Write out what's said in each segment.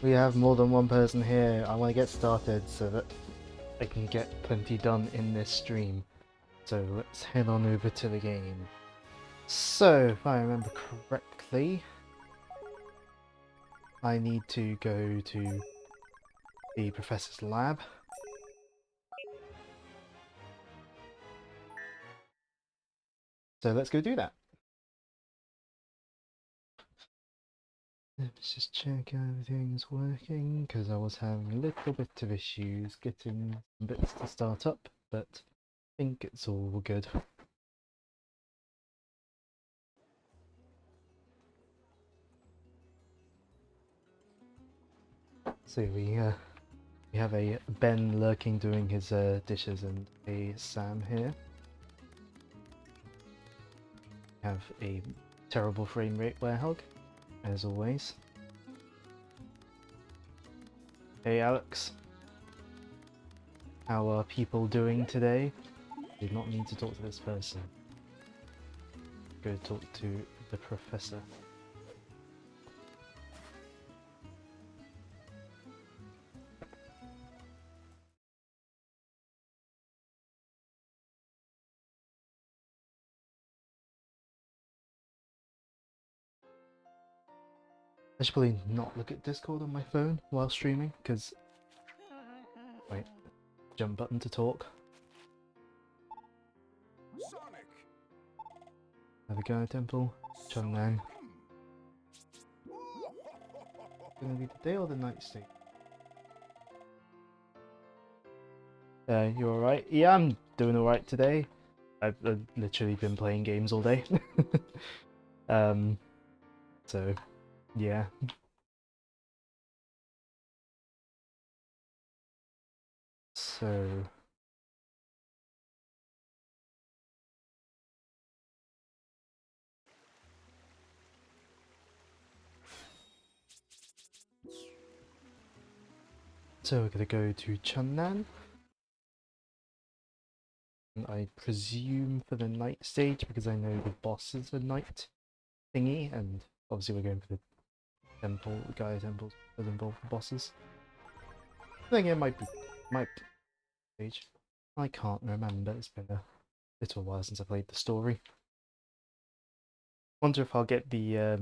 We have more than one person here. I want to get started so that I can get plenty done in this stream. So let's head on over to the game. So, if I remember correctly, I need to go to the professor's lab. So let's go do that. Let's just check everything's working, because I was having a little bit of issues getting some bits to start up, but I think it's all good. So we have a Ben lurking doing his dishes and a Sam here. We have a terrible frame rate Werehog, as always. Hey Alex. How are people doing today? Did not need to talk to this person. Go talk to the professor. I should probably not look at Discord on my phone while streaming, because... Wait. Jump button to talk. Sonic. Have a go, Temple. Chunnan. Gonna be the day or the night state? You alright? Yeah, I'm doing alright today. I've literally been playing games all day. So, yeah. So... So we're gonna go to Chunnan. And I presume for the night stage, because I know the boss is the night thingy, and obviously we're going for the temple, Gaia temples that involve the bosses. I think it might be stage. I can't remember, it's been a little while since I played the story. Wonder if I'll get the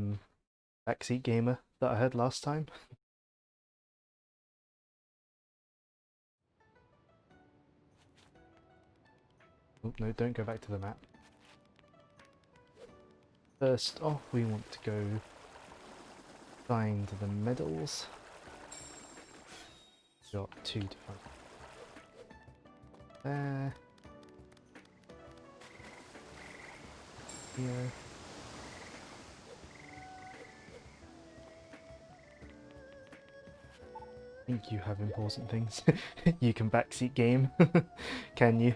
backseat gamer that I had last time. Oh, no, don't go back to the map. First off, we want to go find the medals. Got 2 to find. There. Here. I think you have important things. You can backseat game, can you?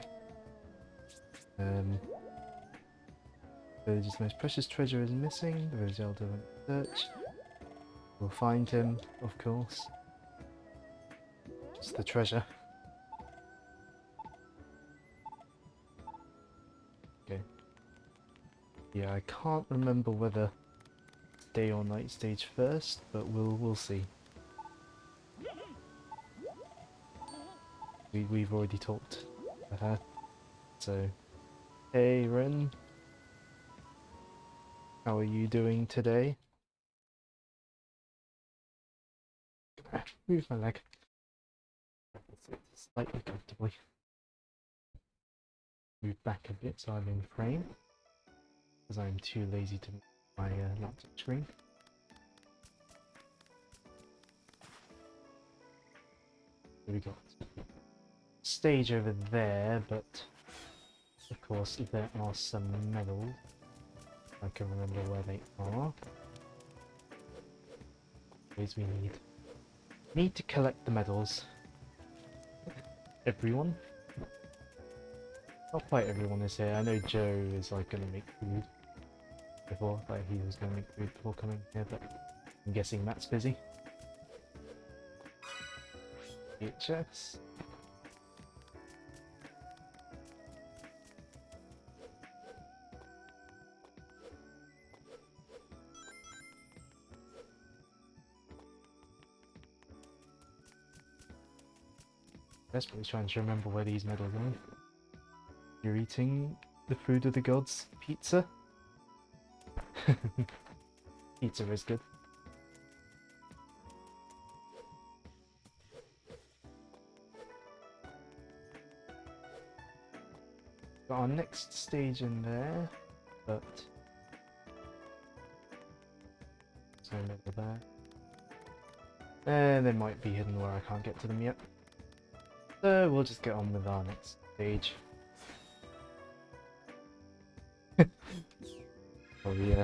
Village's most precious treasure is missing. The village elder went search. We'll find him, of course. It's the treasure. Okay. Yeah, I can't remember whether it's day or night stage first, but we'll see. We've already talked to her. So, hey Ren. How are you doing today? Move my leg. Sit slightly comfortably. Move back a bit so I'm in frame, because I'm too lazy to move my laptop screen. So we got stage over there, but of course there are some medals. I can remember where they are. Please, we need to collect the medals. Everyone? Not quite everyone is here. I know Joe is like gonna make food before, like he was gonna make food before coming here, but I'm guessing Matt's busy. VHS. Desperately trying to remember where these medals are. You're eating the food of the gods, pizza? Pizza is good. Got our next stage in there, but there's no medal there. And they might be hidden where I can't get to them yet. So we'll just get on with our next stage. Probably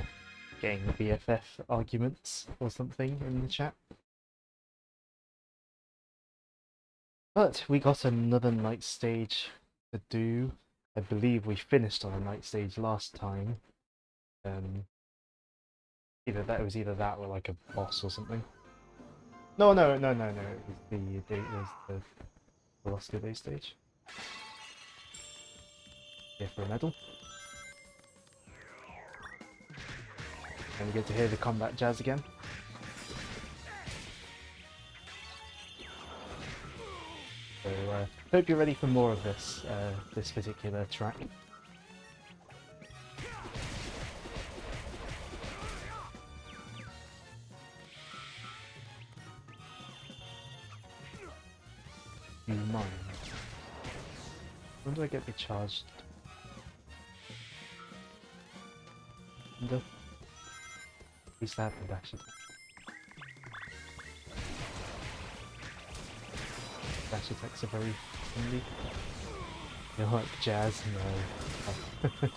getting BFF arguments or something in the chat. But we got another night stage to do. I believe we finished on a night stage last time. Either that, it was either that or like a boss or something. No. It was the Oscar Day stage. Here for a medal. And we get to hear the combat jazz again. So hope you're ready for more of this this particular track. You mind? When do I get the charged? Used to have the dash attack. Dash attacks are very friendly. You know, like jazz, no. To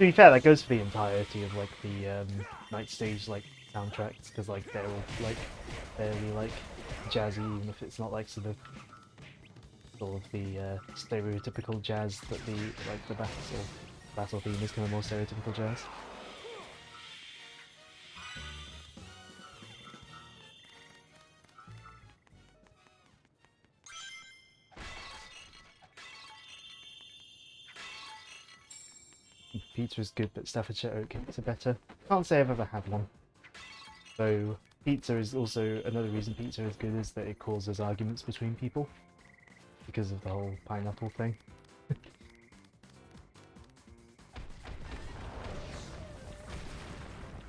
be fair, that goes for the entirety of like the night stage like soundtracks, because like they're all like fairly like jazzy, even if it's not like sort of the stereotypical jazz that the battle theme is kind of more stereotypical jazz. Pizza is good, but Staffordshire oatcakes are better. Can't say I've ever had one. So pizza is also another reason pizza is good is that it causes arguments between people because of the whole pineapple thing.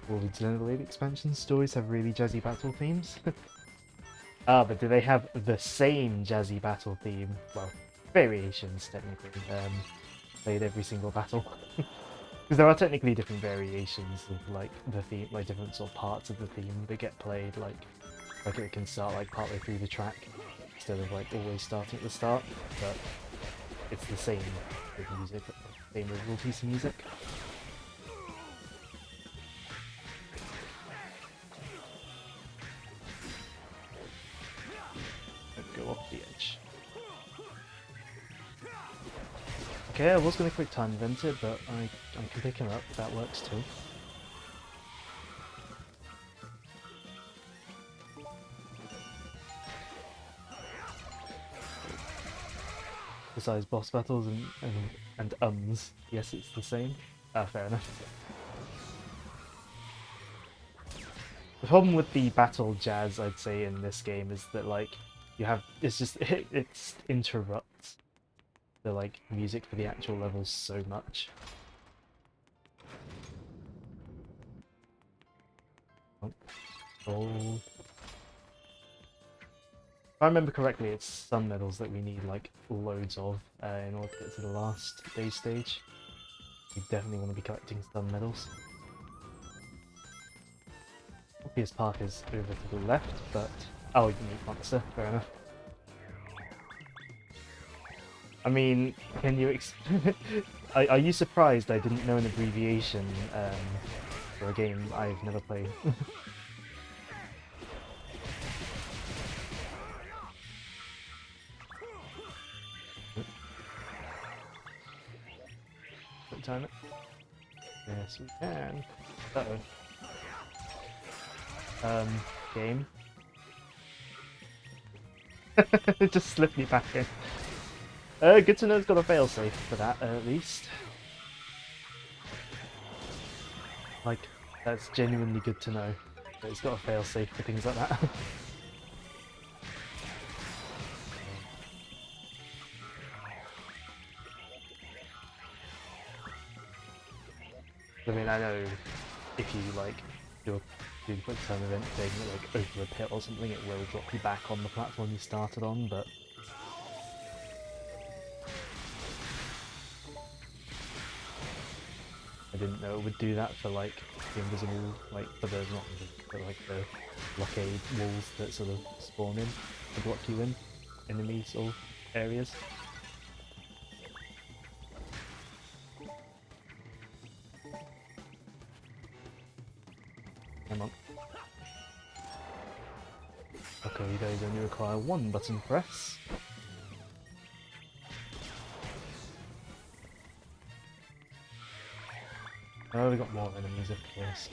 All the Xenoblade expansion stories have really jazzy battle themes. But do they have the same jazzy battle theme? Well, variations technically. Played every single battle. Because there are technically different variations of like the theme, like different sort of parts of the theme that get played. Like it can start like partway through the track instead of like always starting at the start. But it's the same with music, same original piece of music. Don't go off the edge. Okay, I was going to quick time event it, but I can pick him up. That works too. Besides boss battles and ums, yes, it's the same. Ah, fair enough. The problem with the battle jazz, I'd say, in this game is that like you have it interrupts the like music for the actual levels so much. Oh. If I remember correctly, it's sun medals that we need like loads of in order to get to the last day stage. We definitely want to be collecting sun medals. Obvious path is over to the left, but oh, you need monster. Fair enough. I mean, can you are you surprised I didn't know an abbreviation for a game I've never played? Time it. Yes, we can. Uh-oh. Game. Just slip me back in. Good to know it's got a failsafe for that, at least. Like, that's genuinely good to know that it's got a failsafe for things like that. I mean, I know if you like do the quick time event thing, like over a pit or something, it will drop you back on the platform you started on, but I didn't know it would do that for like the invisible, like for the not invisible, but like the blockade walls that sort of spawn in to block you in enemies or areas. Come on. Okay, those only require one button press. Oh, we got more enemies, of course.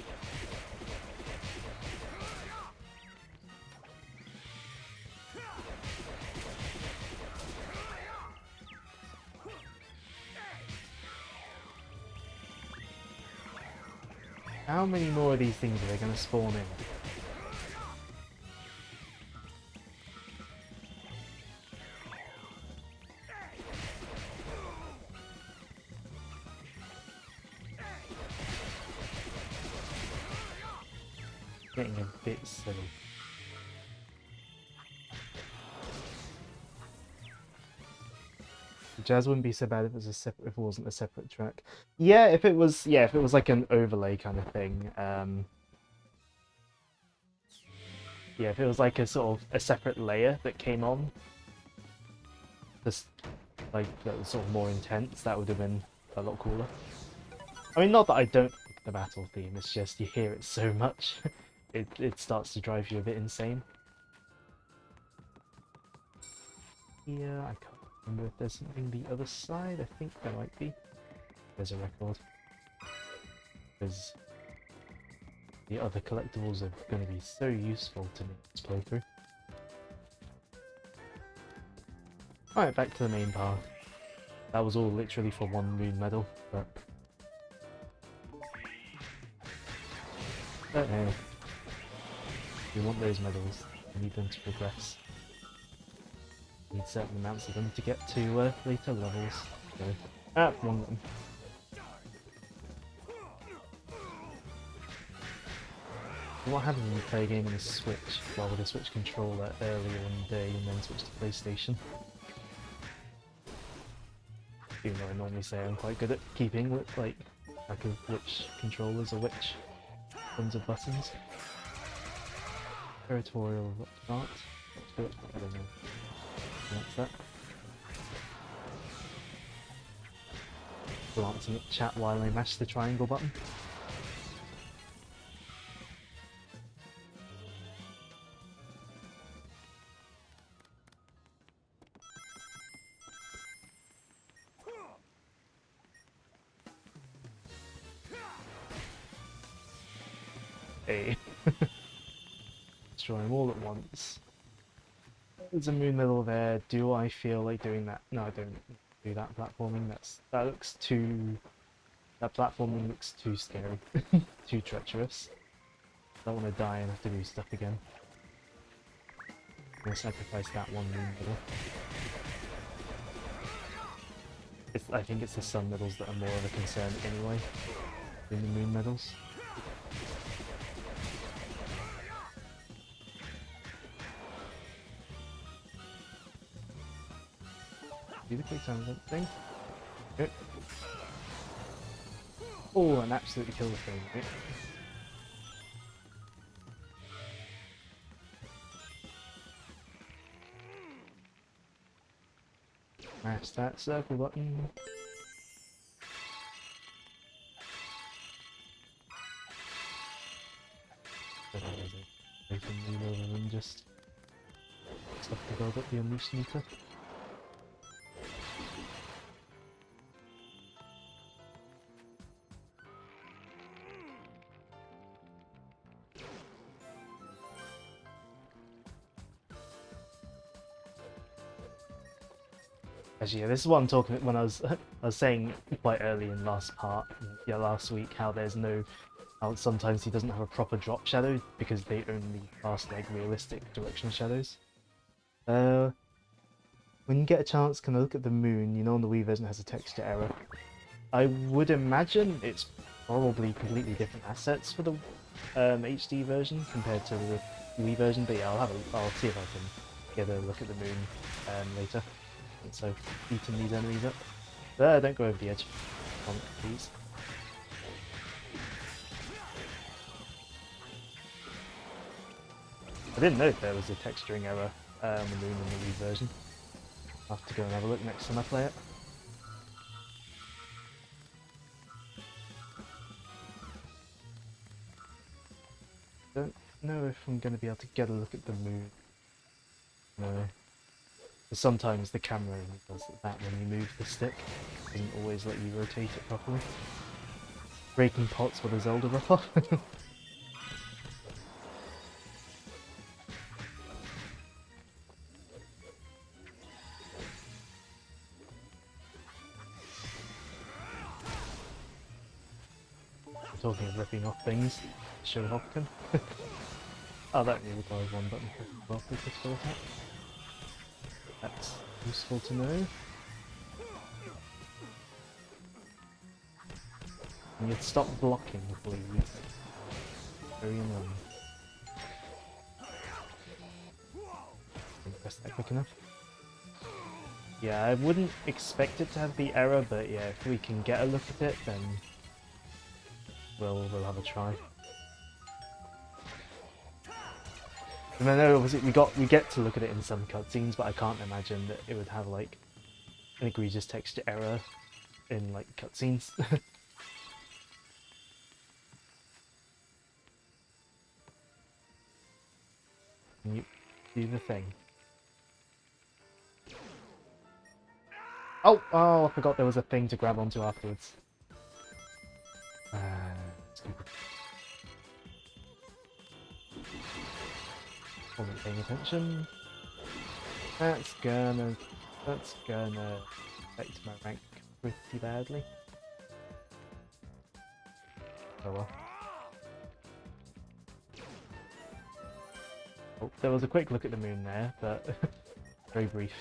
How many more of these things are they going to spawn in? Getting a bit silly. Jazz wouldn't be so bad if if it wasn't a separate track. Yeah, if it was like an overlay kind of thing. Yeah, if it was like a sort of a separate layer that came on, just like that was sort of more intense, that would have been a lot cooler. I mean, not that I don't like the battle theme, it's just you hear it so much, it starts to drive you a bit insane. Yeah, I can't remember if there's something the other side. I think there might be. There's a record. Because the other collectibles are going to be so useful to me this playthrough. Alright, back to the main path. That was all literally for one moon medal, but hey, we want those medals. We need them to progress. We need certain amounts of them to get to later levels. So, one of them. What happens when you play a game on a Switch, well with a Switch controller earlier in the day and then switch to PlayStation? Even though I normally say I'm quite good at keeping with like track of which controllers or which ones of buttons. Territorial start. Let's do it. I don't know. What's that? Glancing at chat while I mash the triangle button. Hey. Destroy them all at once. There's a moon medal there. Do I feel like doing that? No, I don't do that platforming. That looks too. That platforming looks too scary, too treacherous. I don't want to die and have to do stuff again. I'm gonna sacrifice that one moon medal. I think it's the sun medals that are more of a concern anyway than the moon medals. Do the quick time event thing. Okay. Oh, and absolutely kill the thing, right? Mash that circle button. They can move over and just stuff to build up the unleashed meter. Actually, yeah, this is what I'm talking about when I was saying quite early in last last week, how there's no, how sometimes he doesn't have a proper drop shadow because they only cast like realistic directional shadows. When you get a chance, can I look at the moon? You know, on the Wii version it has a texture error. I would imagine it's probably completely different assets for the HD version compared to the Wii version. But yeah, I'll see if I can get a look at the moon later. And so beating these enemies up. Don't go over the edge, please. I didn't know if there was a texturing error on the moon in the Wii version. I'll have to go and have a look next time I play it. Don't know if I'm going to be able to get a look at the moon. No. Sometimes the camera does that when you move the stick. It doesn't always let you rotate it properly. Breaking pots with a Zelda ripoff. Talking of ripping off things, show Hopkin. Oh, that requires one button for well critical attack. That's useful to know. And you'd stop blocking before you use it. Very annoying. Didn't press that quick enough. Yeah, I wouldn't expect it to have the error, but yeah, if we can get a look at it, then we'll have a try. And I know obviously we get to look at it in some cutscenes, but I can't imagine that it would have like an egregious texture error in like cutscenes. Can you do the thing? Oh, I forgot there was a thing to grab onto afterwards. Stupid. Wasn't paying attention. That's gonna affect my rank pretty badly. Oh well. Oh, there was a quick look at the moon there, but very brief.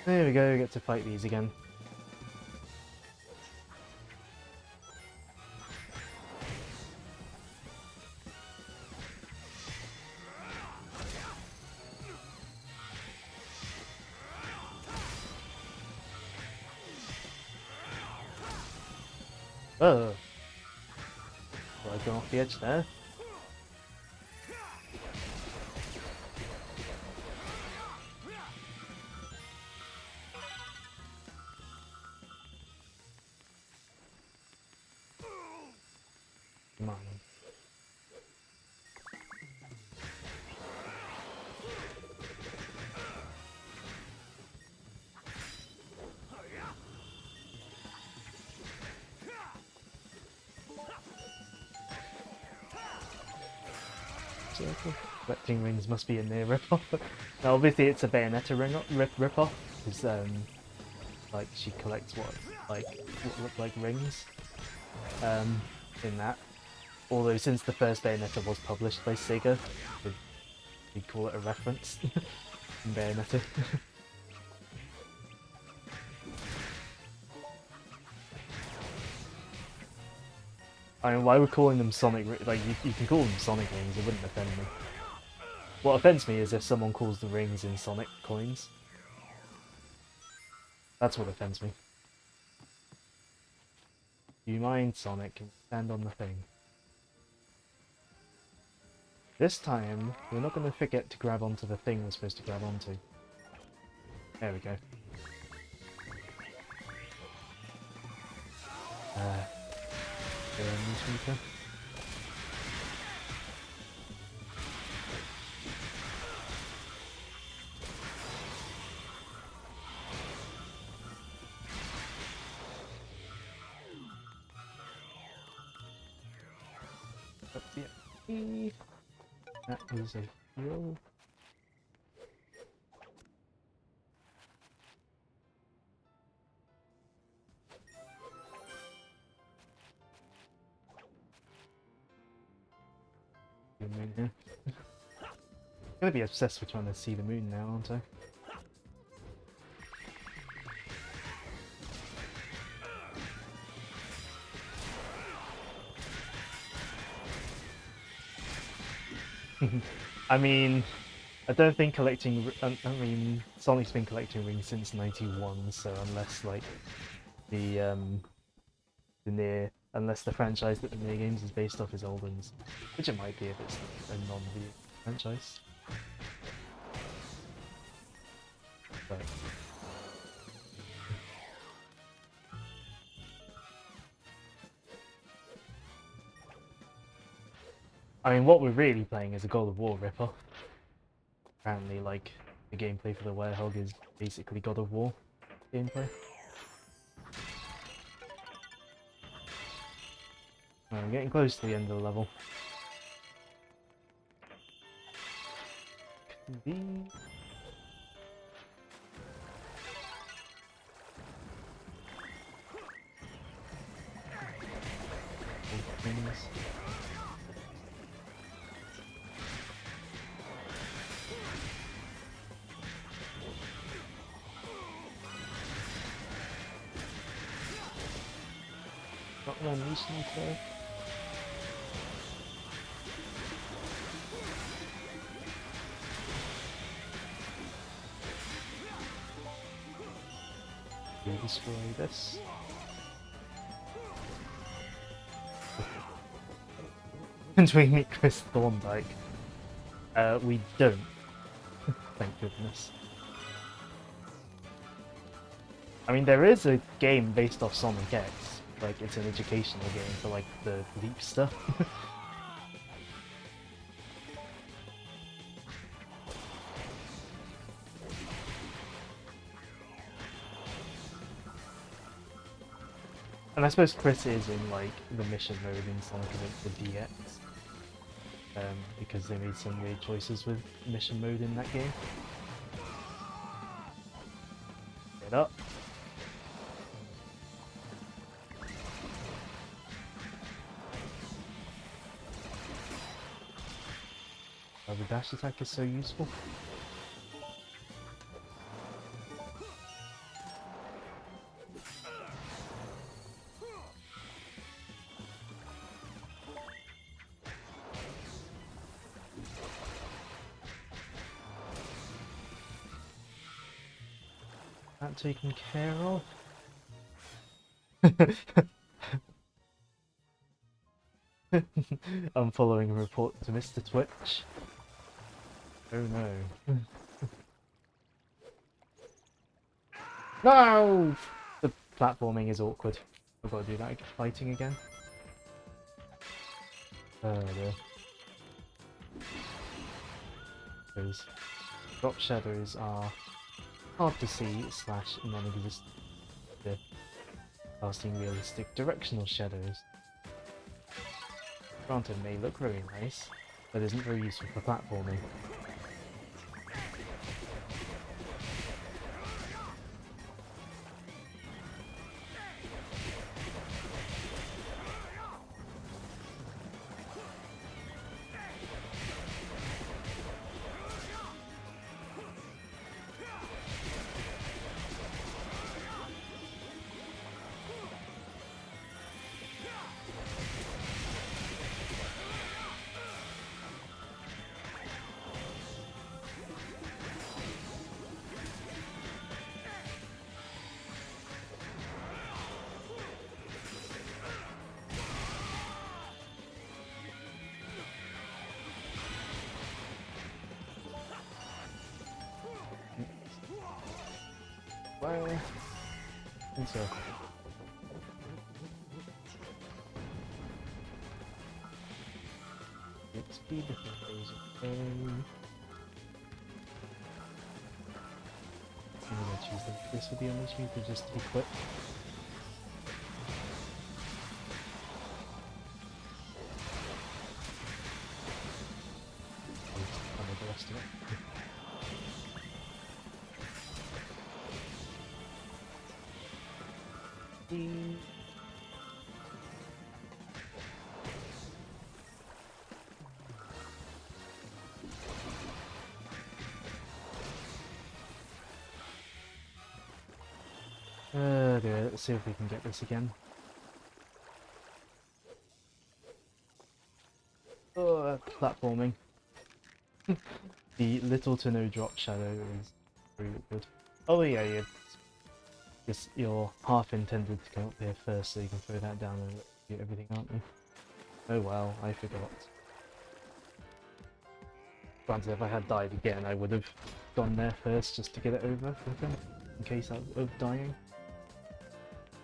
There we go, we get to fight these again. Oh! Well, I've gone off the edge there. Come on. Circle. Collecting rings must be a near rip-off. Now obviously it's a Bayonetta rip-off, because like she collects what look like rings in that. Although since the first Bayonetta was published by Sega, we'd call it a reference in Bayonetta. I mean, why we're calling them Sonic, like you can call them Sonic rings, it wouldn't offend me. What offends me is if someone calls the rings in Sonic coins. That's what offends me. Do you mind, Sonic? Can you stand on the thing? This time, we're not going to forget to grab onto the thing we're supposed to grab onto. There we go. That is a heal. Moon here. I'm gonna be obsessed with trying to see the moon now, aren't I? I mean, I don't think collecting. I mean, Sonic's been collecting rings since '91, so unless like the near, unless the franchise that the near games is based off is old ones, which it might be if it's a non-video franchise. But I mean, what we're really playing is a God of War ripoff. Apparently, like the gameplay for the Werehog is basically God of War gameplay. Well, we're getting close to the end of the level. Could be. Things. Not one recently, so. We destroy this. And we meet Chris Thorndyke. We don't. Thank goodness. I mean, there is a game based off Sonic X. Like, it's an educational game for, like, the Leap stuff. And I suppose Chris is in, like, the mission mode in Sonic Adventure DX. Because they made some weird choices with mission mode in that game. Get up. Oh, the dash attack is so useful. That taken care of. I'm following a report to Mr. Twitch. Oh no. No! The platforming is awkward. I've got to do that fighting again. Oh dear. Those drop shadows are hard to see / non-existent. They're casting realistic directional shadows. Granted, may look very nice, but isn't very useful for platforming. Well, I think so. Let's be different ways. I'm gonna choose this would be on this meter just to be quick. I'll do the rest of it. Dear, let's see if we can get this again. Oh, platforming. The little to no drop shadow is really good. Oh yeah, yeah. You're half intended to come up here first so you can throw that down and get everything, aren't you? Oh well, I forgot. Granted, if I had died again, I would have gone there first just to get it over with them, in case of dying.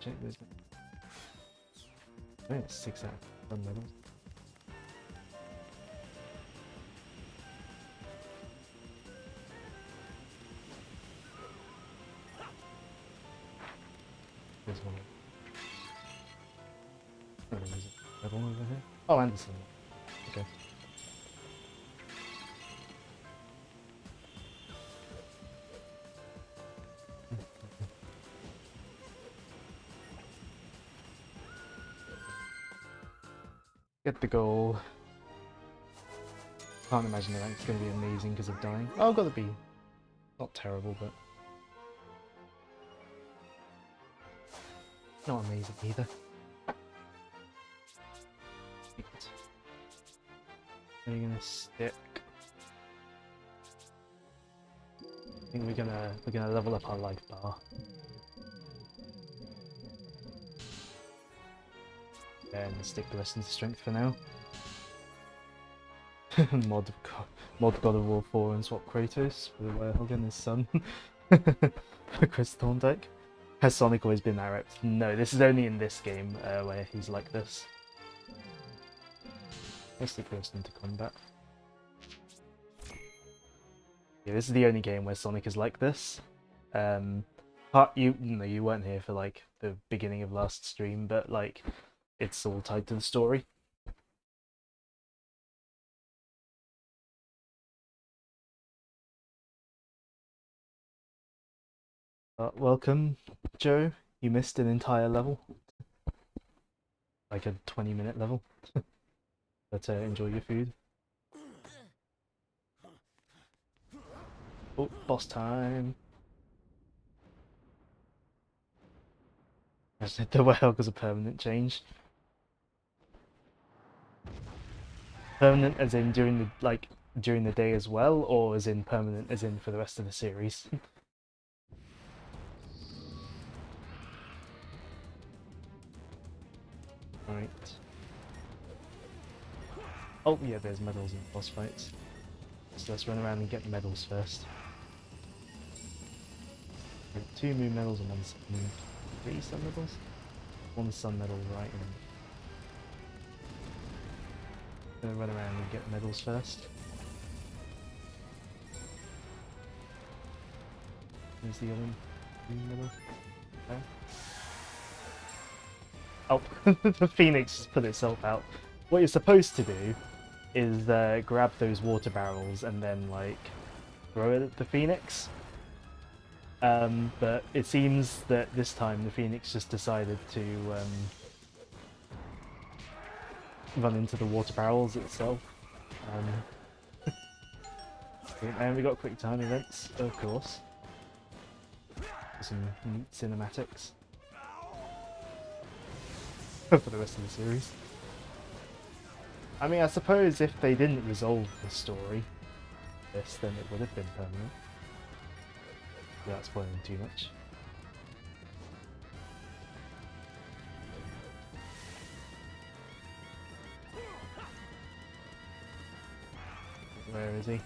Check those. I think it's 6 out of 10 medals. There's one. Oh, there's a medal over here. Oh, Anderson. Okay. Get the goal. Can't imagine the rank's going to be amazing because of dying. Oh, got the B. Not terrible, but not amazing either. Are you gonna stick? I think we're gonna level up our life bar. And stick the rest into strength for now. mod God of War 4 and swap Kratos for the Werehog and his son for Chris Thorndyke. Has Sonic always been that rep? No, this is only in this game where he's like this. Let's stick the rest into combat. Yeah, this is the only game where Sonic is like this. You weren't here for like the beginning of last stream, but like it's all tied to the story. Welcome, Joe. You missed an entire level, like a 20-minute level. But enjoy your food. Oh, boss time. I said the Werehog was a permanent change. Permanent as in during the day as well, or as in permanent as in for the rest of the series? Right. Oh yeah, there's medals in boss fights. So let's run around and get medals first. 2 moon medals and 1 sun moon. 3 sun medals? 1 sun medal right in. Gonna run around and get medals first. There's the other moon medal. Okay. Oh, the Phoenix just put itself out. What you're supposed to do is grab those water barrels and then like throw it at the Phoenix. But it seems that this time the Phoenix just decided to run into the water barrels itself. And we got quick time events, of course. Some neat cinematics for the rest of the series. I mean, I suppose if they didn't resolve the story, then it would have been permanent. Without spoiling too much. Where is he?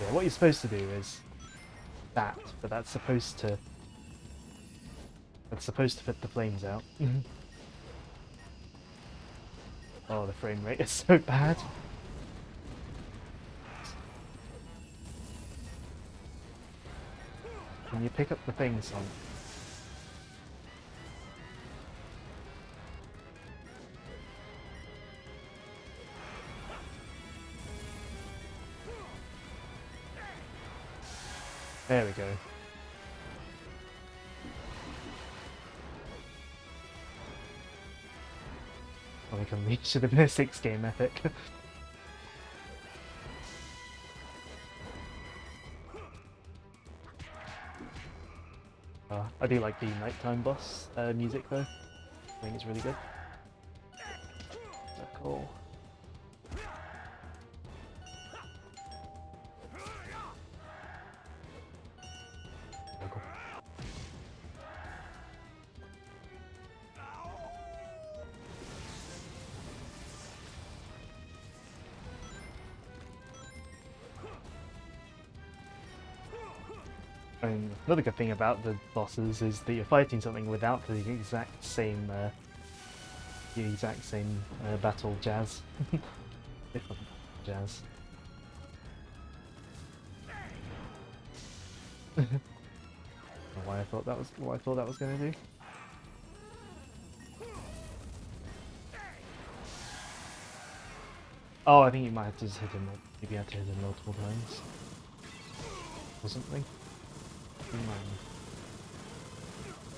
Yeah, what you're supposed to do is that, but that's supposed to put the flames out. Oh, the frame rate is so bad. Can you pick up the thing, Son? There we go. Oh, we can reach. Should have been a 6-game epic. I do like the nighttime boss music though. I think it's really good. So cool. And another good thing about the bosses is that you're fighting something without the exact same battle jazz. Different jazz. Why I thought that was what I thought that was going to do. Oh, I think you might have to just hit him. Maybe you have to hit him multiple times or something.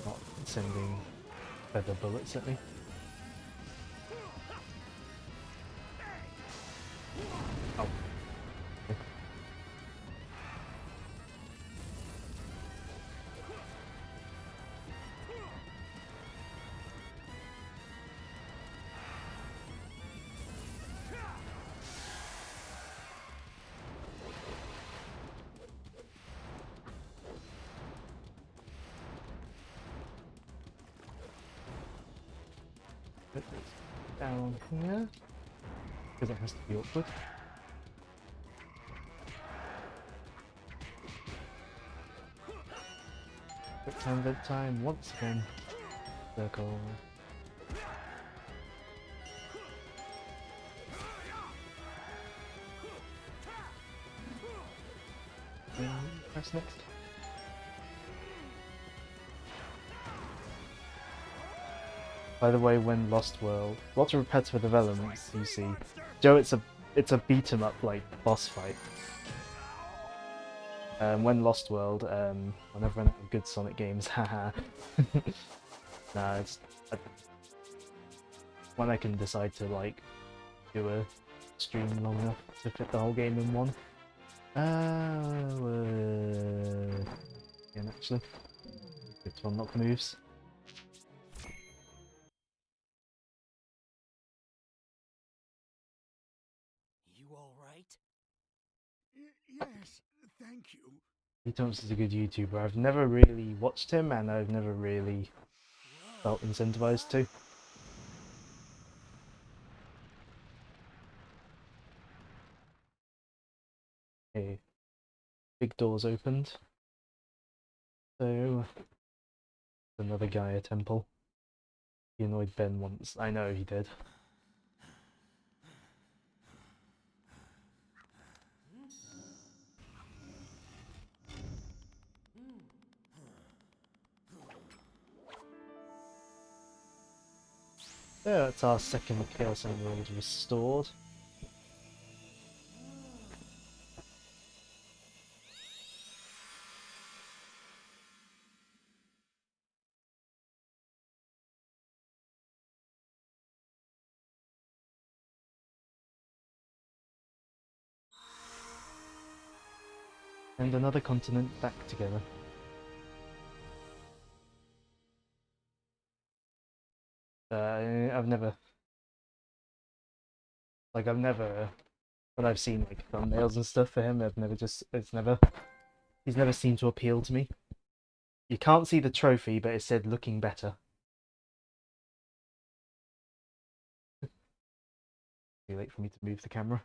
Not sending feather bullets at me. Oh. Put this down here because it has to be awkward. Quick time, dead time, once again. Circle. Press next. By the way, when Lost World, lots of repetitive developments you see. Joe, it's a beat 'em up like boss fight. When Lost World, whenever I have good Sonic games, haha. Nah, it's when I can decide to like do a stream long enough to fit the whole game in one. Again, actually, good to unlock moves. You all right? Yes, thank you. He Thompson's a good YouTuber. I've never really watched him, and I've never really felt incentivized to. Okay, big doors opened. So, another Gaia temple. He annoyed Ben once. I know he did. So that's our second Chaos Emerald restored. And another continent back together. I've never, when I've seen like thumbnails and stuff for him, he's never seemed to appeal to me. You can't see the trophy, but it said looking better. Too late for me to move the camera.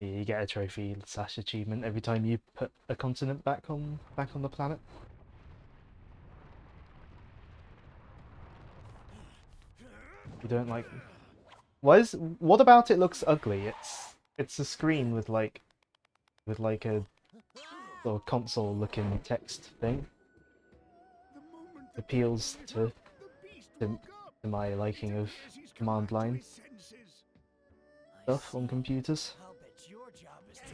You get a trophy / achievement every time you put a continent back on the planet. You don't like. What about it looks ugly? It's a screen with like a sort of console looking text thing. Appeals to my liking of command line stuff on computers. I'll bet your job is to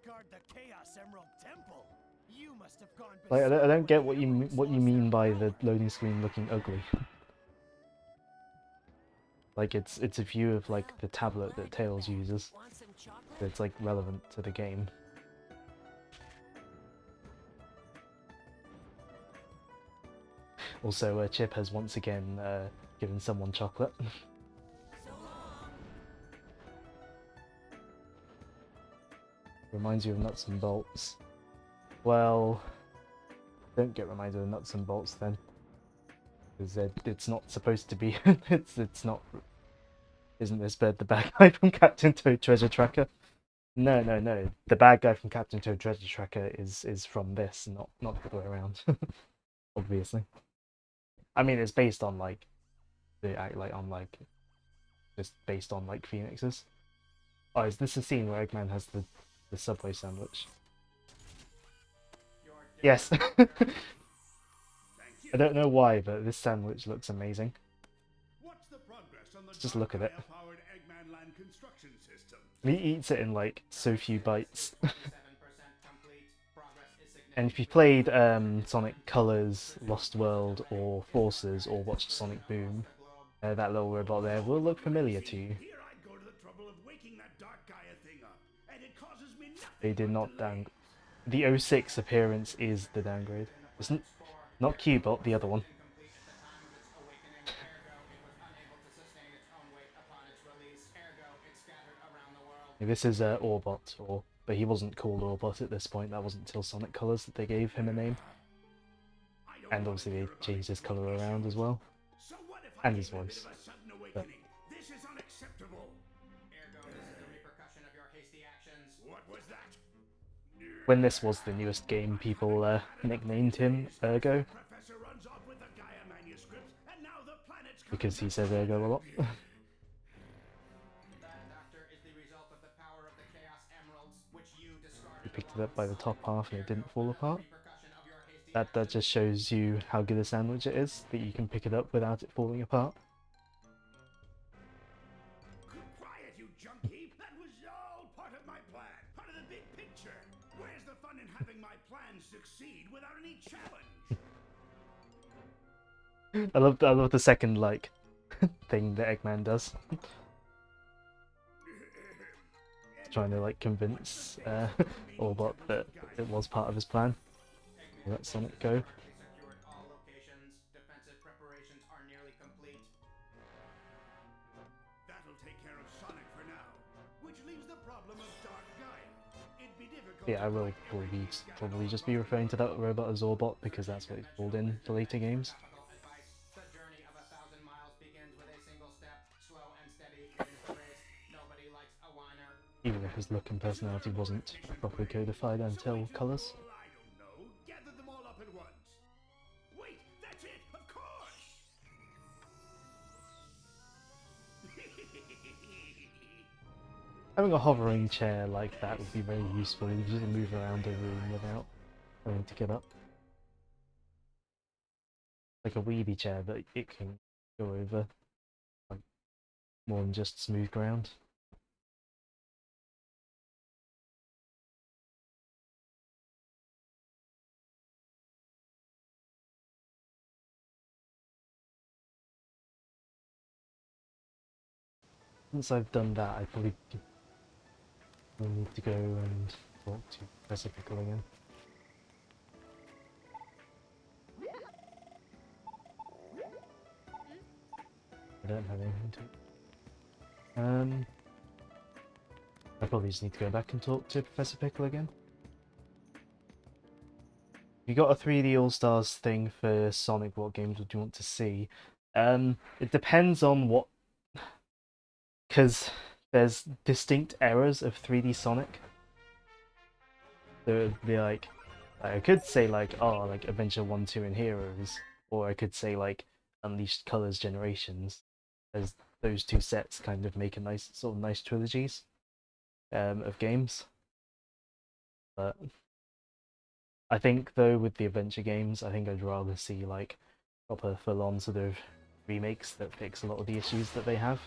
guard the Chaos Emerald Temple. You must have gone Like I don't get what you mean by the loading screen looking ugly. Like it's a view of like the tablet that Tails uses. So it's like relevant to the game. Also, Chip has once again given someone chocolate. Reminds you of Nuts and Bolts. Well, don't get reminded of Nuts and Bolts then, because it's not supposed to be. it's Isn't this bird the bad guy from Captain Toad Treasure Tracker? No, no, no. The bad guy from Captain Toad Treasure Tracker is from this, not the other way around. Obviously. I mean, it's based on like just based on like phoenixes. Oh, is this a scene where Eggman has the Subway sandwich? Yes. I don't know why, but this sandwich looks amazing. What's the progress on the Let's just look at it. powered Eggman Land construction system? He eats it in like so few bites. And if you played Sonic Colors, Lost World, or Forces, or watched Sonic Boom, that little robot there will look familiar to you. Here I'd go to the trouble of waking that dark Gaia thing up, and it causes me nothing. They did not down. The 06 appearance is the downgrade. It's not Cubot, the other one. This is Orbot, but he wasn't called Orbot at this point. That wasn't until Sonic Colors that they gave him a name. And obviously they changed his colour around as well. So what if I And his get a bit voice. of a sudden But awakening? This is unacceptable. Ergo, this is the repercussion of your hasty actions. What was that? when this was the newest game, people nicknamed him Ergo, Professor runs off with the Gaia manuscripts, and now the planet's because he says Ergo a lot. That doctor is the result of the power of the Chaos Emeralds, which you discarded. He picked it up by the top half and it didn't fall apart. Repercussion of your hasty That just shows you how good a sandwich it is, that you can pick it up without it falling apart. Quiet, you junkie! That was all part of my plan, part of the big picture. Where's the fun in having my plans succeed without any challenge? I love the second like thing that Eggman does, trying to like convince Orbot that it was part of his plan. Let Sonic go. secured all locations. Defensive preparations are nearly complete. That'll take care of Sonic for now, which leaves the problem of Dark Gaia. It'd be difficult. Yeah, I will probably just be referring to that robot as Orbot because that's what it's called in the later games. Topical advice. The journey of 1,000 miles begins with a single step. Slow and steady wins the race. Nobody likes a whiner. Even if his look and personality wasn't properly codified until Colors. I don't know. Gather them all up at once. Wait, that's it. Of course. Having a hovering chair like that would be very useful. You just move around a room without having to get up. Like a weedy chair, but it can go over like more than just smooth ground. Once I've done that, I probably will need to go and talk to Professor Pickle again. I don't have anything to. I probably just need to go back and talk to Professor Pickle again. You got a 3D All Stars thing for Sonic. What games would you want to see? It depends on what, because there's distinct eras of 3D Sonic. So it'd be like I could say like, oh, like Adventure 1, 2, and Heroes, or I could say like Unleashed Colors Generations, as those two sets kind of make a nice sort of nice trilogies of games. But I think though with the adventure games, I think I'd rather see like proper full-on sort of remakes that fix a lot of the issues that they have.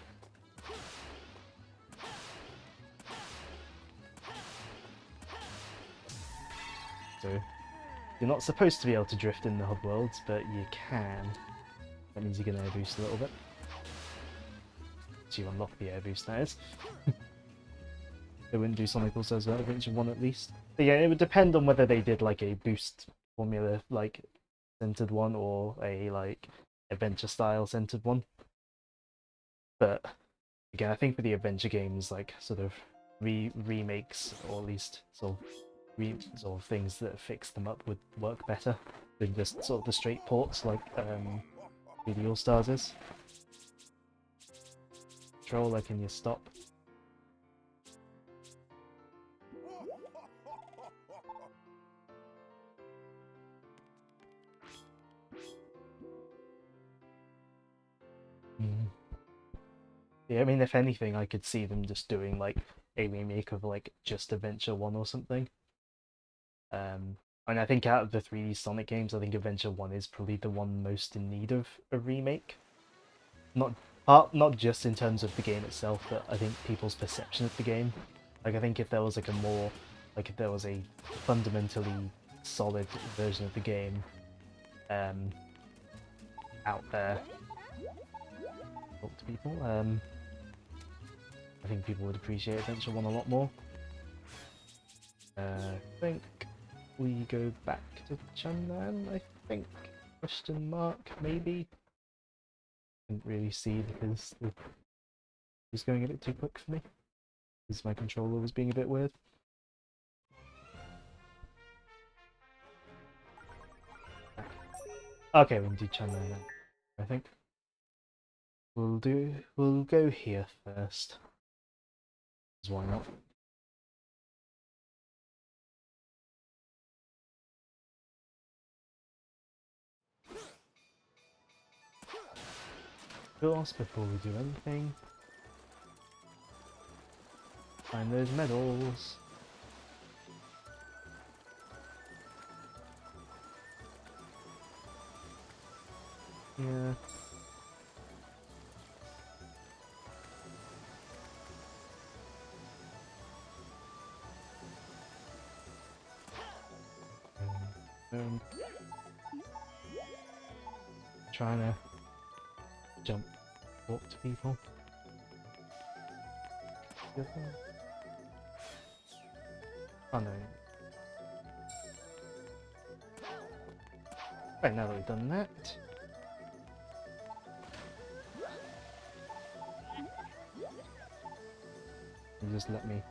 So you're not supposed to be able to drift in the hub worlds, but you can. That means you can air boost a little bit. So you unlock the air boost, that is. They wouldn't do Sonic All-Stars without Adventure 1 at least. But yeah, it would depend on whether they did like a boost formula like centered one or a like adventure style centered one. But again, I think for the adventure games, like sort of remakes or at least sort of things that fix them up would work better than just sort of the straight ports like 3D All Stars is. controller, can you stop? Mm. Yeah, I mean, if anything, I could see them just doing like a remake of like just Adventure 1 or something. And I think out of the 3D Sonic games, I think Adventure 1 is probably the one most in need of a remake. Not just in terms of the game itself, but I think people's perception of the game. Like, I think if there was like a more, like if there was a fundamentally solid version of the game, out there, talk to people, I think people would appreciate Adventure 1 a lot more. I think we go back to Chunnan, I think? Question mark, maybe? Didn't really see because it was going a bit too quick for me. Because my controller was being a bit weird. Okay, we can do Chunnan then, I think. We'll go here first. 'Cause why not? First, before we do anything, find those medals. Yeah. Trying to jump, talk to people. Oh no. Right, now that we've done that. You just let me.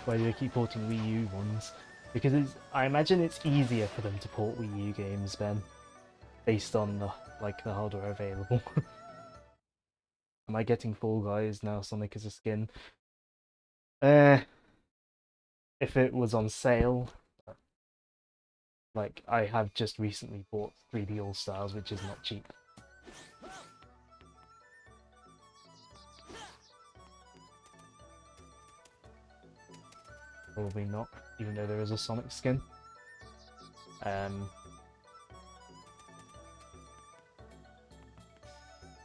Why do they keep porting Wii U ones? Because I imagine it's easier for them to port Wii U games, Ben, based on the hardware available. Am I getting Fall Guys now? Sonic as a skin. If it was on sale, like I have just recently bought 3D All Stars, which is not cheap. Probably not, even though there is a Sonic skin.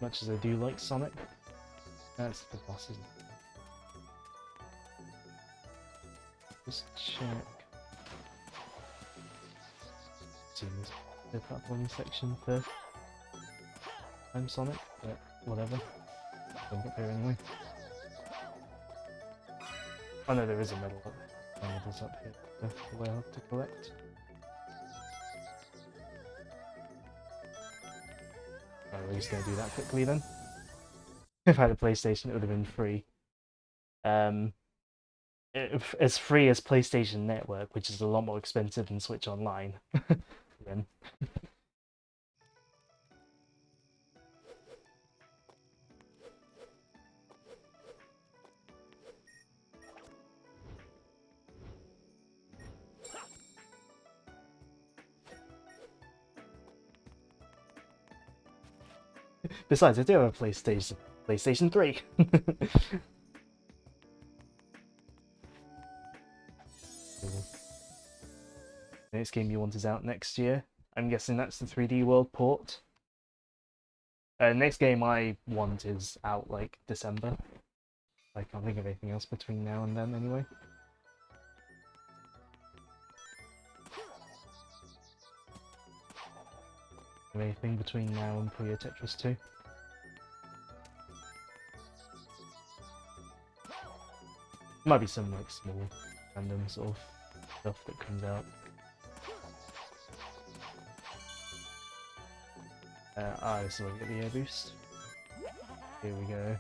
Much as I do like Sonic, that's the boss, isn't it? Just check. See this the platforming section for I'm Sonic, but whatever. Don't get there anyway. Oh no, there is a medal up. Medals up here. The way I have to collect. Right, we're just gonna do that quickly then. If I had a PlayStation, it would have been free. As free as PlayStation Network, which is a lot more expensive than Switch Online. Then. Besides, I do have a PlayStation 3. The next game you want is out next year. I'm guessing that's the 3D World port. Next game I want is out like December. I can't think of anything else between now and then anyway. Anything between now and Puyo Tetris 2? Might be some like small random sort of stuff that comes out. This is where we get the air boost. Here we go.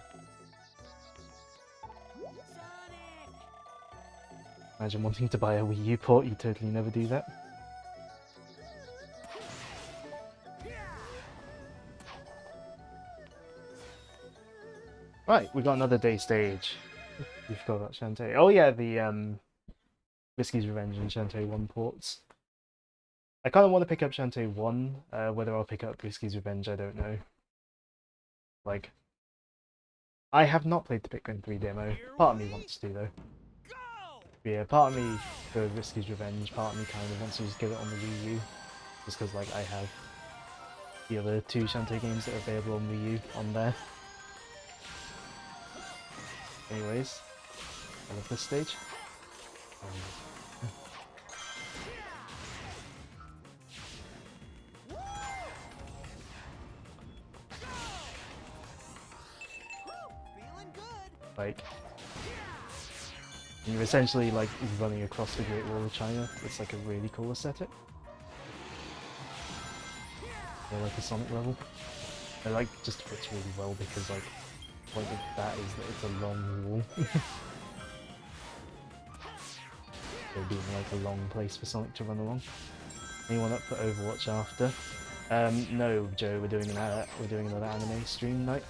Imagine wanting to buy a Wii U port, you totally never do that. Right, we got another day stage. We forgot about Shantae. Oh yeah, the Whiskey's Revenge and Shantae 1 ports. I kind of want to pick up Shantae 1. Whether I'll pick up Whiskey's Revenge, I don't know. Like, I have not played the Pikmin 3 demo. Part of me wants to though. But yeah, part of me for Whiskey's Revenge, part of me kind of wants to just get it on the Wii U. Just because like I have the other 2 Shantae games that are available on Wii U on there. Anyways, I love this stage. Like, you're essentially like running across the Great Wall of China. It's like a really cool aesthetic. Or like a Sonic level. It like just fits really well because like the point of that is that it's a long wall. So being like a long place for Sonic to run along. Anyone up for Overwatch after? No, Joe. We're doing another anime stream night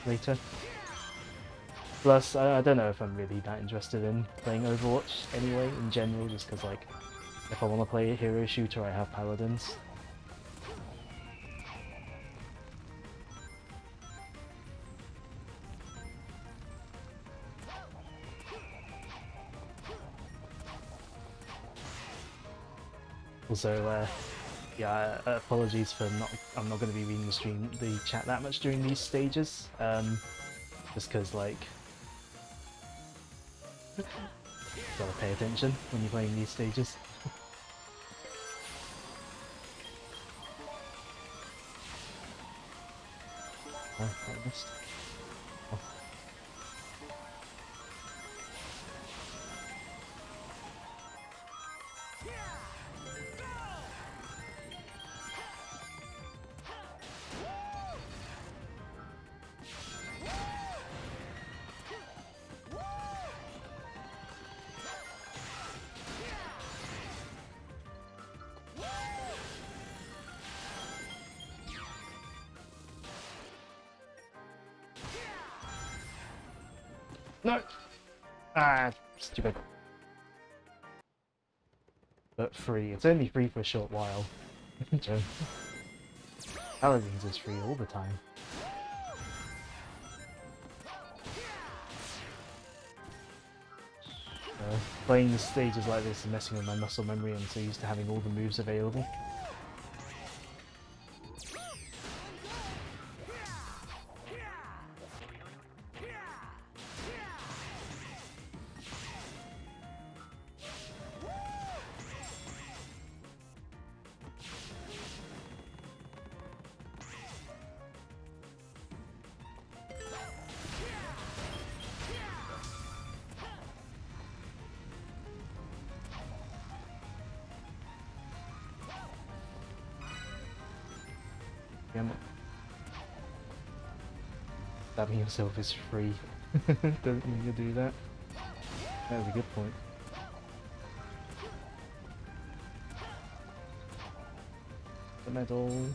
later. Plus, I don't know if I'm really that interested in playing Overwatch anyway, in general, just because, like, if I want to play a hero shooter, I have Paladins. Also, yeah, apologies for I'm not going to be reading the chat that much during these stages, just because, like, gotta pay attention when you're playing these stages. Oh, I missed. Oh. No! Ah, stupid. But free. It's only free for a short while. Joe. Paladins is free all the time. Playing the stages like this and messing with my muscle memory, I'm so used to having all the moves available. Stabbing yourself is free. Don't need to do that. That was a good point. The medal.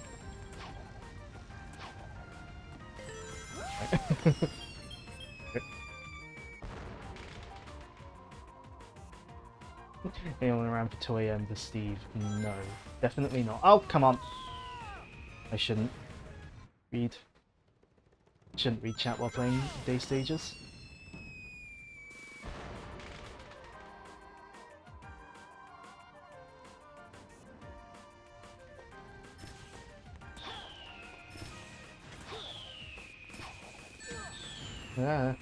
Anyone around for 2 AM for Steve? No. Definitely not. Oh, come on! I shouldn't read chat while playing day stages. Ah.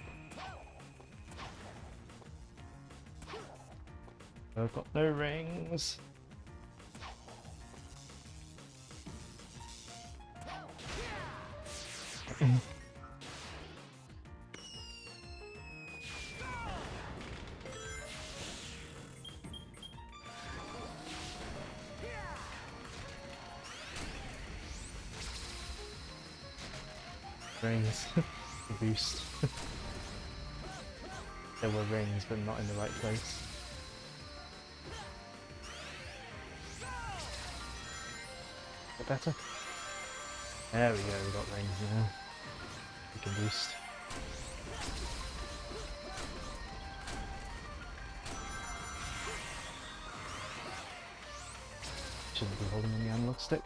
I've got no rings. Rings. The boost. There were rings, but not in the right place. Bit better? There we go, we got rings now. We can boost. shouldn't be holding on the analog stick.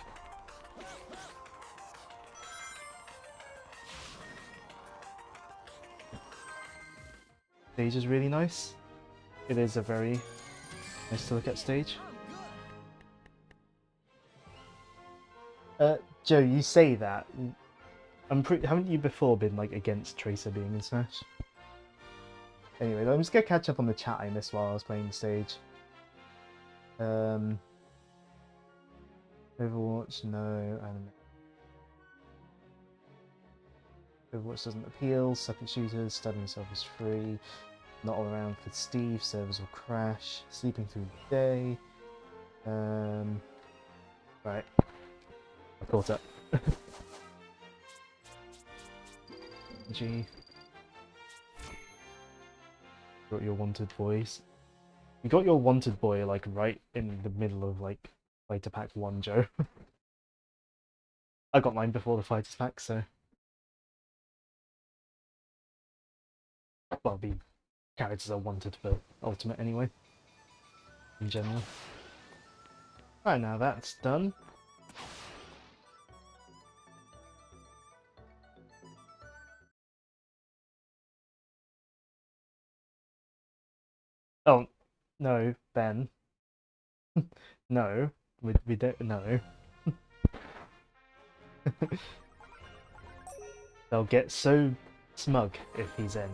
Stage is really nice. It is a very nice to look at stage. Joe, you say that. Haven't you before been like against Tracer being in Smash? Anyway, I'm just gonna catch up on the chat I missed while I was playing the stage. Overwatch, no. Anime. Overwatch doesn't appeal. Second shooters, studying himself is free. Not all around for Steve. Servers will crash. Sleeping through the day. Right. I caught up. G. Got your wanted boys. You got your wanted boy like right in the middle of like Fighter Pack 1, Joe. I got mine before the Fighters Pack, so well, the characters are wanted for Ultimate anyway. In general. Right, now that's done. Oh, no, Ben. No, we don't, no. They'll get so smug if he's in.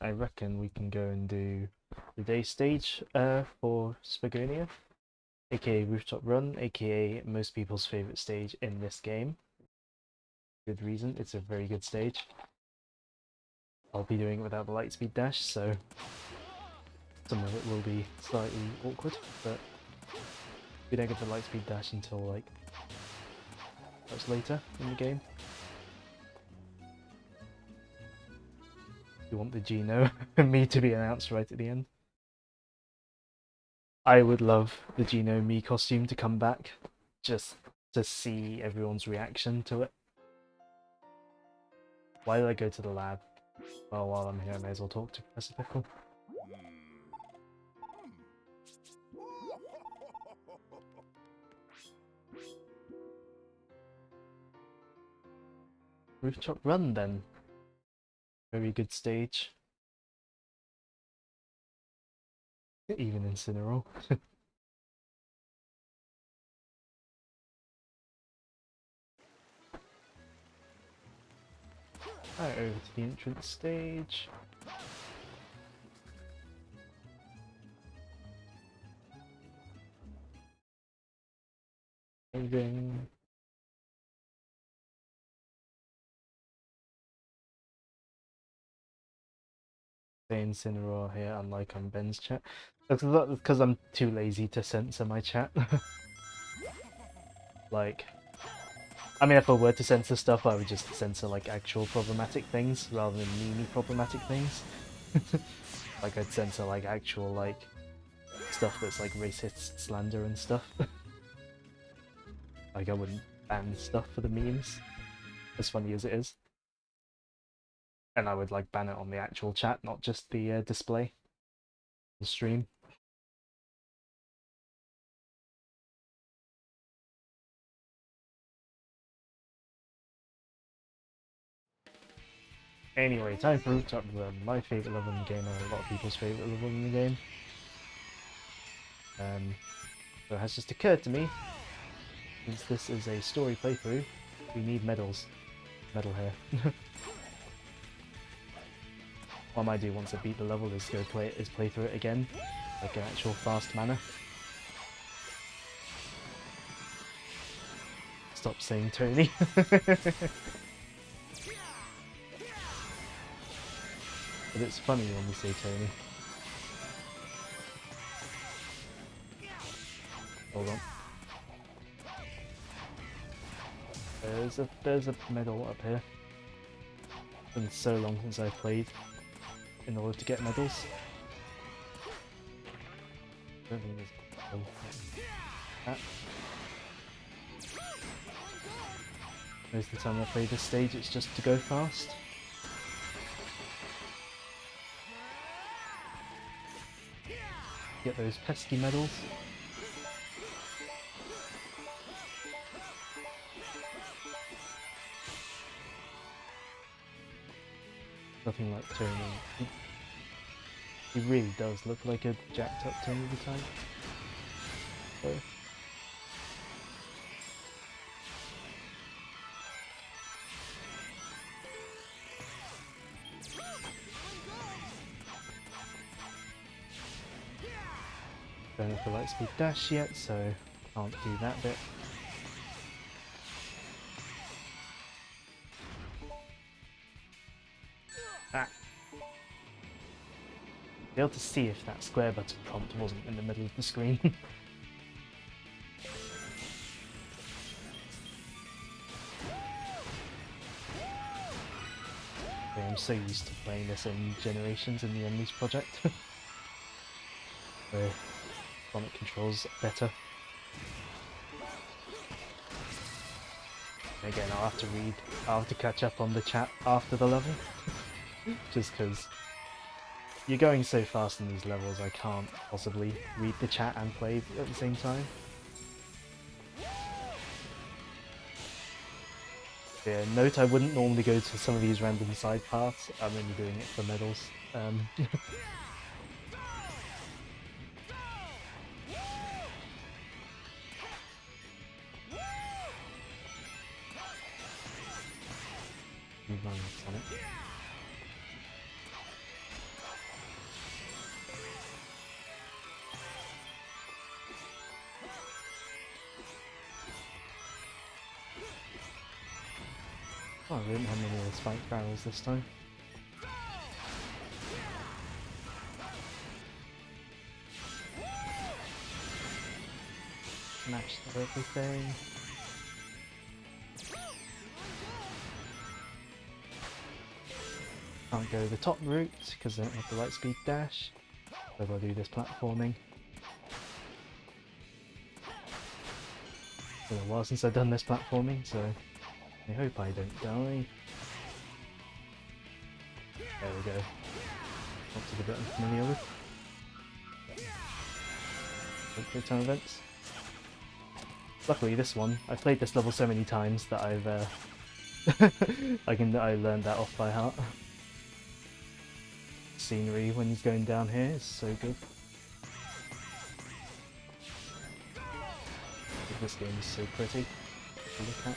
I reckon we can go and do the day stage for Spagonia, aka Rooftop Run, aka most people's favourite stage in this game. Good reason, it's a very good stage. I'll be doing it without the Lightspeed Dash, so some of it will be slightly awkward, but we don't get the Lightspeed Dash until like much later in the game. You want the Geno and me to be announced right at the end? I would love the Geno me costume to come back, just to see everyone's reaction to it. Why did I go to the lab? Well, while I'm here, I may as well talk to Professor Pickle. Rooftop Run, then. Very good stage. Even Incineroar. Alright, over to the entrance stage. Moving. Incineroar here, unlike on Ben's chat. That's because I'm too lazy to censor my chat. Like, I mean, if I were to censor stuff, I would just censor like actual problematic things rather than meme problematic things. Like, I'd censor like actual like stuff that's like racist slander and stuff. Like, I wouldn't ban stuff for the memes, as funny as it is. And I would like ban it on the actual chat, not just the display, the stream. Anyway, time for Rooftop Run, my favourite level in the game and a lot of people's favourite level in the game. So it has just occurred to me, since this is a story playthrough, we need medals. Medal here. What I might do once I beat the level is go play through it again, like an actual fast manner. Stop saying Tony. But it's funny when we say Tony. Hold on. There's a medal up here. It's been so long since I've played in order to get medals. I don't think there's most of the time I play this stage it's just to go fast. Get those pesky medals. Nothing like Tony. He really does look like a jacked up Tony the Tank. So. Don't have the Lightspeed Dash yet, so can't do that bit. Ah. Be able to see if that square button prompt wasn't in the middle of the screen. Yeah, I'm so used to playing this in Generations in the Unleashed project. Where Sonic controls better. Again, I'll have to catch up on the chat after the level. Just because you're going so fast in these levels, I can't possibly read the chat and play at the same time. Yeah, note I wouldn't normally go to some of these random side paths, I'm only doing it for medals. Move on, Sonic. Oh, I didn't have many of the spiked barrels this time. Smashed everything. Can't go the top route because I don't have the Lightspeed Dash. So I'll do this platforming. It's been a while since I've done this platforming, so I hope I don't die. There we go. Not to the bit I'm familiar with. Quick time events. Luckily this one, I've played this level so many times that I've I learned that off by heart. Scenery when he's going down here is so good. This game is so pretty to look at.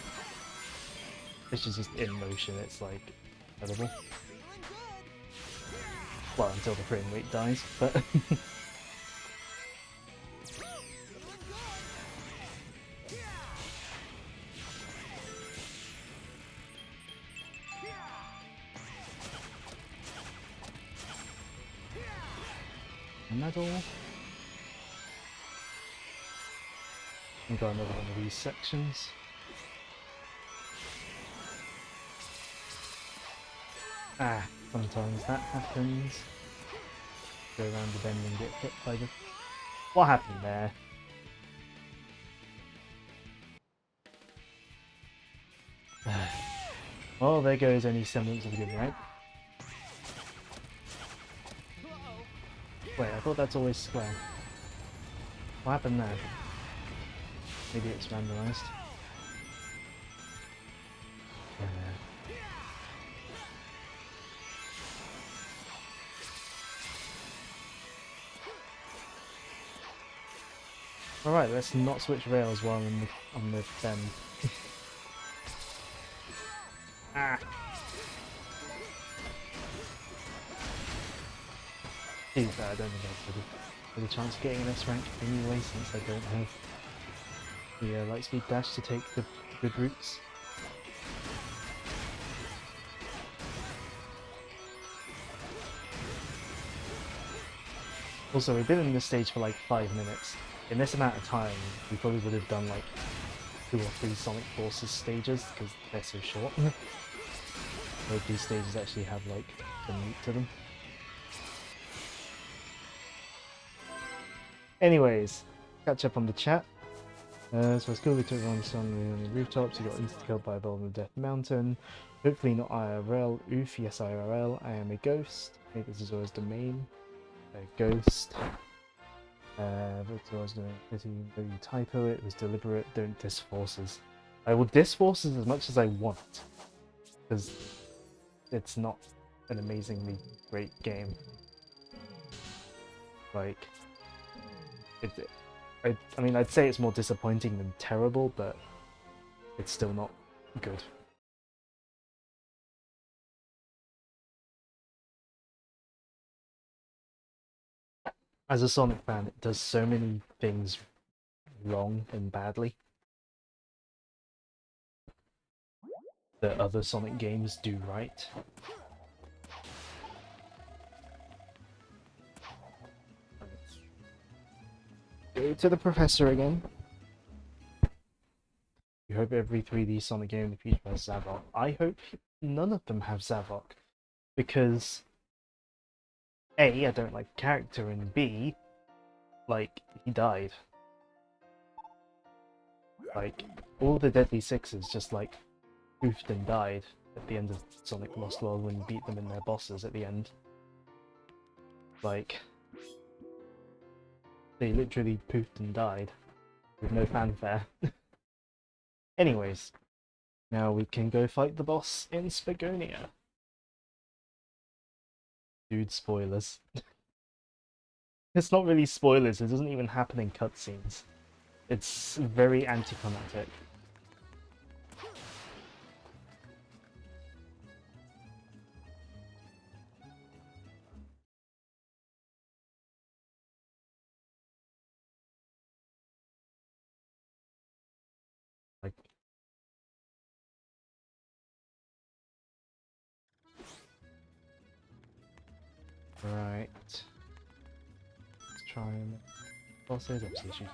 This is just in motion, it's like incredible. Well, until the frame rate dies, but a medal. We've got another one of these sections. Ah, sometimes that happens. Go around the bend and get hit by the... What happened there? Well, there goes any semblance of a good rank. Wait, I thought that's always square. What happened there? Maybe it's randomized. Alright, let's not switch rails while on the bend. Ah! Too bad, I don't think I've got a chance of getting an S rank anyway, since I don't have the Lightspeed Dash to take the good routes. Also, we've been in this stage for like 5 minutes. In this amount of time, we probably would have done like 2 or 3 Sonic Forces stages, because they're so short. Both these stages actually have like some meat to them. Anyways, catch up on the chat. So it's cool we took on some on the rooftops, you got insta-killed by a bull on the Death Mountain. Hopefully not IRL. Oof, yes IRL. I am a ghost. I think this is always domain. A ghost. That's what I was doing. Hitting no typo, it was deliberate, don't diss forces. I will diss forces as much as I want, because it's not an amazingly great game. Like, I mean, I'd say it's more disappointing than terrible, but it's still not good. As a Sonic fan, it does so many things wrong and badly that other Sonic games do right. Go to the professor again. You hope every 3D Sonic game in the future has Zavok. I hope none of them have Zavok, because A, I don't like the character, and B, like, he died. Like, all the Deadly Sixes just, like, poofed and died at the end of Sonic Lost World when you beat them in their bosses at the end. Like, they literally poofed and died with no fanfare. Anyways, now we can go fight the boss in Spagonia. Dude, spoilers. It's not really spoilers, it doesn't even happen in cutscenes. It's very anticlimactic. Like, right. Let's try and bosses, obviously shoot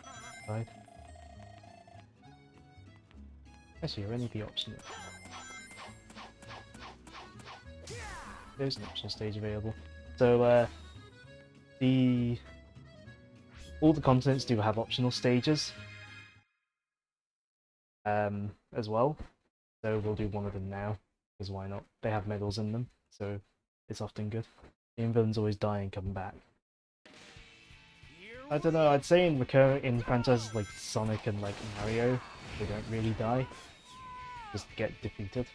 side. Actually, are any of the options? There's an optional stage available. So, all the continents do have optional stages, as well. So we'll do one of them now, because why not? They have medals in them, so it's often good. The villains always die and come back. I don't know, I'd say in franchises like Sonic and like Mario, they don't really die. Just get defeated.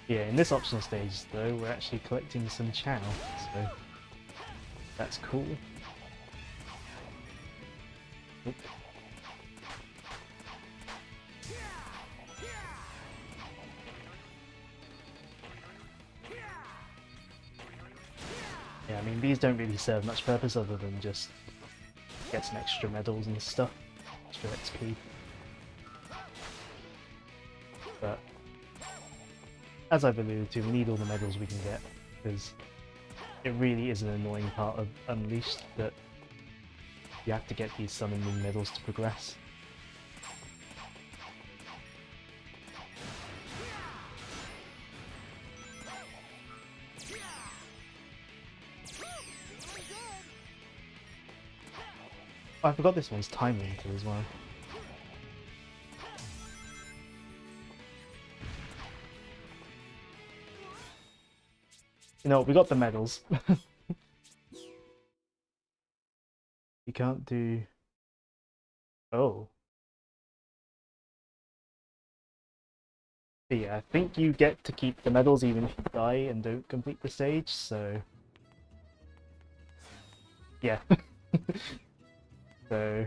Yeah, in this optional stage though, we're actually collecting some Chow, so that's cool. Oop. Yeah, I mean, these don't really serve much purpose other than just get some extra medals and stuff, extra XP. But as I've alluded to, we need all the medals we can get, because it really is an annoying part of Unleashed that you have to get these Sun and Moon medals to progress. Oh, I forgot this one's time limited as well. You know, we got the medals. You can't do... Oh. But yeah, I think you get to keep the medals even if you die and don't complete the stage, so... Yeah. So...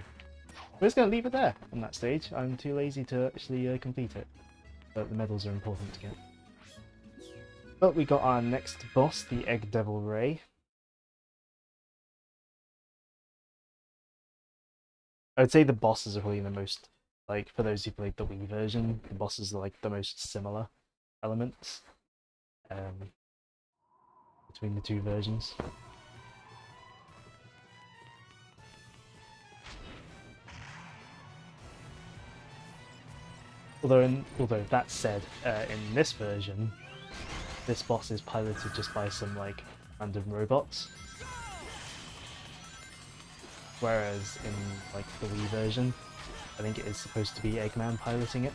we're just gonna leave it there on that stage. I'm too lazy to actually complete it. But the medals are important to get. But we got our next boss, the Egg Devil Ray. I would say the bosses are probably the most, like, for those who played the Wii version, the bosses are like the most similar elements between the two versions. Although that said, in this version, this boss is piloted just by some like random robots. Whereas in like the Wii version, I think it is supposed to be Eggman piloting it.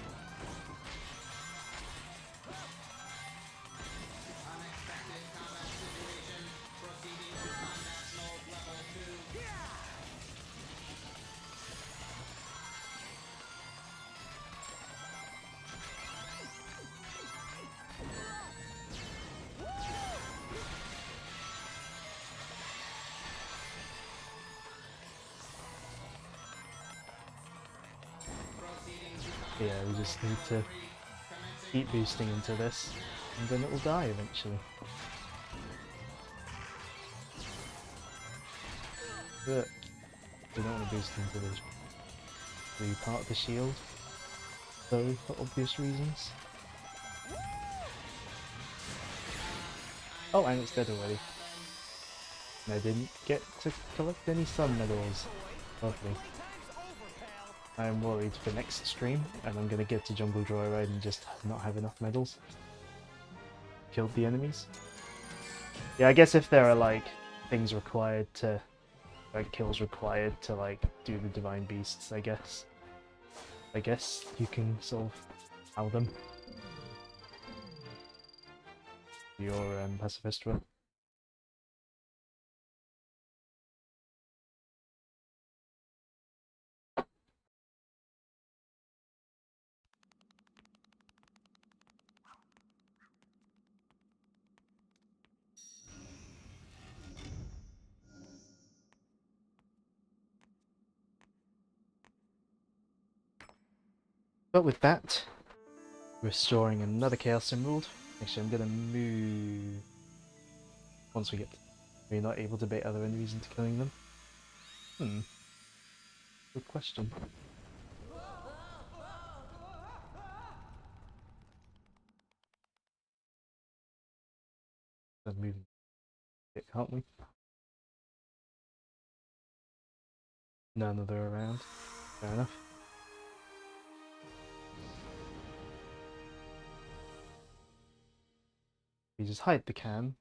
Unexpected combat situation. Proceeding to combat mode level 2. Proceeding to But yeah, we just need to keep boosting into this, and then it will die eventually. But we don't want to boost into the blue part of the shield, though, for obvious reasons. Oh, and it's dead already. And I didn't get to collect any sun medals. Lovely. I'm worried for next stream, and I'm gonna get to Jungle Joyride and just not have enough medals. Killed the enemies. Yeah, I guess if there are like things required to, like kills required to like do the Divine Beasts, I guess you can sort of how them. Your pacifist one. But with that, restoring another Chaos Emerald. Actually, I'm gonna move once we get. We're not able to bait other enemies into killing them. Good question. Let's move it, can't we? None of them are around. Fair enough. We just hide the cam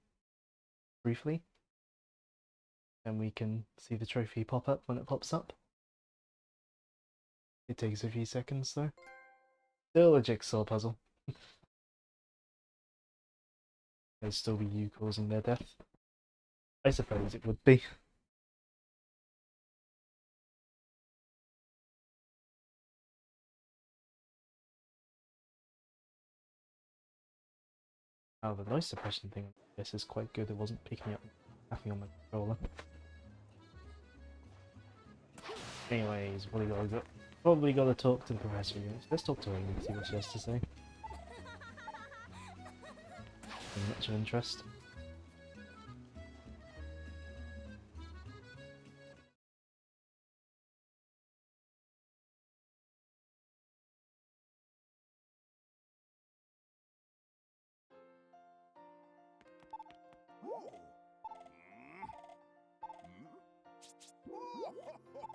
briefly, and we can see the trophy pop up when it pops up. It takes a few seconds though. Still a jigsaw puzzle. There'd still be you causing their death. I suppose it would be. Oh, the noise suppression thing on this is quite good. It wasn't picking up nothing on my controller. Anyways, what do you got? Probably got to talk to the professor again. Let's talk to her and see what she has to say. Much of interest.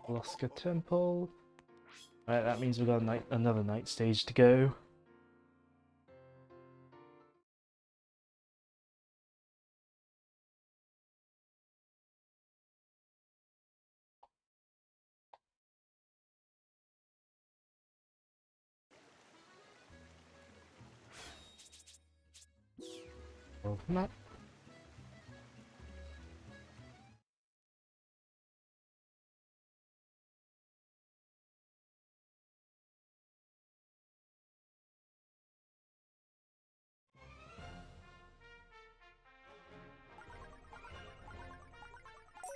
Alaska Temple. Right, that means we've got another night stage to go. Well, map.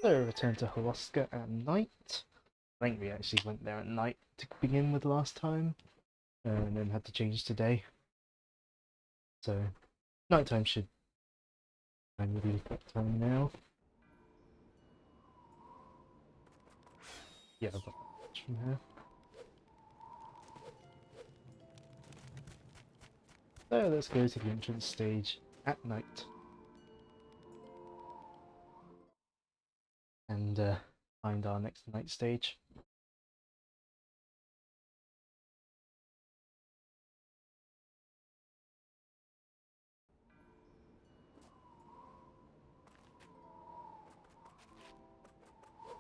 So, return to Holoska at night. I think we actually went there at night to begin with last time, and then had to change to day. So, nighttime should kind of be the correct time now. Yeah, I've got much from here. So, let's go to the entrance stage at night. And find our next night stage.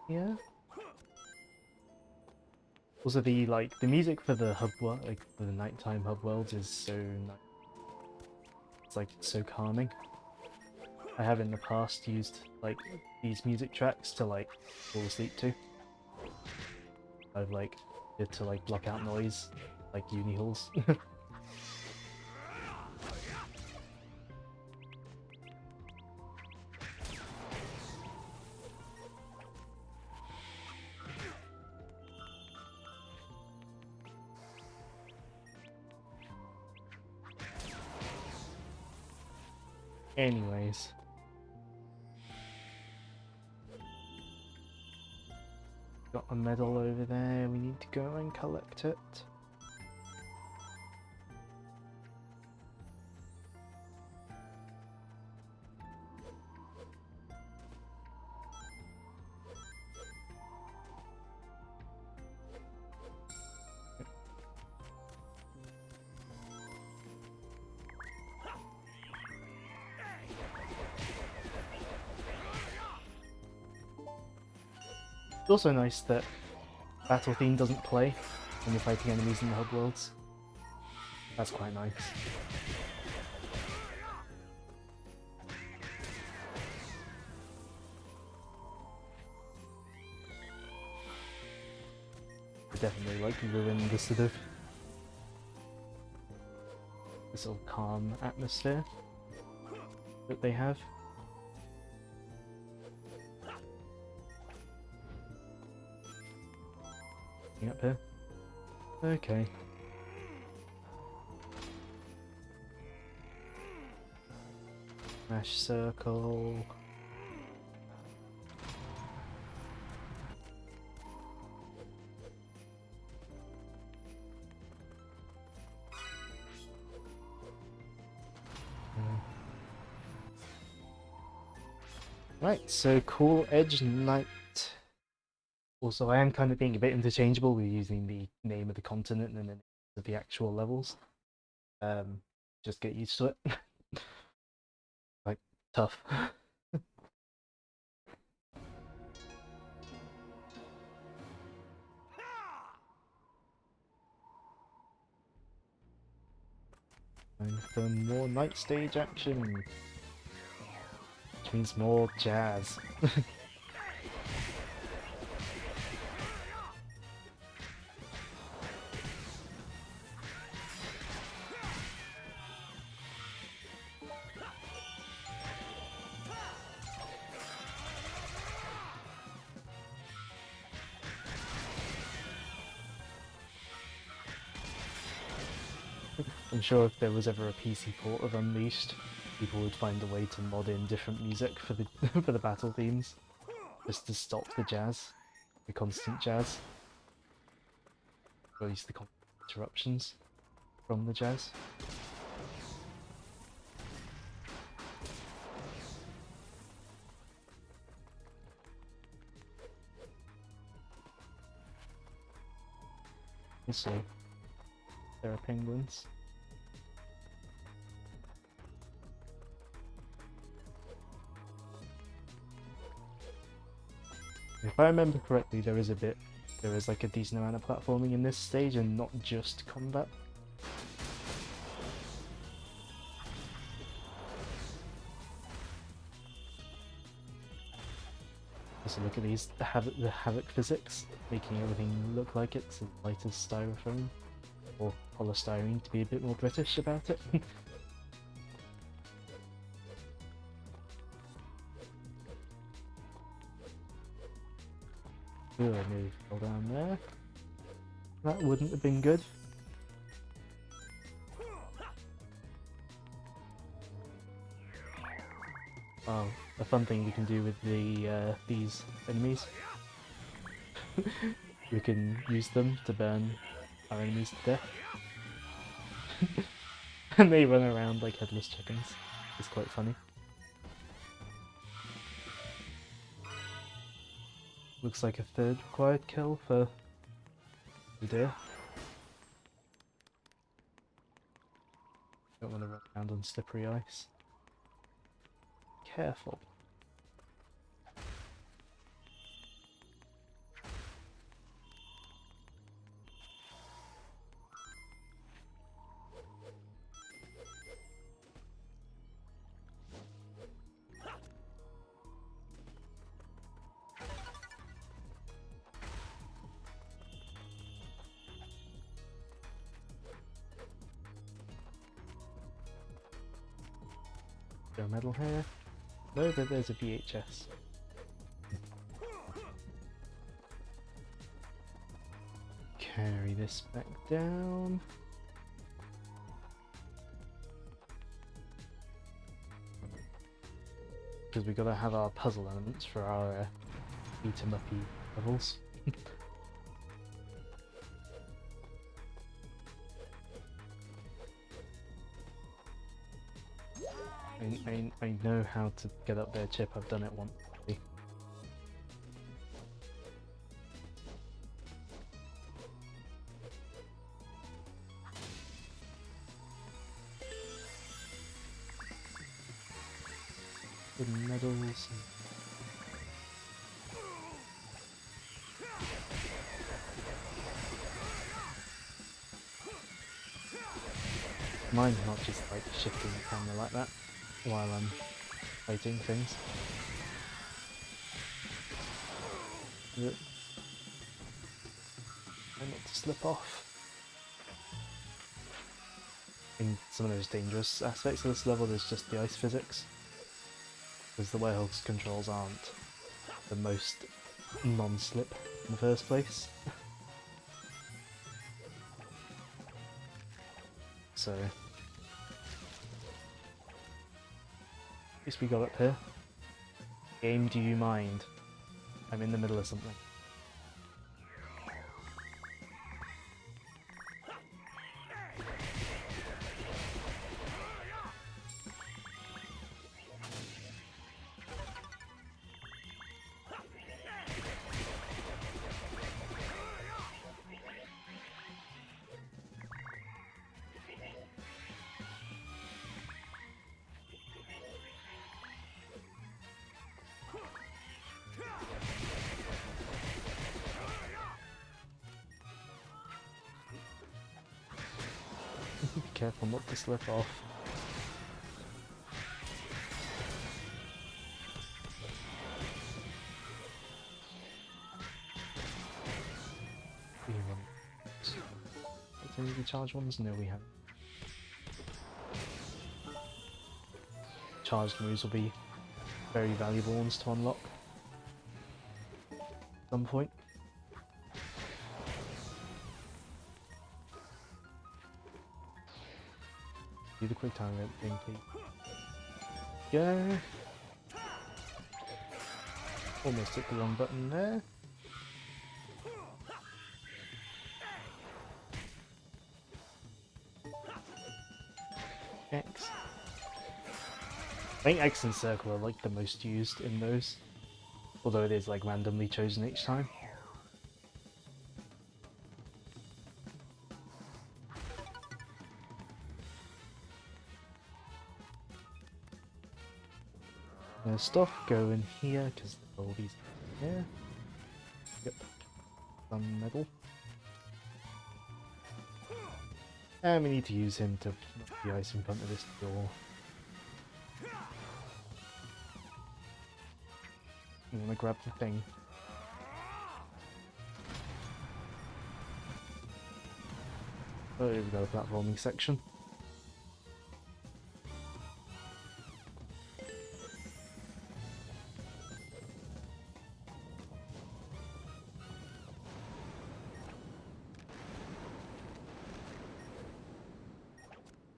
Yeah. Also, the music for the hub world, like for the nighttime hub worlds, is so nice. It's like so calming. I have in the past used like these music tracks to like fall asleep to. I've like did to like block out noise, like uni halls. Anyways. Got a medal over there, we need to go and collect it. It's also nice that battle theme doesn't play when you're fighting enemies in the hub worlds. That's quite nice. I definitely like ruin the sort of calm atmosphere that they have. Up here. Okay. Smash circle. Right, so Cool Edge Knight. Also, I am kind of being a bit interchangeable with using the name of the continent and the name of the actual levels. Just get used to it. Like, tough. Time for more night stage action. Which means more jazz. I'm sure if there was ever a PC port of Unleashed, people would find a way to mod in different music for the for the battle themes, just to stop the jazz, the constant jazz, or at least the constant interruptions from the jazz. Also, there are penguins. If I remember correctly, there is like a decent amount of platforming in this stage and not just combat. Also look at these, the havoc physics, making everything look like it's as light as styrofoam, or polystyrene to be a bit more British about it. Ooh, I nearly fell down there. That wouldn't have been good. Oh, a fun thing we can do with these enemies. We can use them to burn our enemies to death. And they run around like headless chickens. It's quite funny. Looks like a third required kill for the deer. Don't want to run around on slippery ice. Careful. there a medal here? No, but there's a VHS. Carry this back down. Because we gotta have our puzzle elements for our beat 'em uppy levels. I know how to get up there, Chip. I've done it once. The medals. Mine's not just like shifting the camera like that while I'm fighting things. Yep. Try not to slip off. In some of those dangerous aspects of this level, there's just the ice physics. Because the Werehog's controls aren't the most non-slip in the first place. So, at least we got up here. Game, do you mind? I'm in the middle of something. Be careful not to slip off. Any of the charged ones? No, we haven't. Charged moves will be very valuable ones to unlock at some point. Do the quick time event thing, please. Go. Almost hit the wrong button there. X. I think X and circle are like the most used in those, although it is like randomly chosen each time. Stuff go in here because all these here. Yep, some metal. And we need to use him to knock the ice in front of this door. You want to grab the thing. Oh, here we go, platforming section.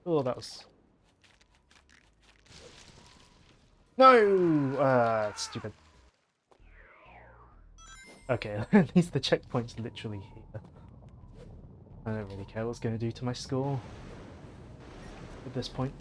Oh, that was... No! Stupid. Okay, at least the checkpoint's literally here. I don't really care what's going to do to my score at this point.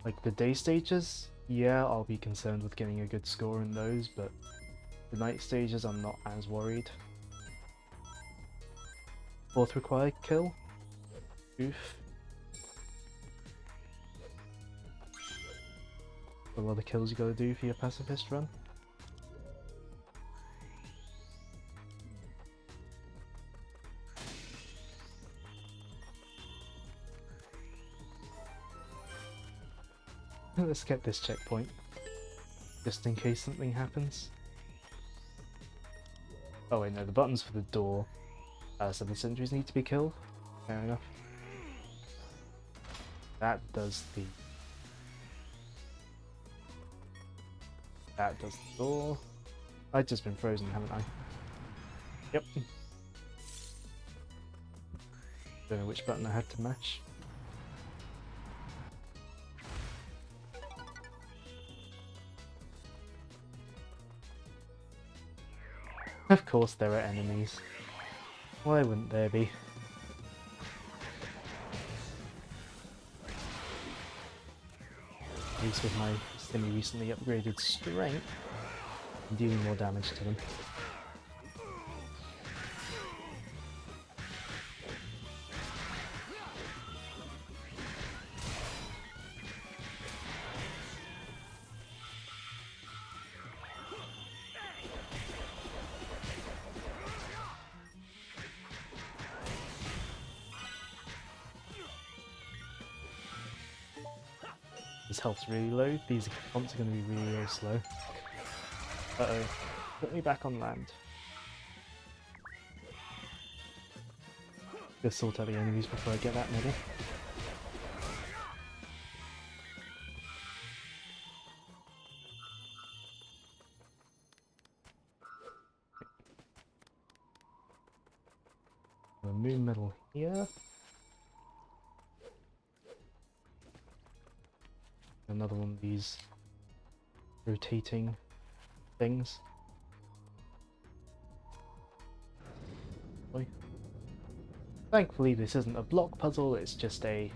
Like the day stages, yeah, I'll be concerned with getting a good score in those, but the night stages I'm not as worried. Fourth required kill. Oof. A lot of kills you gotta do for your pacifist run. Let's get this checkpoint, just in case something happens. Oh wait, no, the button's for the door. So the sentries need to be killed. Fair enough. That does the... That does the door. I've just been frozen, haven't I? Yep. Don't know which button I had to mash. Of course there are enemies. Why wouldn't there be? At least with my semi-recently upgraded strength, I'm dealing more damage to them. His health's really low. These comps are going to be really slow. Uh-oh. Put me back on land. Just sort out the enemies before I get that medal. A moon medal here. Another one of these rotating things. Oi. Thankfully this isn't a block puzzle, it's just a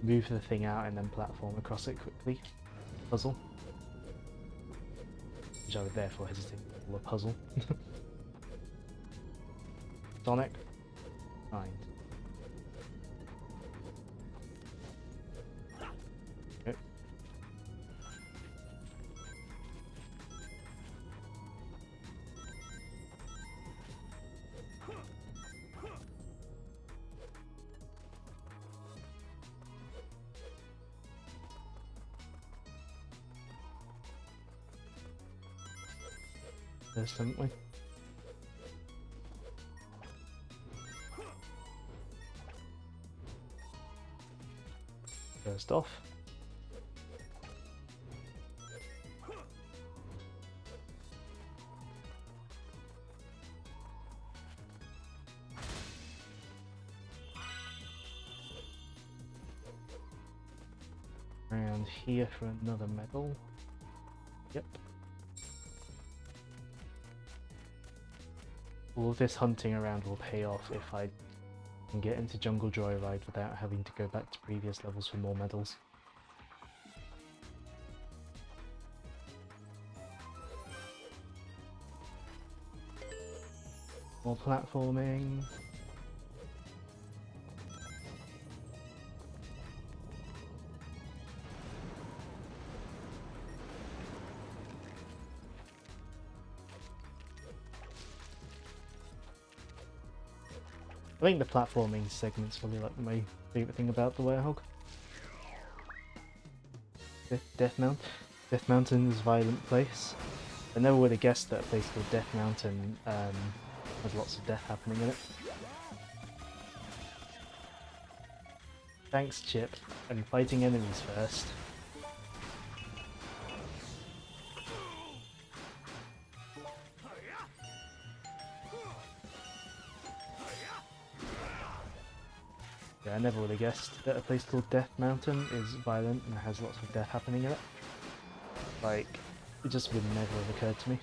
move the thing out and then platform across it quickly puzzle. Which I would therefore hesitate to call a puzzle. Sonic. Fine. Okay. There's something. First off. Around here for another medal. Yep. All of this hunting around will pay off if I can get into Jungle Joyride without having to go back to previous levels for more medals. More platforming. I think the platforming segment's probably like my favourite thing about the Werehog. Death Mountain's violent place. I never would have guessed that a place called Death Mountain has lots of death happening in it. Thanks, Chip. I'm fighting enemies first. Yeah, I never would have guessed that a place called Death Mountain is violent and has lots of death happening in it. Like, it just would never have occurred to me.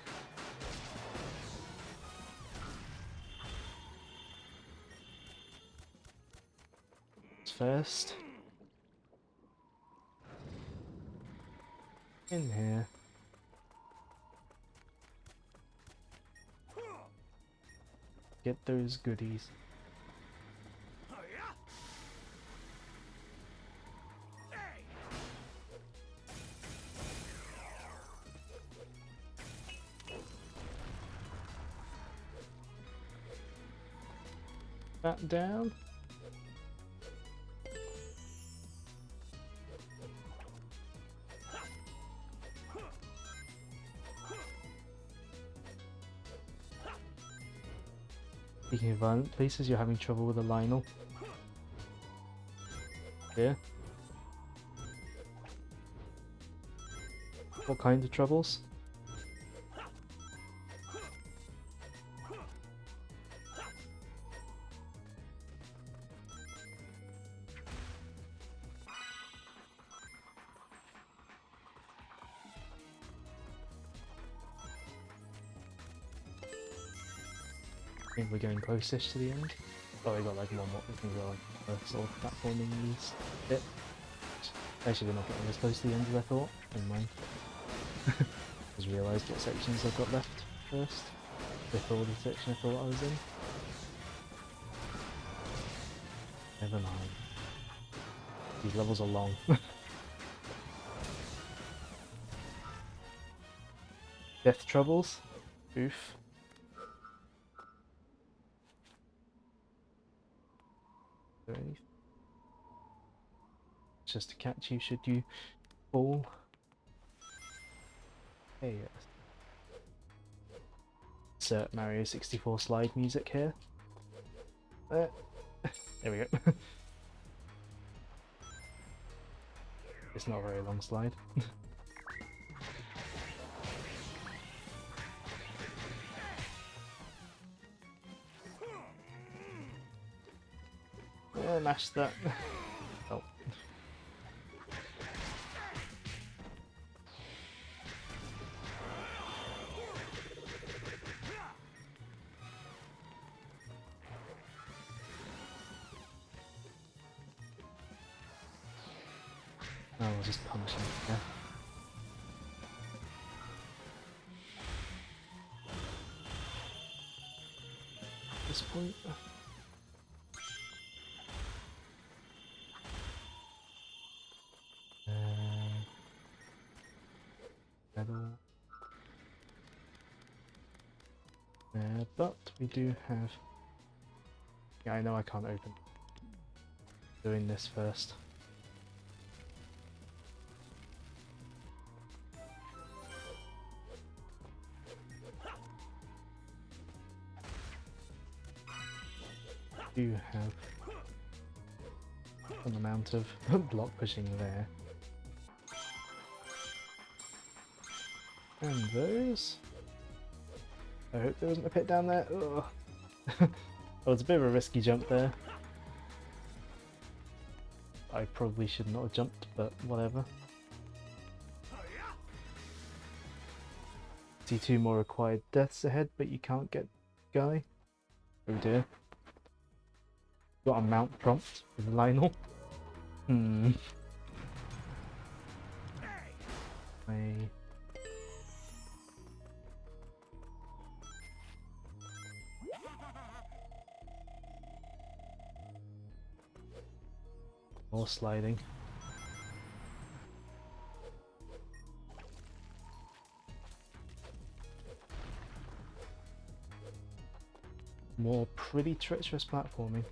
First. In here. Get those goodies. That down. Speaking of violent places, you're having trouble with the Lionel. Yeah. What kind of troubles? I think we're getting close-ish to the end. Oh, we got like one more. We can go like first sort of platforming these bit. Actually, we're not getting as close to the end as I thought. Never mind. Just realised what sections I've got left first before the section I thought I was in. Never mind. These levels are long. Death troubles. Oof. Is there anything? Just to catch you should you fall. Hey, yes. Insert Mario 64 slide music here. There we go. It's not a very long slide. Yeah, mash that. Oh. Oh, I'll just punch him. Yeah. At this point. But we do have. Yeah, I know I can't open. Doing this first. Do have an amount of block pushing there. And those. I hope there wasn't a pit down there. Ugh. Oh, it's a bit of a risky jump there. I probably should not have jumped, but whatever. See 2 more required deaths ahead, but you can't get Guy. Oh dear. Got a mount prompt with Lionel. More sliding. More pretty treacherous platforming.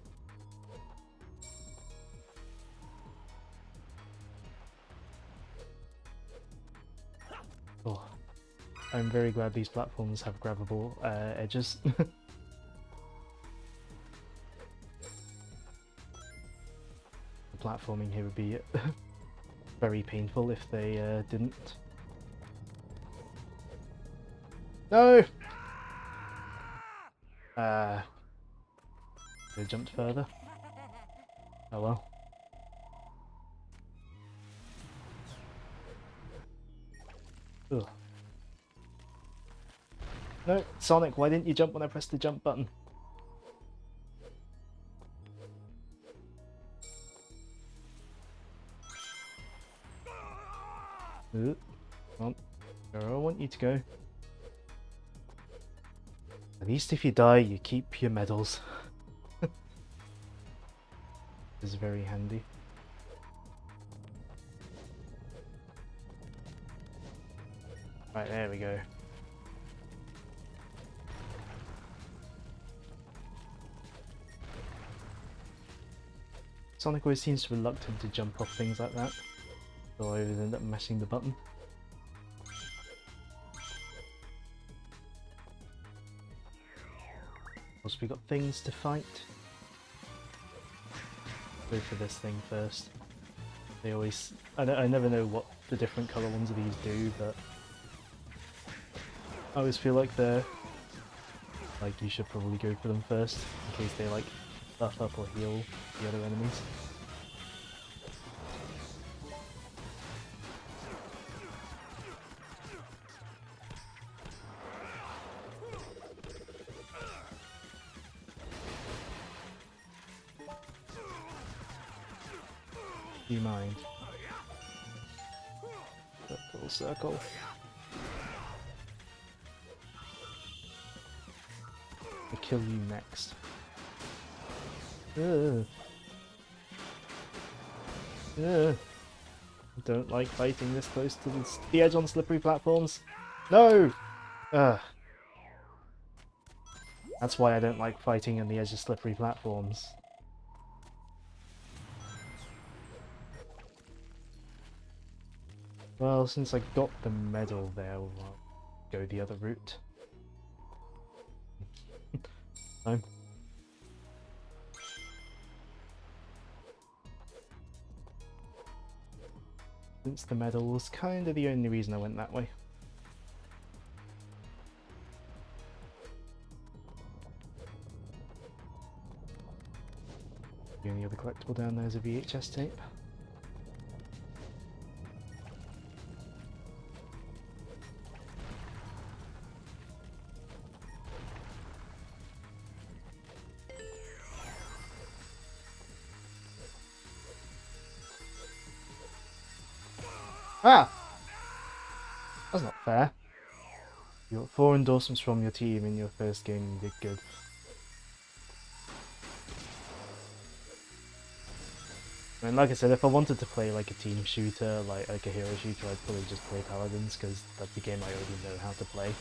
Oh, I'm very glad these platforms have grabbable edges. Platforming here would be very painful if they didn't. No! They jumped further. Oh well. Ugh. No, Sonic, why didn't you jump when I pressed the jump button? Come on, where I want you to go. At least if you die, you keep your medals. This is very handy. Right, there we go. Sonic always seems reluctant to jump off things like that. So I always end up mashing the button. course, we got things to fight. Go for this thing first. They always... I never know what the different colour ones of these do, but... I always feel like they're... like, you should probably go for them first, in case they, like, buff up or heal the other enemies. Do you mind? Circle, circle. I'll kill you next. Ugh. Ugh. I don't like fighting this close to the edge on slippery platforms. No! Ugh. That's why I don't like fighting on the edge of slippery platforms. Well, since I got the medal there, I'll go the other route. Time. Since the medal was kind of the only reason I went that way. The only other collectible down there is a VHS tape. Ah! That's not fair. You got 4 endorsements from your team in your first game, you did good. I mean, like I said, if I wanted to play like a team shooter, like a hero shooter, I'd probably just play Paladins, because that's the game I already know how to play,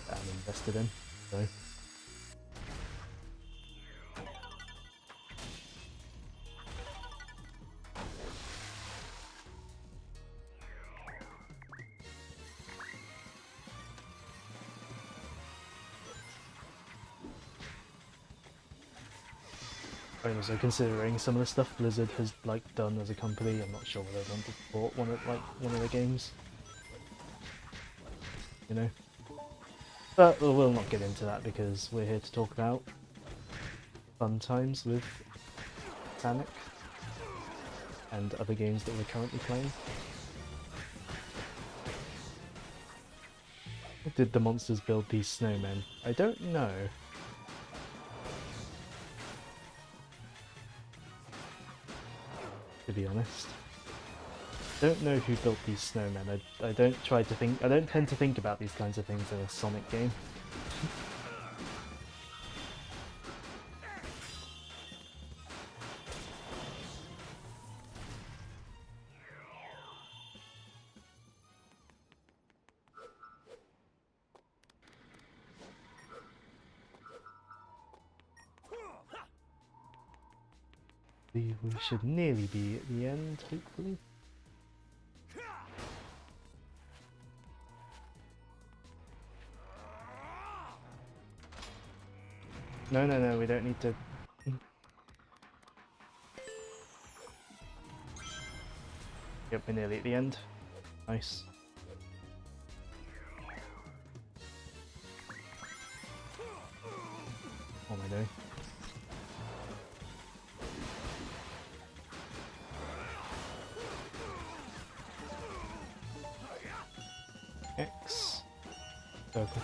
that I'm invested in, so... Also, considering some of the stuff Blizzard has like done as a company, I'm not sure whether I want to support one of the games. You know? But we'll not get into that because we're here to talk about fun times with Sanic and other games that we're currently playing. Did the monsters build these snowmen? I don't know. To be honest. Don't know who built these snowmen. I don't tend to think about these kinds of things in a Sonic game. We should nearly be at the end, hopefully. No, we don't need to... Yep, we're nearly at the end. Nice. What am I doing? X. Circle.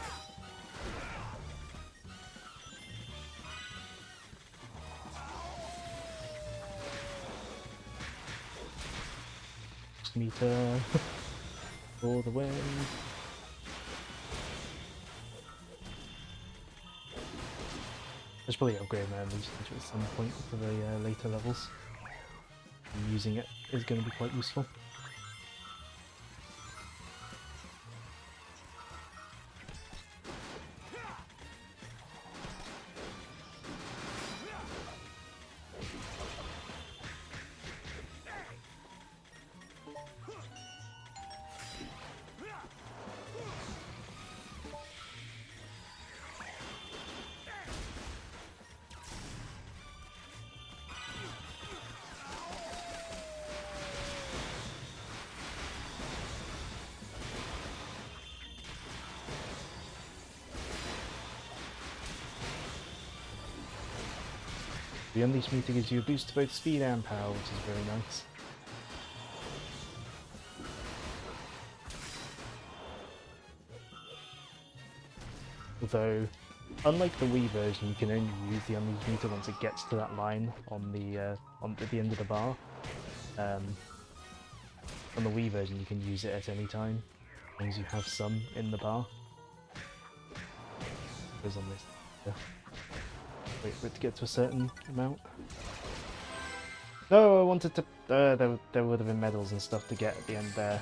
Meter for the win. There's probably upgrade my Unleashed at some point for the later levels. And using it is going to be quite useful. The Unleashed meter gives you a boost to both speed and power, which is very nice. Although, unlike the Wii version, you can only use the Unleashed meter once it gets to that line on the at the end of the bar. On the Wii version, you can use it at any time, as long as you have some in the bar. Goes on this. Yeah. Wait for it to get to a certain amount. No, I wanted to. There would have been medals and stuff to get at the end there.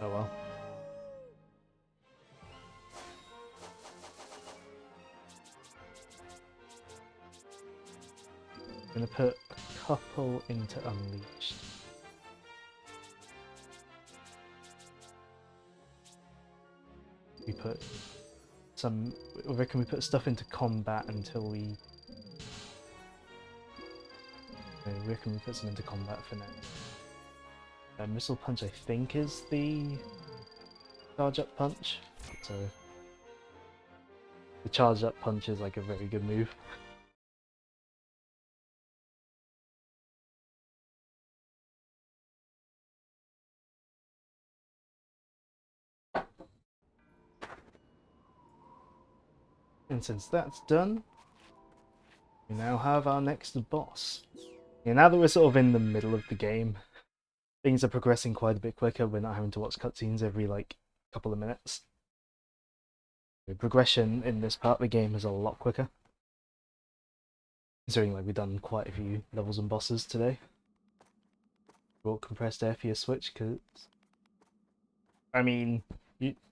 Oh well. I'm gonna put a couple into Unleashed. We put some. I reckon we put stuff into combat until we. I reckon we put some into combat for now. Missile Punch, I think, is the charge up punch. So the charge up punch is like a very good move. And since that's done, we now have our next boss. Yeah, now that we're sort of in the middle of the game, things are progressing quite a bit quicker. We're not having to watch cutscenes every like couple of minutes. The progression in this part of the game is a lot quicker. Considering like we've done quite a few levels and bosses today. Brought compressed air for your Switch, because I mean,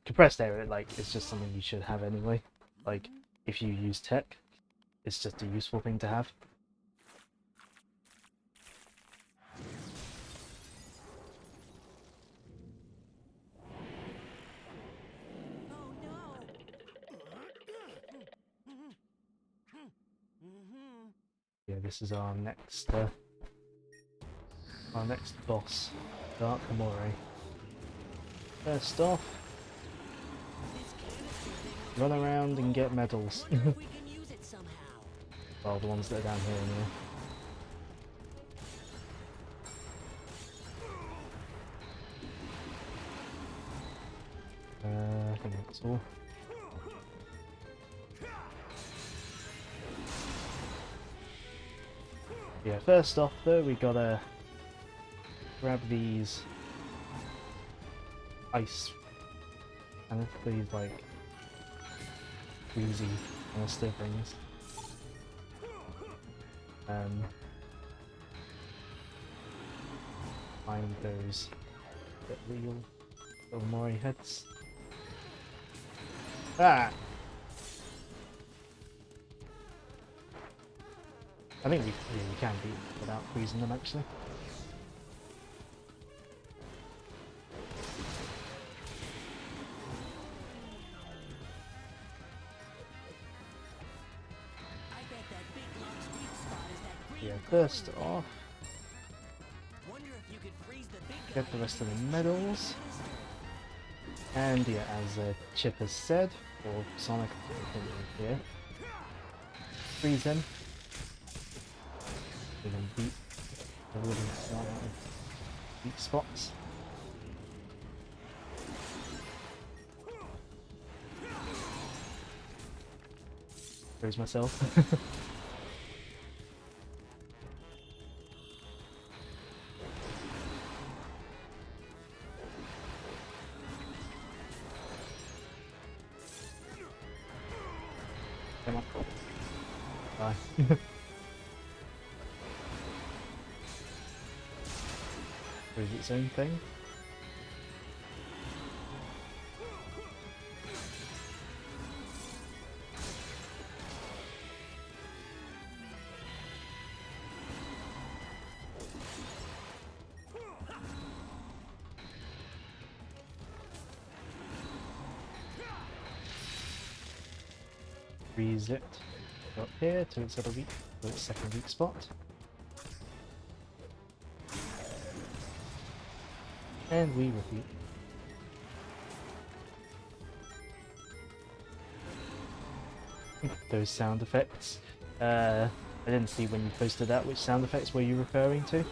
compressed air like it's just something you should have anyway. Like if you use tech, it's just a useful thing to have. Yeah, this is our next boss, Dark Moray. First off, run around and get medals. Well, the ones that are down here anyway. I think that's all. Yeah, first off though, we gotta grab these ice, and these like freezy monster things. Find those little Moray heads. Ah! I think we can beat them without freezing them actually. Yeah, first off, get the rest of the medals. And yeah, as Chip has said, or Sonic here, freeze them. We can beat everybody's weak spots. There's myself. Come on. Bye. Is its own thing. Freeze it up here to its other second weak spot. And we repeat. Those sound effects. I didn't see when you posted that, which sound effects were you referring to?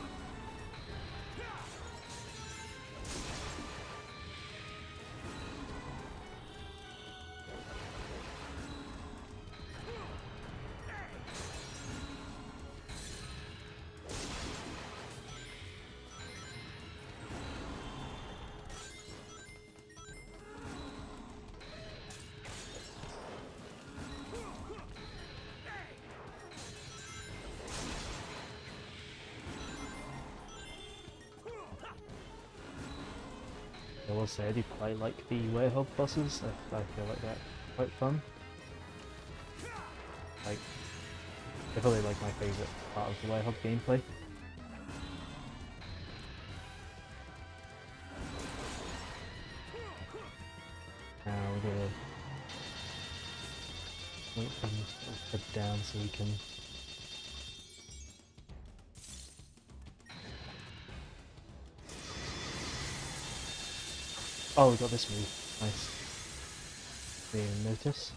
I will say I do quite like the Werehog bosses. I feel like they're quite fun. Like, they're probably like my favourite part of the Werehog gameplay. Now we're gonna wait for him to head down so we can. Oh, we got this move. Nice. Didn't even notice.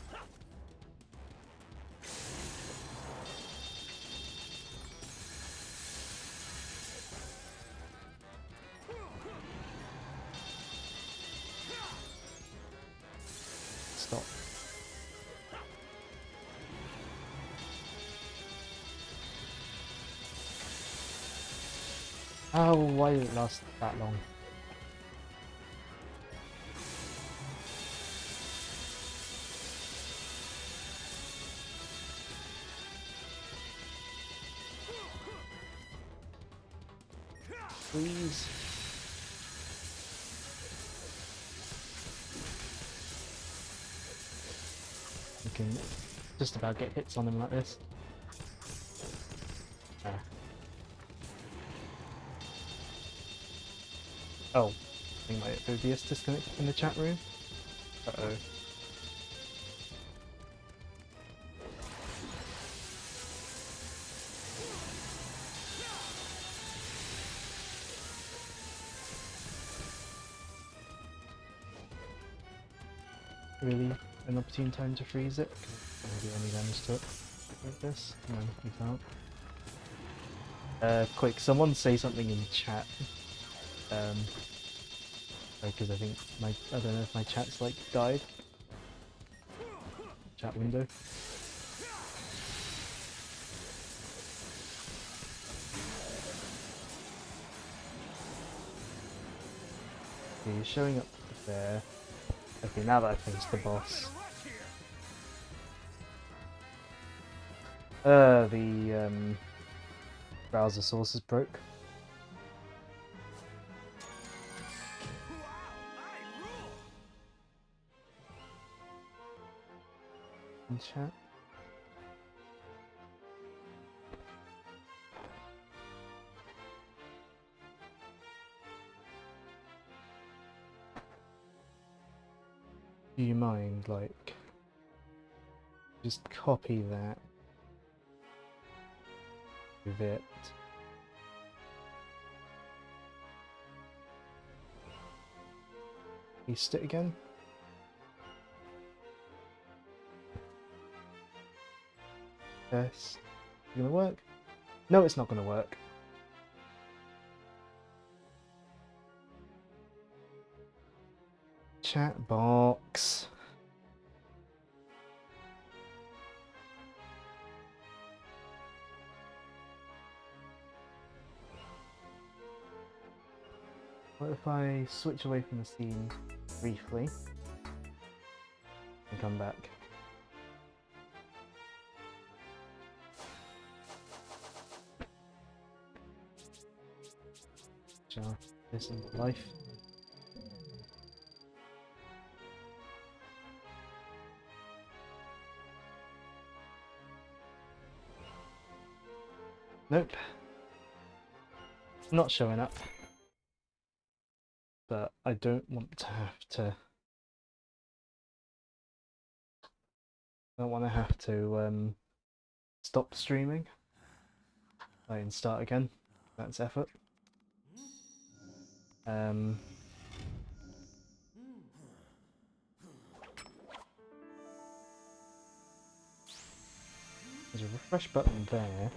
Stop. Oh, why did it last that long? Please. We can just about get hits on him like this. Ah. Oh, I think my OBS disconnected from the chat room. Uh-oh. Really an opportune time to freeze it? Can I do any damage to it like this? No, we can't. Quick, someone say something in chat. Because I think I don't know if my chat's like died. Chat window. Okay, you're showing up there. Okay, now that I've finished the boss. The browser sources broke. In chat. Do you mind, like, just copy that, move it, paste it again? Test. Gonna work? No, it's not gonna work. Chat box. What if I switch away from the scene briefly and come back? Sure, this is life. Nope. Not showing up. But I don't want to have to. I don't want to have to stop streaming. I can start again. That's effort. There's a refresh button there.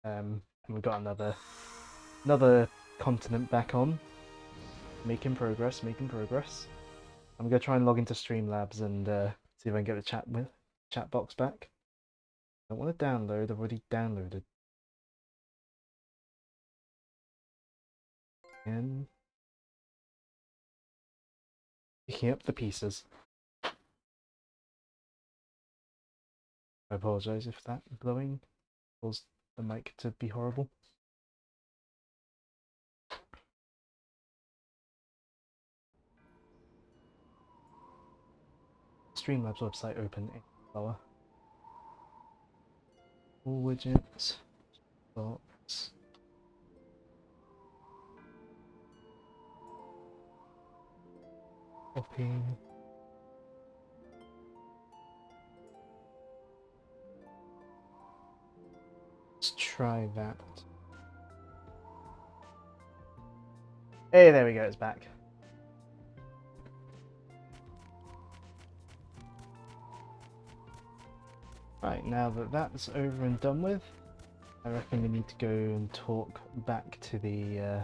And we've got another continent back on. Making progress, making progress. I'm gonna try and log into Streamlabs and see if I can get the chat box back. I don't want to download, I've already downloaded. And picking up the pieces. I apologise if that blowing caused the mic to be horrible. Streamlabs website open in lower. All widgets, box. Copy. Let's try that. Hey, there we go, it's back. Right, now that that's over and done with, I reckon we need to go and talk back to the,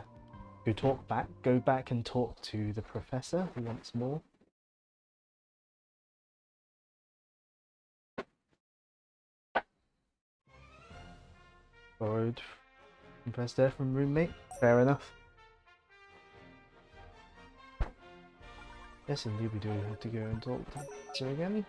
go back and talk to the professor once more. Borrowed compressed air from roommate, fair enough. Yes, indeed we do have to go and talk to the professor again.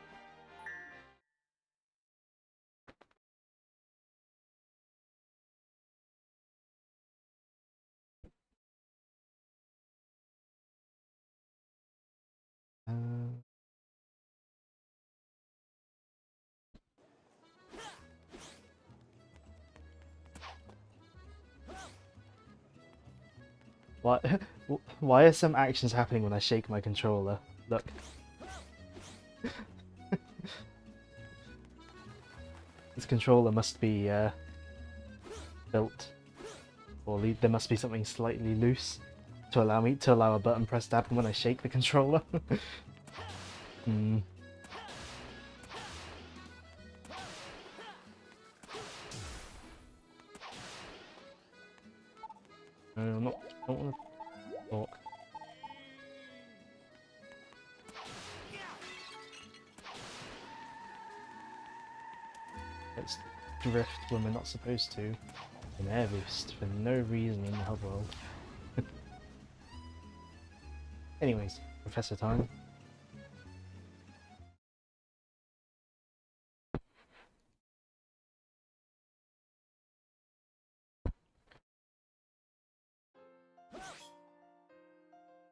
What? Why are some actions happening when I shake my controller? Look. This controller must be built, or there must be something slightly loose to allow a button press to happen when I shake the controller. Hmm. No, I don't want to talk. Let's drift when we're not supposed to. An air boost for no reason in the hub world. Anyways, Professor time.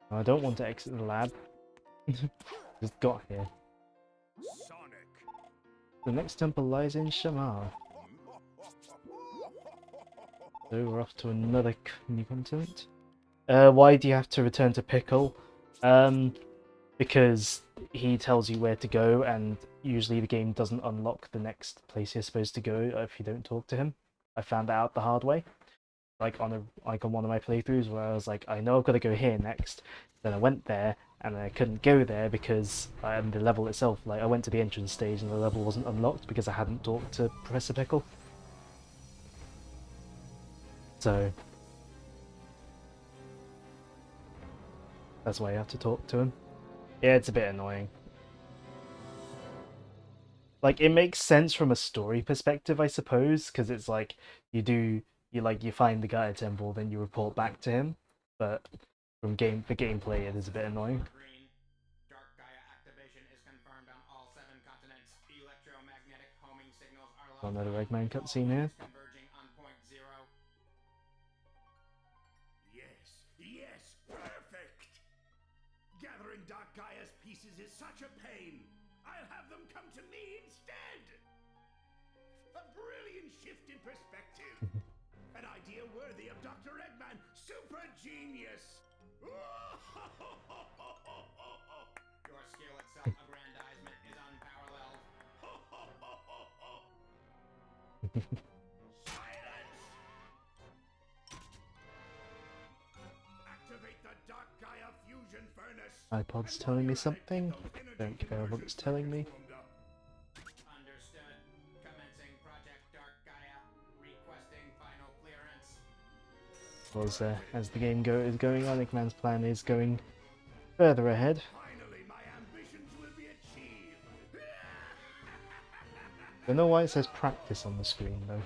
I don't want to exit the lab. Just got here. Sonic. The next temple lies in Shamar. So we're off to another new continent. Why do you have to return to Pickle? Because he tells you where to go, and usually the game doesn't unlock the next place you're supposed to go if you don't talk to him. I found that out the hard way. Like on one of my playthroughs where I was like, I know I've got to go here next. Then I went there and I couldn't go there because the level itself, like I went to the entrance stage and the level wasn't unlocked because I hadn't talked to Professor Pickle. So that's why you have to talk to him. Yeah, it's a bit annoying. Like it makes sense from a story perspective, I suppose, because it's like you find the Gaia Temple, then you report back to him. But for gameplay, it is a bit annoying. Green. Dark Gaia activation is confirmed on all 7 continents. Electromagnetic homing signals are lost. Another Eggman cutscene here. Converging on point 0. Yes, perfect! Gathering Dark Gaia's pieces is such a pain. I'll have them come to me instead! A brilliant shift in perspective. An idea worthy of Dr. Eggman, super genius! Your skill at self-aggrandizement is unparalleled. Silence! Activate the Dark Gaia fusion furnace. iPod's And telling while me you're at it, something. get those energy Don't care what conversion it's telling me. circuits warmed up. Understood. Commencing Project Dark Gaia. Requesting final clearance. Was as the game is going on, Eggman's plan is going further ahead. Finally, my ambitions will be achieved. Don't know why it says practice on the screen though.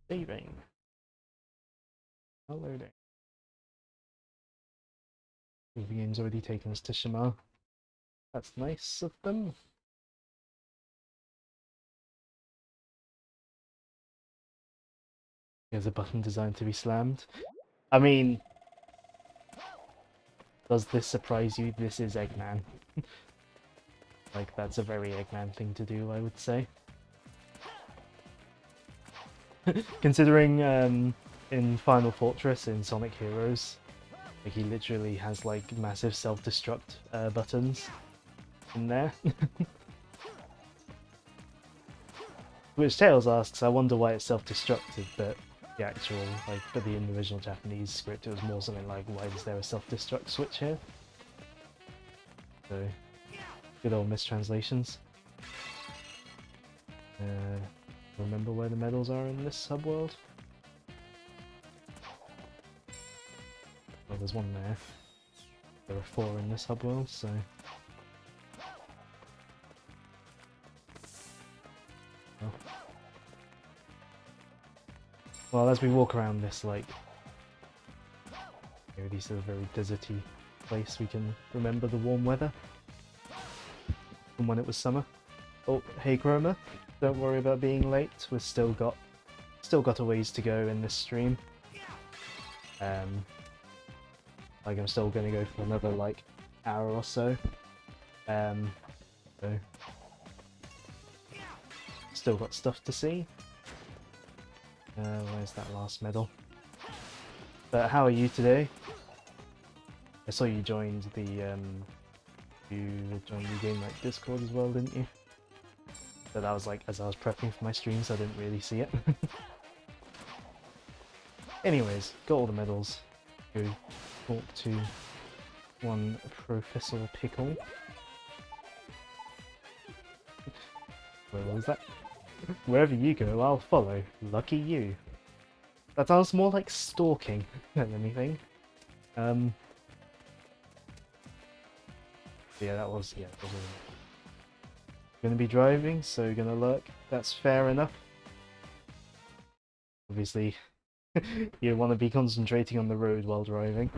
Saving. Not loading. The game's already taken us to Shima. That's nice of them. Here's a button designed to be slammed. I mean, does this surprise you? This is Eggman. Like, that's a very Eggman thing to do, I would say. Considering in Final Fortress in Sonic Heroes, like he literally has like massive self-destruct buttons in there. Which Tails asks, I wonder why it's self-destructed, but the actual, like, but in the original Japanese script it was more something like, why is there a self-destruct switch here? So, good old mistranslations. Remember where the medals are in this subworld? Well, there's one there. There are 4 in this subworld, so... Well, as we walk around this, like... This is a very deserty place, we can remember the warm weather from when it was summer. Oh, hey Chroma, don't worry about being late, we've still got a ways to go in this stream. Like I'm still gonna go for another like hour or so. So still got stuff to see. Where's that last medal? But how are you today? I saw you joined the you joined the Game Like Discord as well, didn't you? But that was like as I was prepping for my stream, so I didn't really see it. Anyways, got all the medals. Go talk to one Professor Pickle. Where was that? Wherever you go, I'll follow. Lucky you. That sounds more like stalking than anything. Yeah, that was all. Gonna be driving, so gonna lurk. That's fair enough. Obviously, you want to be concentrating on the road while driving,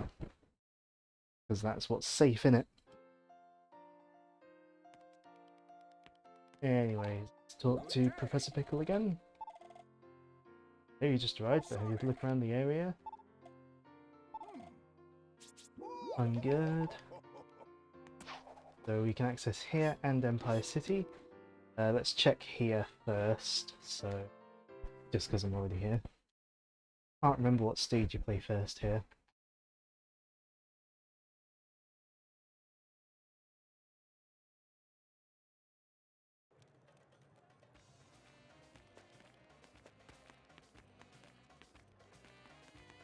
because that's what's safe, innit? Anyways, let's talk to Professor Pickle again. Maybe you just arrived, but have you look around the area? I'm good. So we can access here and Empire City. Let's check here first, so just because I'm already here. Can't remember what stage you play first here.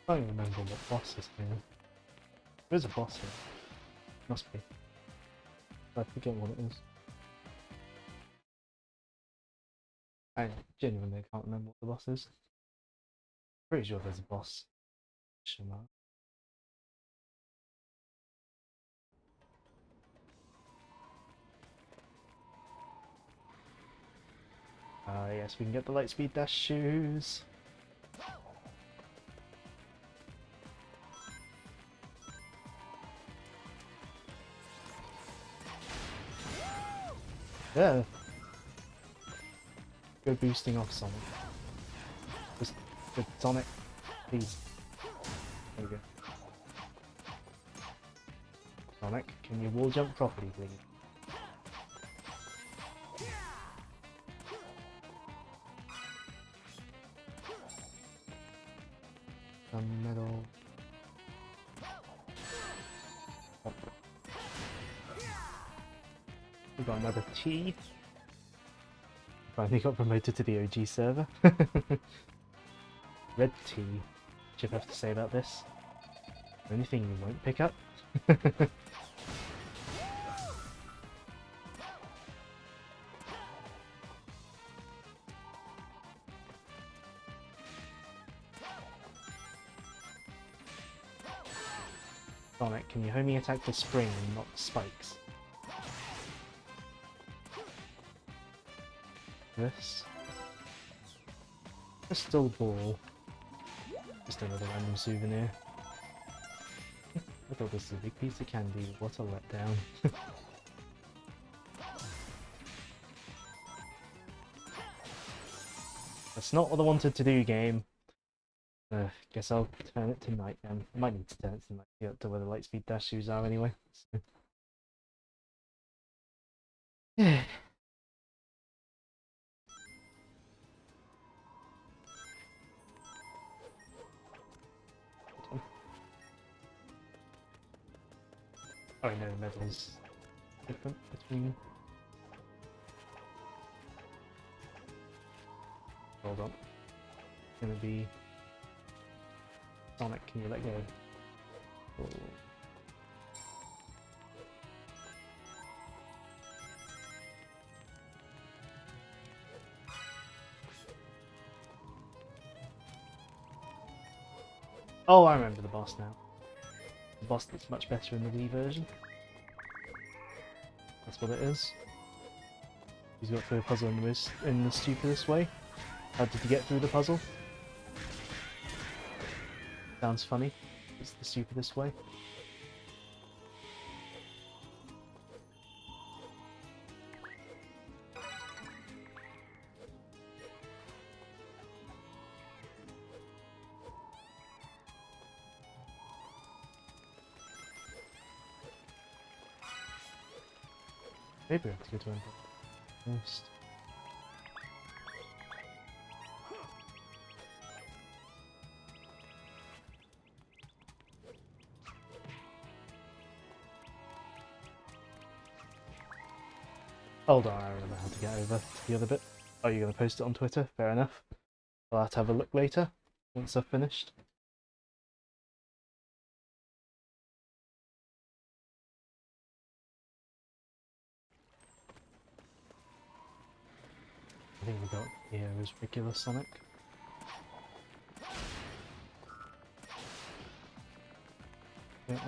I don't remember what boss is here. There is a boss here. Must be. I forget what it is. I genuinely can't remember what the boss is. Pretty sure there's a boss. Shima. Yes, we can get the Lightspeed Dash shoes. Yeah. Go boosting off Sonic. Just good Sonic, please. There we go. Sonic, can you wall jump properly, please? Medal. Oh. We got another T. finally got promoted to the OG server. Red tea. What do you have to say about this? Anything you won't pick up? Sonic, can you homing attack the spring and not the spikes? This. Crystal ball. Just another random souvenir. I thought this was a big piece of candy. What a letdown. That's not what I wanted to do, game. Guess I'll turn it to night then. I might need to turn it to night to get up to where the Lightspeed Dash shoes are anyway. So. Yeah. Oh, I know the medal's different between. Hold on. It's gonna be Sonic, can you let go? Oh. Oh, I remember the boss now. The boss that's much better in the Wii version. That's what it is. He's got through the puzzle in the stupidest way. How did you get through the puzzle? Sounds funny. It's the stupidest way. Maybe I have to go to Emperor first. Hold on, I remember how to get over to the other bit. Oh, you're going to post it on Twitter? Fair enough. I'll have to have a look later, once I've finished. I think we got here is regular Sonic. Yeah.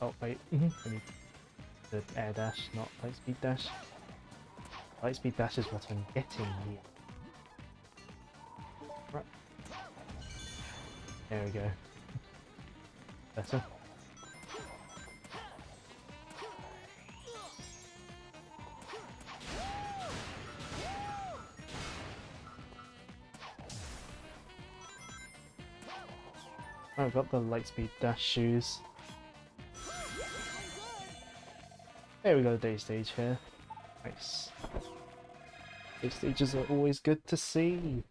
Oh wait, I need the air dash, not Lightspeed dash. Lightspeed dash is what I'm getting here. Right. There we go. Better. I've got the Lightspeed dash shoes. There we go, day stage here. Nice. Day stages are always good to see.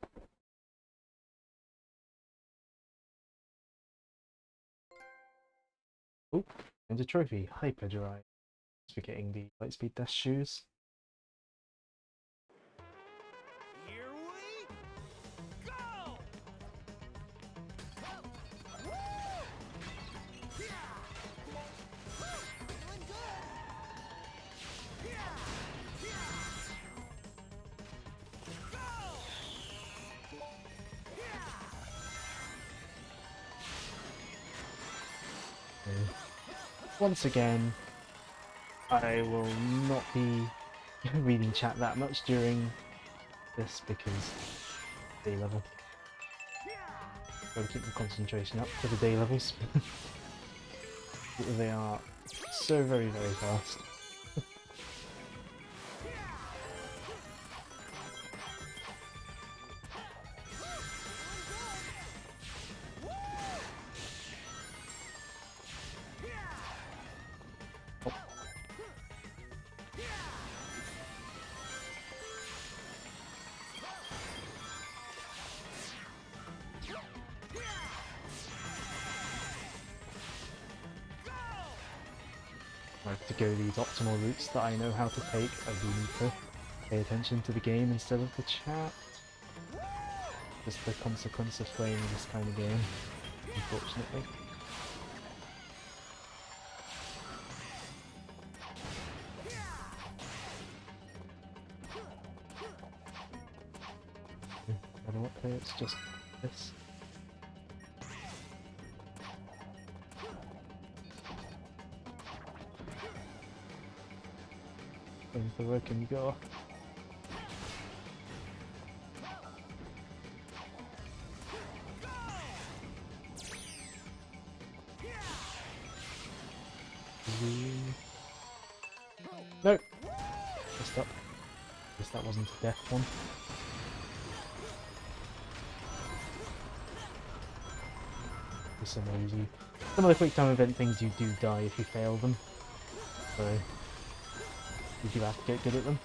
Oh, and a trophy, Hyperdrive. Just for getting the Lightspeed dash shoes. Here we go! Once again, I will not be reading chat that much during this because day level. Gotta keep the concentration up for the day levels. They are so very, very fast. like to go these optimal routes that I know how to take, I do need to pay attention to the game instead of the chat. Just the consequence of playing this kind of game, unfortunately. I don't know what play, it's just this. Going for work and go. No! Messed up. Guess that wasn't a death one. Some of the quick time event things you do die if you fail them. So you do have to get good at them.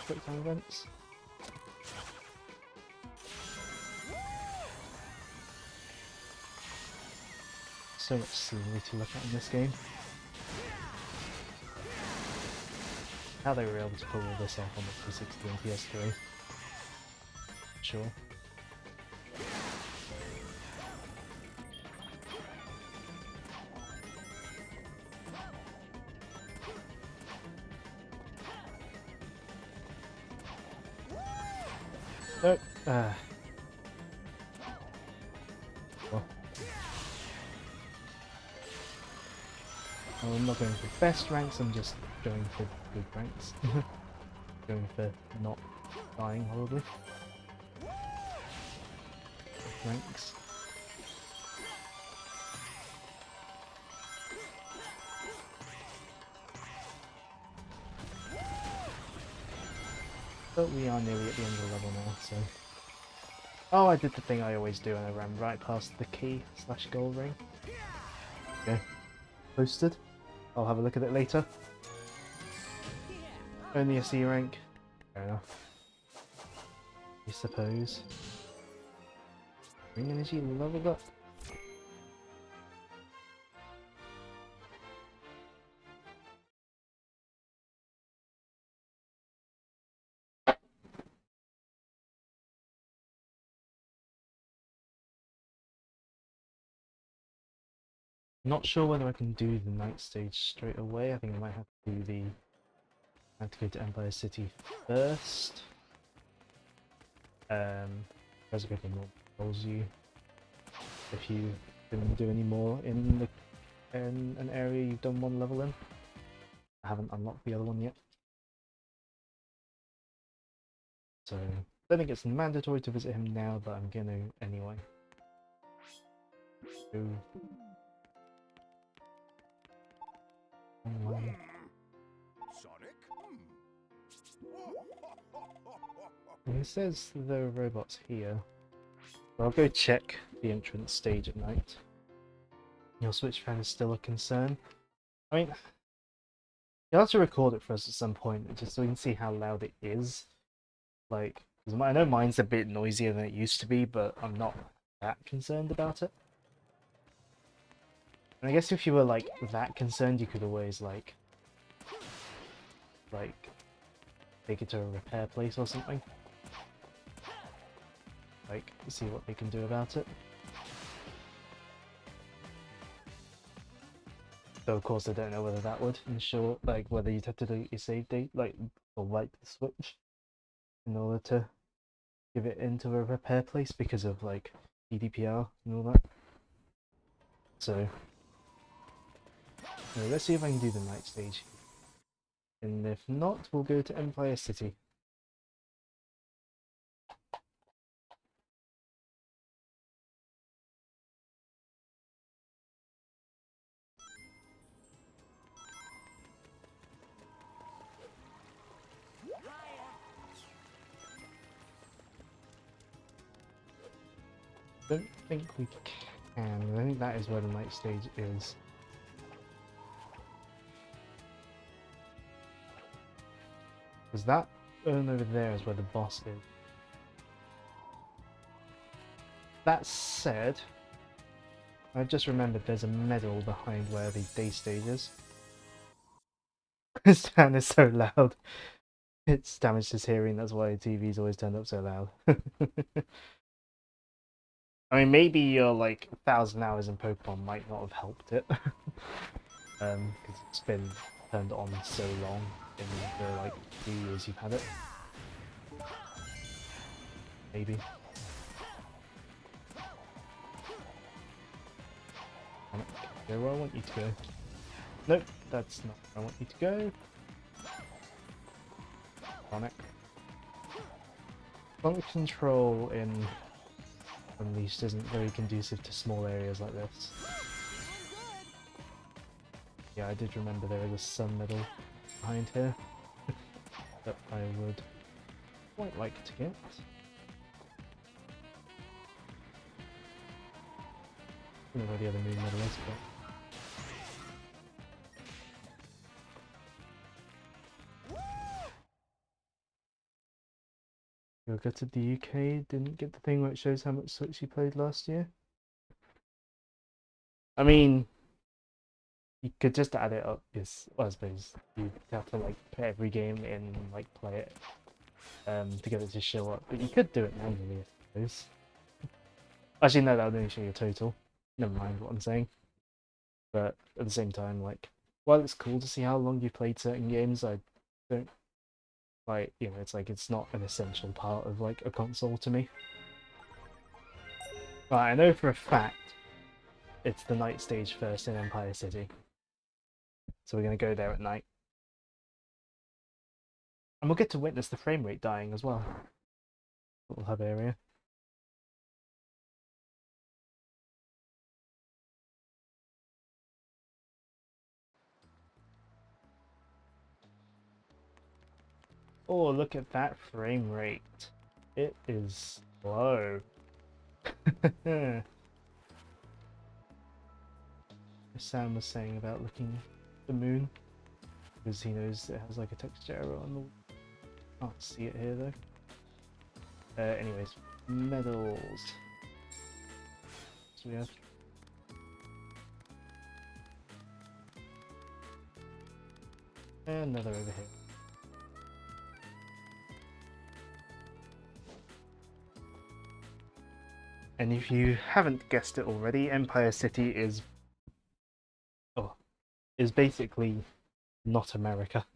Quick time events. So much scenery to look at in this game. How they were able to pull all this off on the 360 and PS3. Sure. Nope. Well. I'm not going for best ranks, I'm just going for good ranks. Going for not dying horribly. Ranks. But we are nearly at the end of the level now, so... Oh, I did the thing I always do and I ran right past the key / gold ring. Okay. Posted. I'll have a look at it later. Only a C rank. Fair enough. I suppose. Ring energy leveled up. Not sure whether I can do the night stage straight away. I think I might have to do the... I have to go to Empire City first. There's a couple more tells you if you didn't do any more in an area you've done one level in. I haven't unlocked the other one yet. So I don't think it's mandatory to visit him now, but I'm gonna anyway. So, Sonic? it says there are robots here. So I'll go check the entrance stage at night. Your Switch fan is still a concern. I mean, you'll have to record it for us at some point, just so we can see how loud it is. Like, 'cause I know mine's a bit noisier than it used to be, but I'm not that concerned about it. And I guess if you were, like, that concerned, you could always, like, take it to a repair place or something. Like, see what they can do about it. Though of course I don't know whether that would ensure, like, whether you'd have to delete your save date, like, or wipe the Switch in order to give it into a repair place because of, like, GDPR and all that. So, let's see if I can do the night stage. And if not, we'll go to Empire City. don't think we can. I think that is where the night stage is. Because that urn over there is where the boss is. That said, I've just remembered there's a medal behind where the day stage is. This fan is so loud. It's damaged his hearing, that's why the TV's always turned up so loud. I mean, maybe your like 1,000 hours in Pokemon might not have helped it. Because it's been turned on so long in the like 2 years you've had it. Maybe. Go where I want you to go. Nope, that's not where I want you to go. Sonic. Sonic control in Unleashed isn't very conducive to small areas like this. Yeah, I did remember there is a sun medal behind here that I would quite like to get. I don't know where the other moon medal is, but... You go to the UK, didn't get the thing where it shows how much Switch you played last year? I mean, you could just add it up, yes, well, I suppose you'd have to like put every game in and like play it to get it to show up, but you could do it manually, I suppose. Actually no, that would only show your total. Never mind what I'm saying. But at the same time, like, while it's cool to see how long you've played certain games, I don't like, you know, it's like it's not an essential part of like a console to me. But I know for a fact it's the night stage first in Empire City. So we're going to go there at night. And we'll get to witness the frame rate dying as well. Little hub area. Oh, look at that frame rate. It is slow. Sam was saying about looking at the moon, because he knows it has like a texture error on the... Can't see it here though. Anyways, medals. So we have... Another over here. And if you haven't guessed it already, Empire City is basically not America.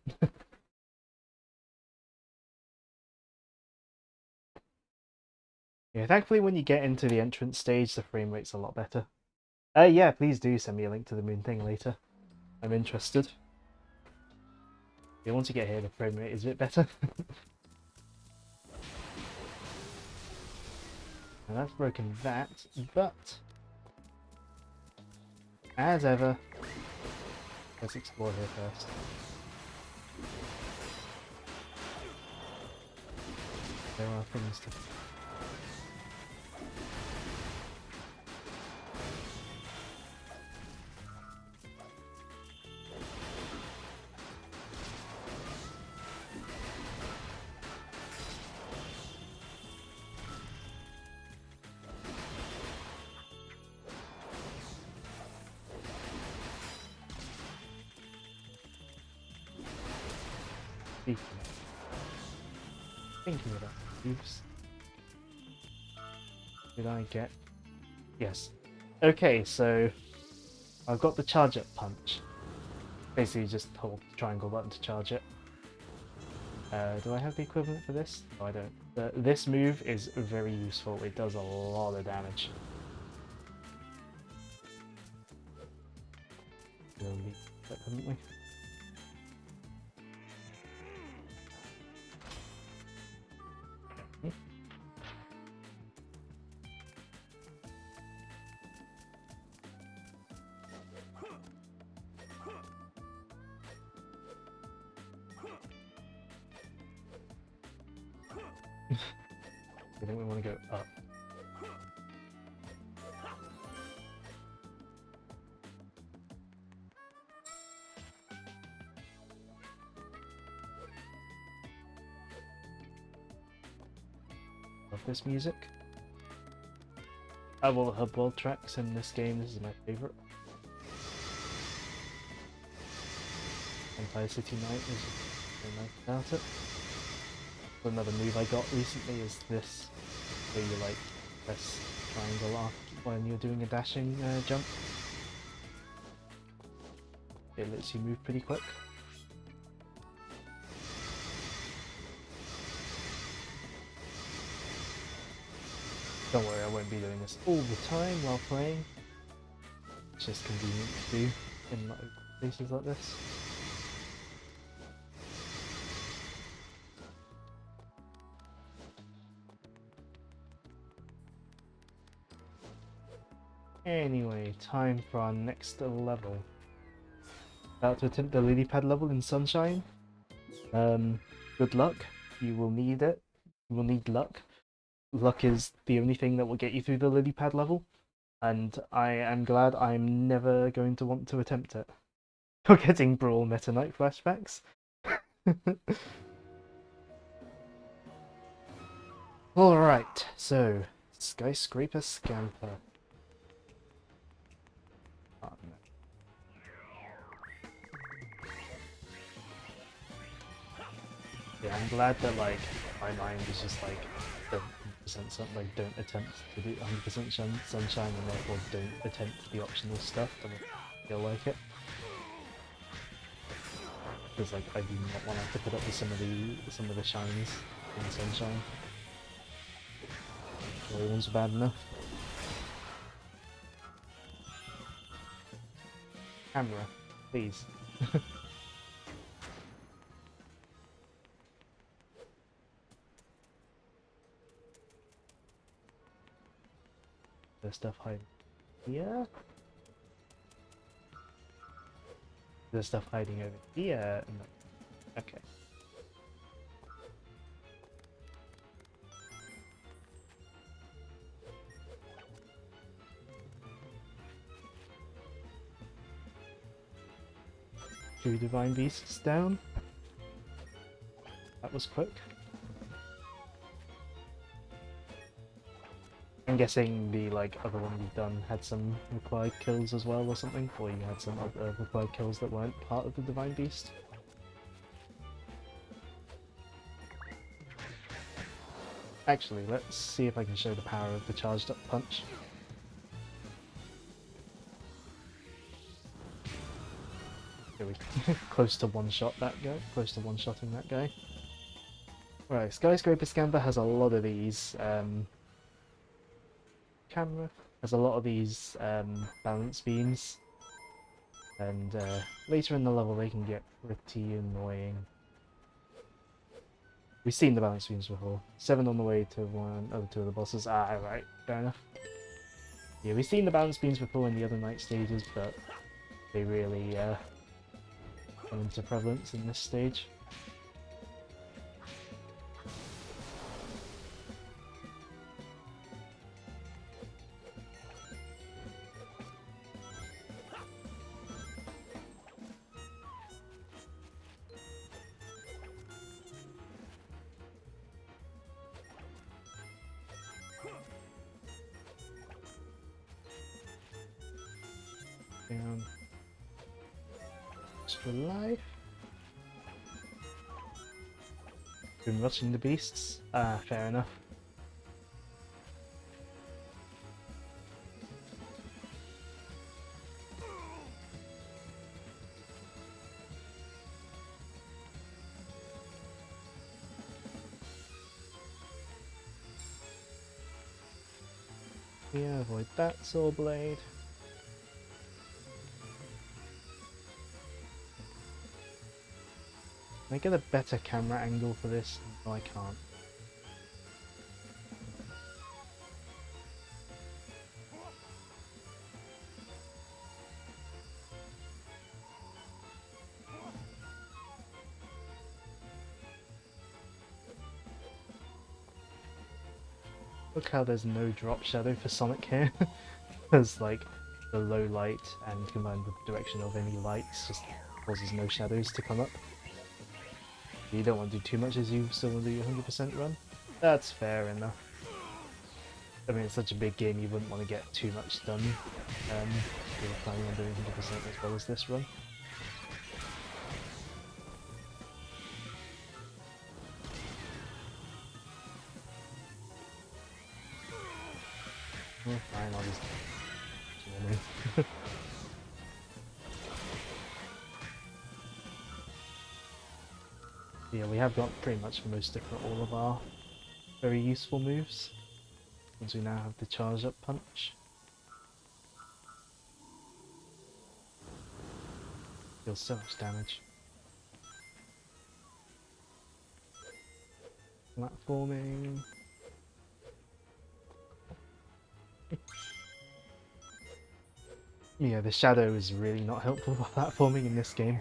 Yeah, thankfully when you get into the entrance stage, the frame rate's a lot better. Yeah, please do send me a link to the moon thing later. I'm interested. Yeah, once you get here, the frame rate is a bit better. And that's broken that, but as ever, let's explore here first. There are things to... Thinking about moves. Did I get... Yes. Okay, so I've got the charge up punch. Basically just hold the triangle button to charge it. Do I have the equivalent for this? No, I don't. This move is very useful. It does a lot of damage. Haven't we? I think we want to go up. Love this music. Out of all the hub world tracks in this game, this is my favourite. Empire City Night is very nice about it. Another move I got recently is this, where you like press triangle off when you're doing a dashing jump. It lets you move pretty quick. Don't worry, I won't be doing this all the time while playing. It's just convenient to do in like places like this. Anyway, time for our next level. About to attempt the lily pad level in Sunshine. Good luck. You will need it. You will need luck. Luck is the only thing that will get you through the lily pad level, and I am glad I'm never going to want to attempt it. You're getting Brawl Meta Knight flashbacks. Alright, so Skyscraper Scamper. Oh, no. Yeah, I'm glad that like my mind is just like don't don't attempt to do 100% sunshine, and therefore don't attempt the optional stuff that I feel like it. Because like I do not want to have to put up with some of the shines in sunshine. The other ones are bad enough. Camera, please. There's stuff hiding here. There's stuff hiding over here. No. Okay. Two divine beasts down. That was quick. I'm guessing the like other one you've done had some required kills as well or something, or you had some other required kills that weren't part of the divine beast. Actually, let's see if I can show the power of the charged up punch. Here we go. Close to one shot that guy. Close to one shotting that guy. Right, Skyscraper Scamper has a lot of these. Camera has a lot of these balance beams, and later in the level they can get pretty annoying. We've seen the balance beams before. 7 on the way to one other two of the bosses. Ah, right, fair enough. Yeah, we've seen the balance beams before in the other night stages, but they really come into prevalence in this stage. Down. Extra life. Been rushing the beasts. Ah, fair enough. Yeah, avoid that Soul Blade. Can I get a better camera angle for this? No, I can't. Look how there's no drop shadow for Sonic here. There's like the low light and combined with the direction of any lights just causes no shadows to come up. You don't want to do too much as you still want to do your 100% run. That's fair enough. I mean, it's such a big game, you wouldn't want to get too much done. If you're planning on doing 100% as well as this run. Oh, fine, I'll just... Yeah, we have got pretty much most, if not all of our very useful moves. Since we now have the charge up punch. Deals so much damage. Platforming. Yeah, the shadow is really not helpful for platforming in this game.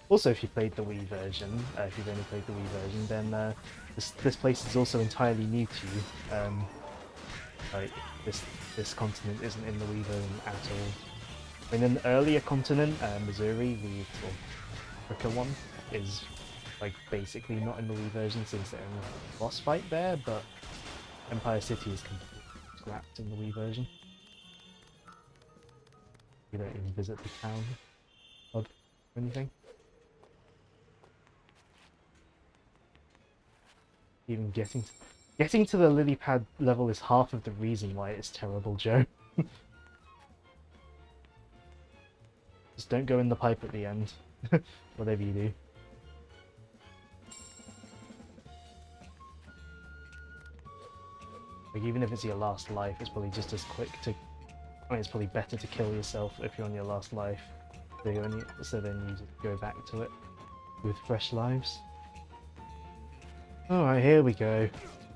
Also, if you played the Wii version, if you've only played the Wii version, then this place is also entirely new to you. Like this continent isn't in the Wii version at all. I mean, an earlier continent, Missouri, the sort of Africa one, is like basically not in the Wii version since there's only a boss fight there, but Empire City is completely scrapped in the Wii version. You don't even visit the town hub or anything. Even getting to the lily pad level is half of the reason why it's terrible, Joe. Just don't go in the pipe at the end, whatever you do. Like, even if it's your last life, it's probably just as quick to... I mean, it's probably better to kill yourself if you're on your last life, so then you just go back to it with fresh lives. Alright, here we go.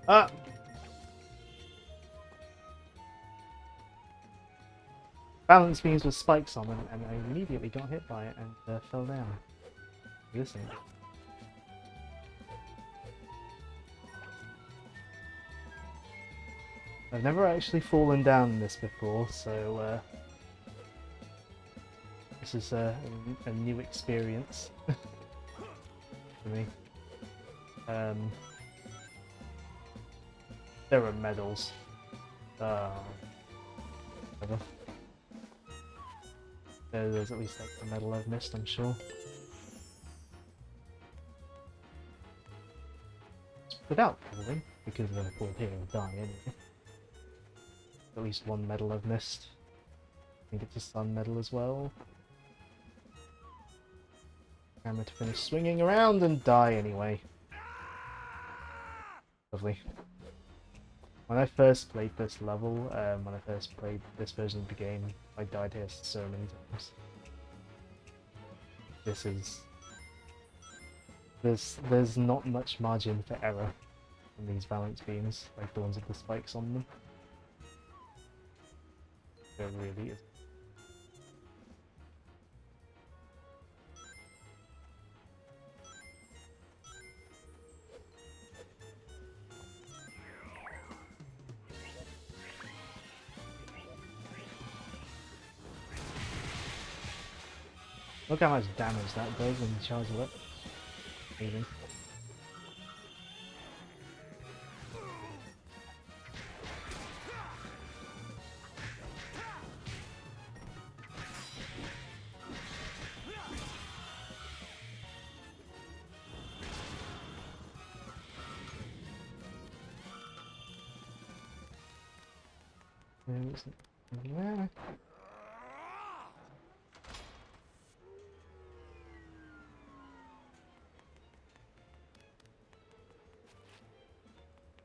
Ah! Balance beams with spikes on them, and I immediately got hit by it and fell down. This thing. I've never actually fallen down in this before, so this is a new experience for me. There are medals. Whatever. There's at least like a medal I've missed, I'm sure. Without falling, because if I fall here and die anyway. At least one medal I've missed. I think it's a sun medal as well. Hammer to finish swinging around and die anyway. Lovely. When I first played this level, when I first played this version of the game, I died here so many times. This is... There's not much margin for error in these balance beams, like the ones with the spikes on them. There really is. Look how much damage that does when you charge it up. Amazing. Yeah.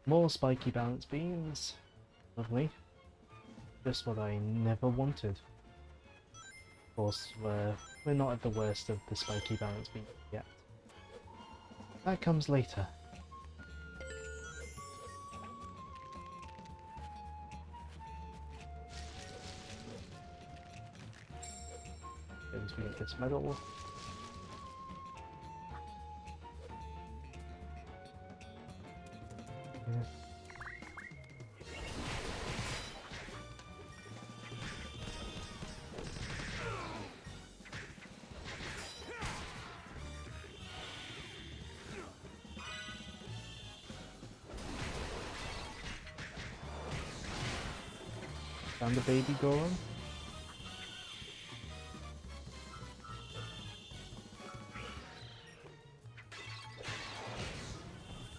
More spiky balance beams. Lovely. Just what I never wanted. Of course, we're not at the worst of the spiky balance beams yet. That comes later. As we get this medal. Yeah. Found the baby Goron.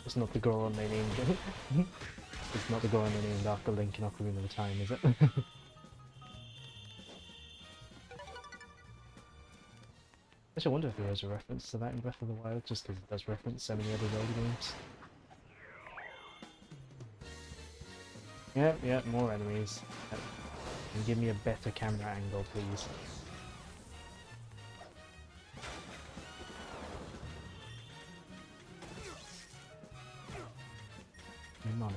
It's not the Goron they named it. It's not the Goron they named after Link in Ocarina of Time, is it? Actually, I wonder if there is a reference to that in Breath of the Wild, just because it does reference so many other Zelda games. Yep, more enemies. Yep. And give me a better camera angle, please. Come on.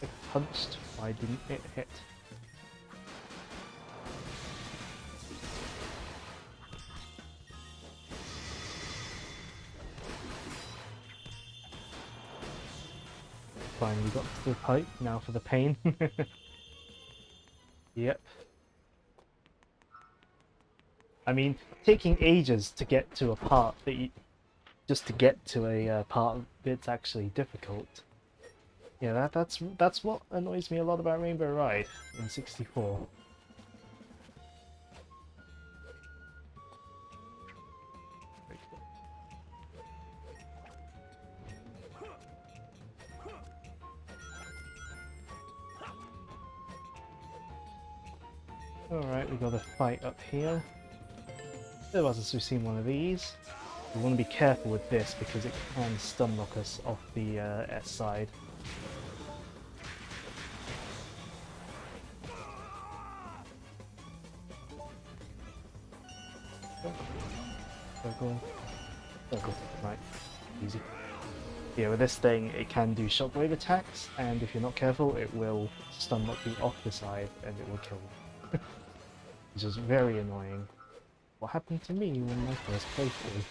It punched, why didn't it hit? Finally got to the pipe, now for the pain. Yep. I mean, taking ages to get to a part that you... just to get to a part that's actually difficult. Yeah, that's what annoys me a lot about Rainbow Ride in 64. Alright, we got a fight up here. There was as we've seen one of these. We want to be careful with this because it can stun lock us off the S side. Circle. Circle. Right. Easy. Yeah, with this thing it can do shockwave attacks, and if you're not careful it will stun lock you off the side and it will kill you. Which is very annoying. What happened to me when my first playthrough?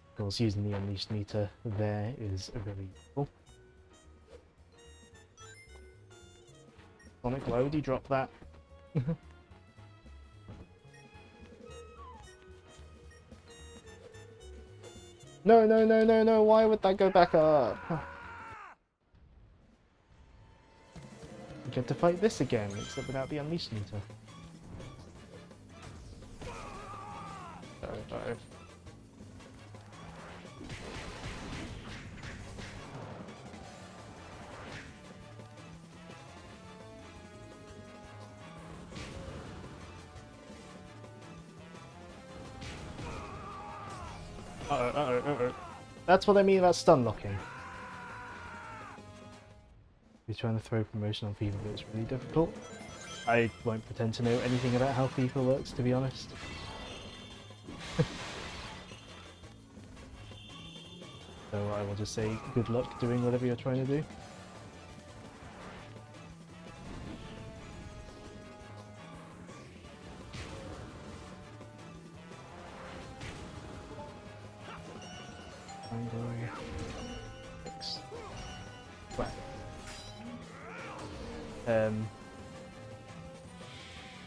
Of course, using the Unleashed meter there is very useful. Sonic, why would you drop that? No, why would that go back up? You get to fight this again, except without the Unleashed meter. Uh-oh. Uh-oh. That's what I mean about stun locking. You're trying to throw promotion on FIFA, but it's really difficult. I won't pretend to know anything about how FIFA works, to be honest. So I will just say good luck doing whatever you're trying to do.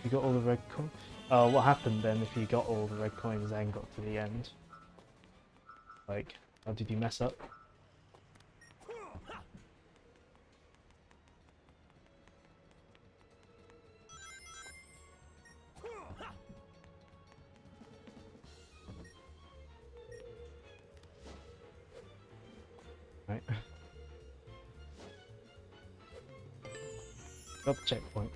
You got all the red coins. Oh, what happened then if you got all the red coins and got to the end? Like, how did you mess up? Right. Got the checkpoint.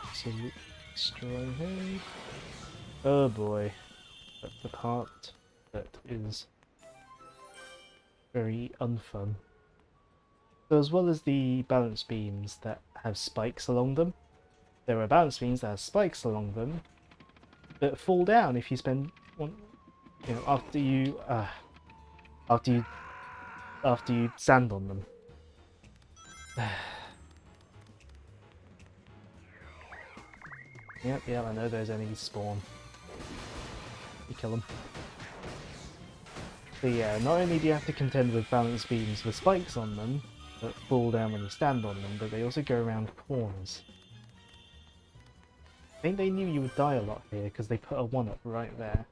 Absolute stronghold. Oh boy, that's the part that is very unfun. So as well as the balance beams that have spikes along them, there are balance beams that have spikes along them that fall down if you spend one, you know, after you stand on them. Yep, I know those enemies spawn. You kill them. So yeah, not only do you have to contend with balance beams with spikes on them that fall down when you stand on them, but they also go around corners. I think they knew you would die a lot here because they put a 1-up right there.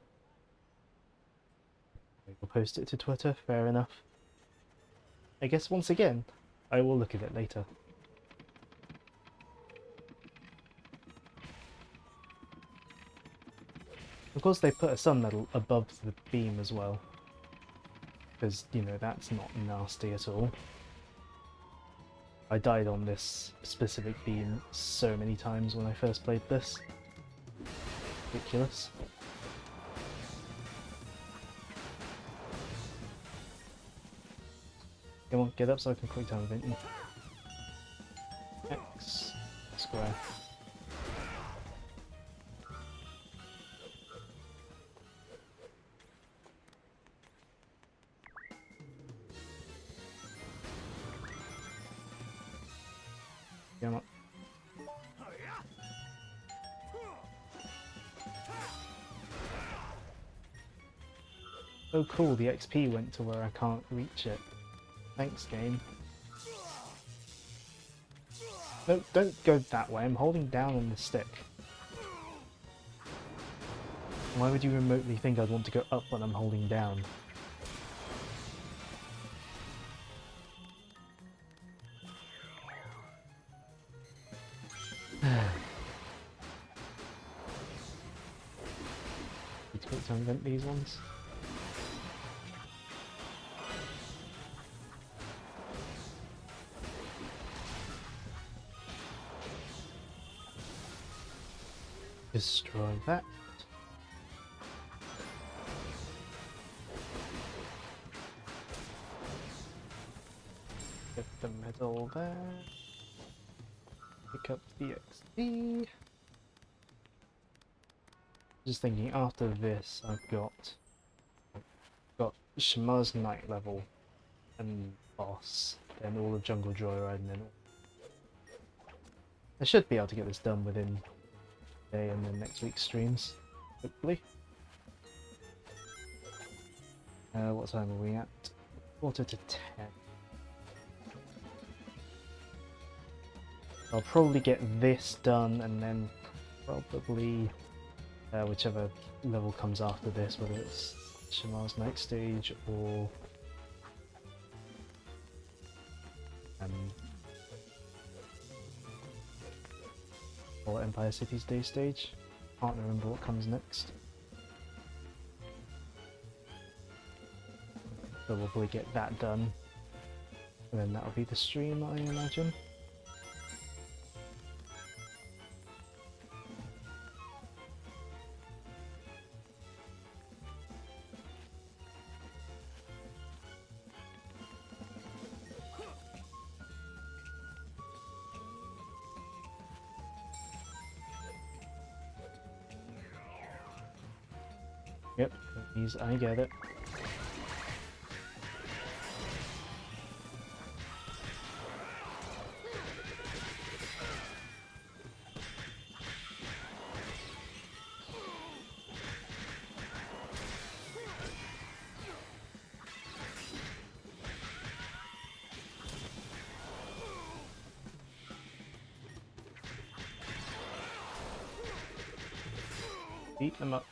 We'll post it to Twitter, fair enough. I guess once again, I will look at it later. Of course they put a sun medal above the beam as well. Because, you know, that's not nasty at all. I died on this specific beam so many times when I first played this. Ridiculous. Come on, get up so I can quick time event you. X square. Come on. Oh cool, the XP went to where I can't reach it. Thanks, game. No, don't go that way, I'm holding down on the stick. Why would you remotely think I'd want to go up when I'm holding down? Need to quick time event these ones. Destroy that. Get the medal there. Pick up the XP. Just thinking, after this, I've got Shama's Night level and boss, then all of Jungle Joyride, and then I should be able to get this done within today and then next week's streams, hopefully. What time are we at? 9:45. I'll probably get this done and then probably whichever level comes after this, whether it's Shama's Night stage or Empire City's Day stage. Can't remember what comes next. So we'll probably get that done, and then that'll be the stream, I imagine. Yep, I get it. Beat them up.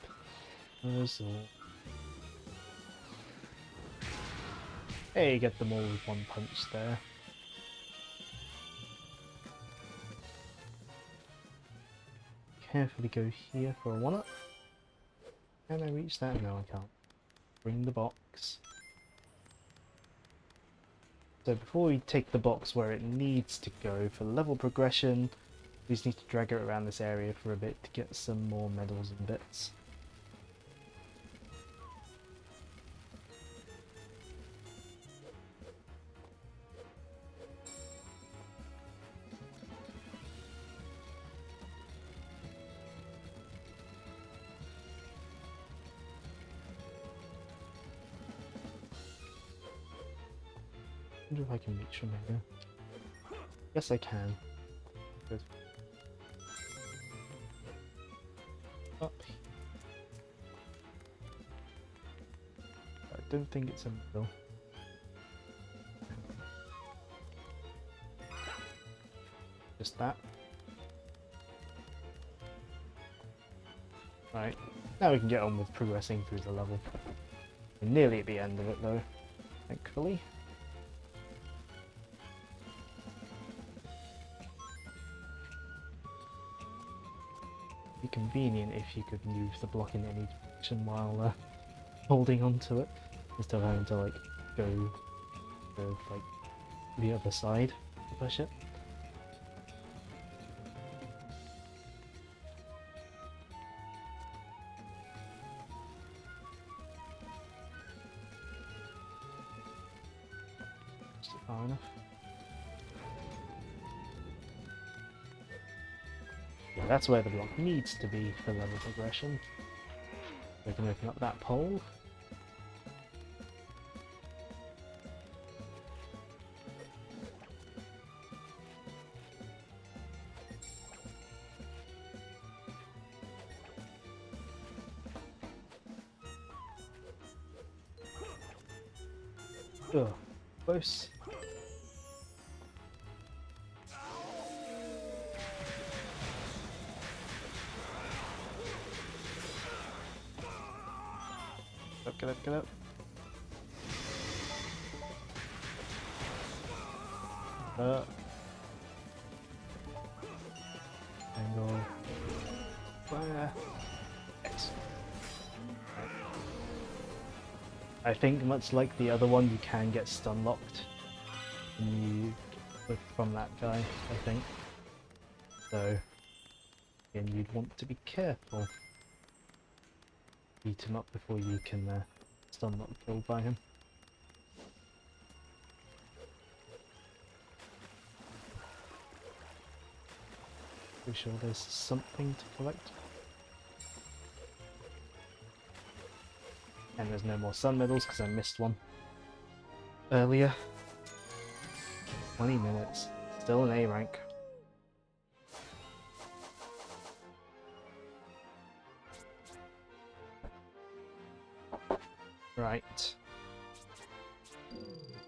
Hey, get them all with one punch there. Carefully go here for a 1-up. Can I reach that? No, I can't. Bring the box. So before we take the box where it needs to go for level progression, we just need to drag it around this area for a bit to get some more medals and bits. I wonder if I can reach from here. Yes, I can. Good. Up. I don't think it's a middle. Just that. Right. Now we can get on with progressing through the level. We're nearly at the end of it though, thankfully. Be convenient if you could move the block in any direction while holding onto it, instead of having to like go to like the other side to push it. Just far enough. Yeah, that's where the block needs to be for level progression. We can open up that pole. Ugh, close. Get up, get up. Angle. Fire. Excellent. I think much like the other one, you can get stun locked from that guy, I think. So, again, you'd want to be careful. Beat him up before you can stun lock killed by him. Pretty sure there's something to collect. And there's no more sun medals because I missed one earlier. 20 minutes. Still an A rank. Right.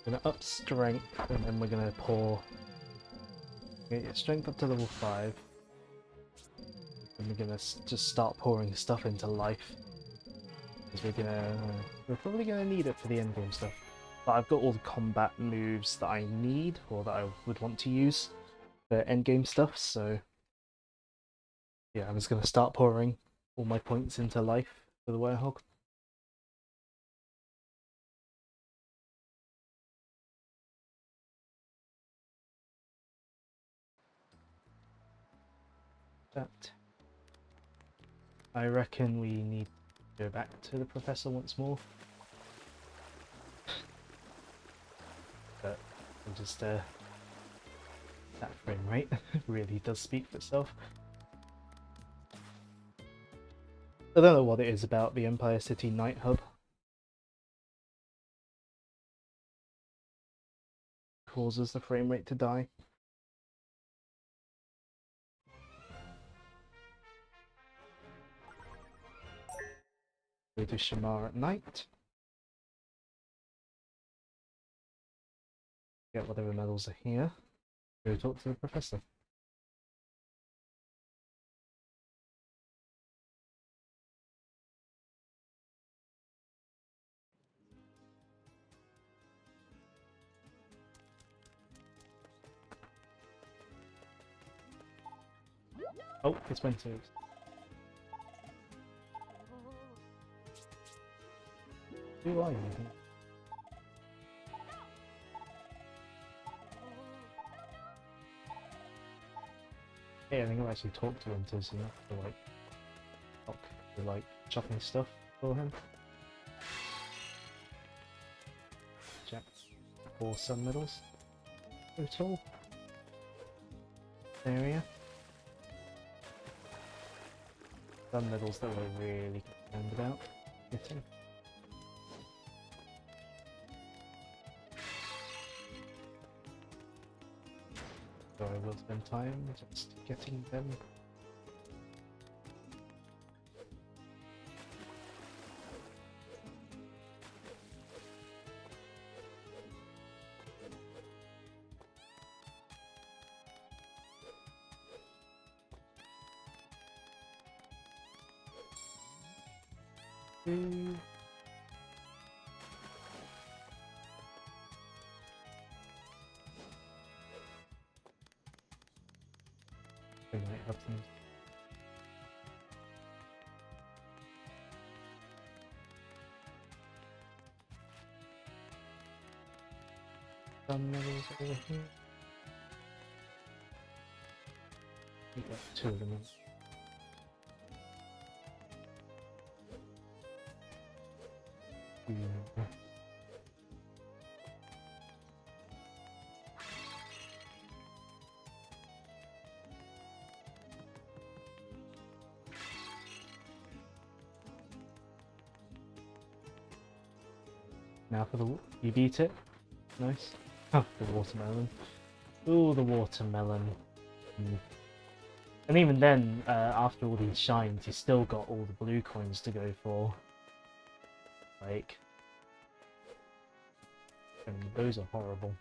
Gonna up strength and then we're gonna pour. Get your strength up to level 5. And we're gonna just start pouring stuff into life. Because we're probably gonna need it for the endgame stuff. But I've got all the combat moves that I need, or that I would want to use for endgame stuff, so yeah, I'm just gonna start pouring all my points into life for the Werehog. That. I reckon we need to go back to the professor once more. But we'll just that frame rate really does speak for itself. I don't know what it is about the Empire City Night Hub. Causes the frame rate to die. Go to Shamar at night. Get whatever medals are here. Go talk to the professor. Oh, it's Winter. Who are you? Hey, I think I've actually talked to him enough to like talk to like chopping stuff for him. Check 4 sun medals. Total area. Sun medals that we're really concerned about getting. So I will spend time just getting them. Ooh. We might have some. Some medals over here. We got 2 of them. Yeah. Now for the you beat it. Nice. Oh, the watermelon. Ooh, the watermelon. Mm. And even then, after all these shines, you still got all the blue coins to go for. Like, I mean, those are horrible.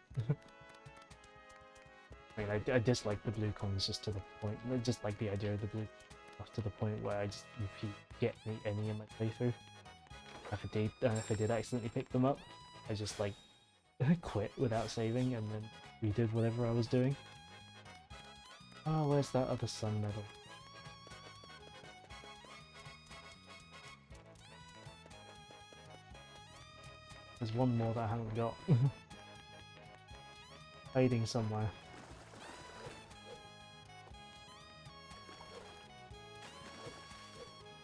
I mean, I dislike the blue coins just to the point. I just like the idea of the blue stuff to the point where I just refuse to get any in my playthrough. If I did accidentally pick them up, I just like quit without saving and then redid whatever I was doing. Oh, where's that other sun medal? There's one more that I haven't got. Hiding somewhere.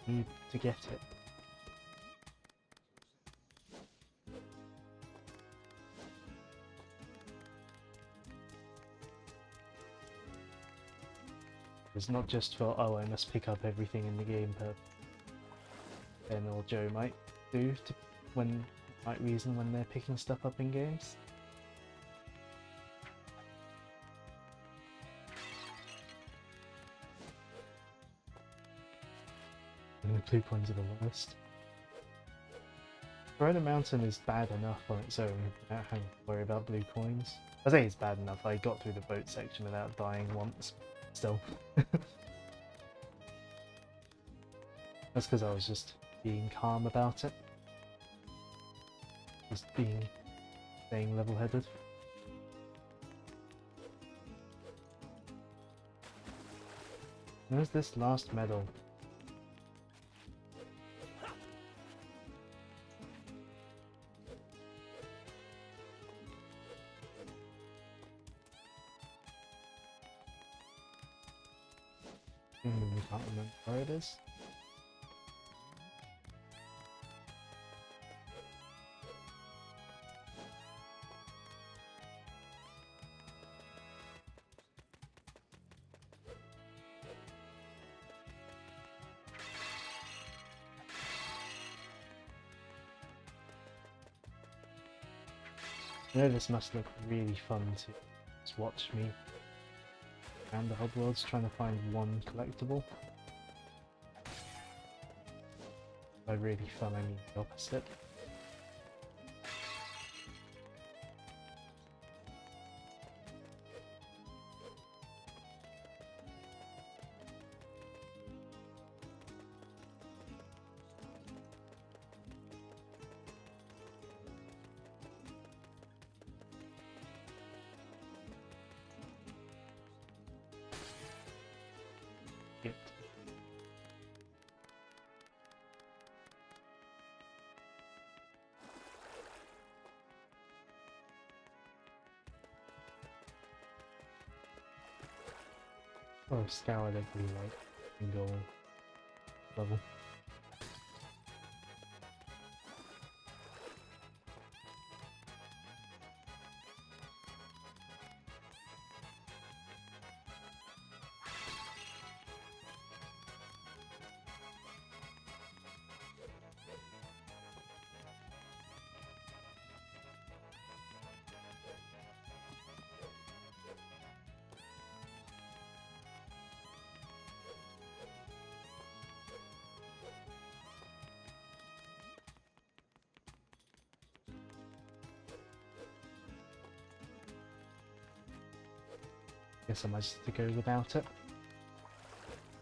Need to get it. It's not just for, oh, I must pick up everything in the game, but Ben or Joe might do to might reason when they're picking stuff up in games. And the blue coins are the worst. Corona Mountain is bad enough on its own without having to worry about blue coins. I say it's bad enough, I got through the boat section without dying once. Still. That's because I was just being calm about it. Just staying level-headed. Where's this last medal? I can't remember where it is. I know this must look really fun to just watch me around the hub worlds trying to find one collectible. By really fun, I mean the opposite. It. Oh, scoured every like single level. Guess I might just have to go without it.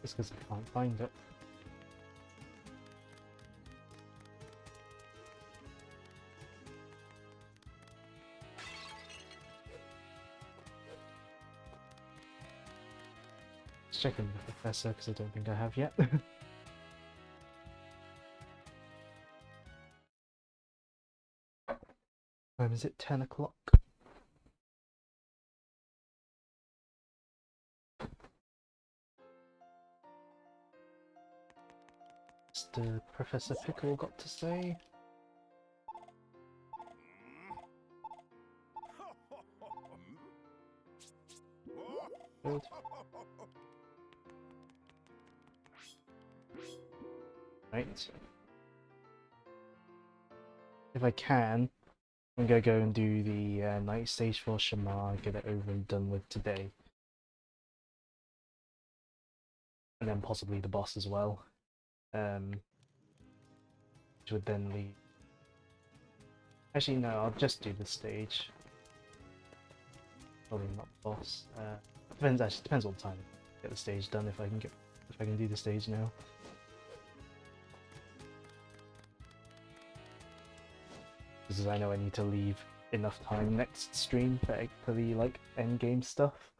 Just because I can't find it. Just checking the professor because I don't think I have yet. When is it? 10 o'clock? What's the Professor Pickle got to say? Good. Right. If I can, I'm gonna go and do the night stage for Shamar, get it over and done with today. And then possibly the boss as well. Which would then leave... Actually no, I'll just do the stage. Probably not the boss. Depends on time. Get the stage done if I can do the stage now. Because I know I need to leave enough time next stream for the like end game stuff.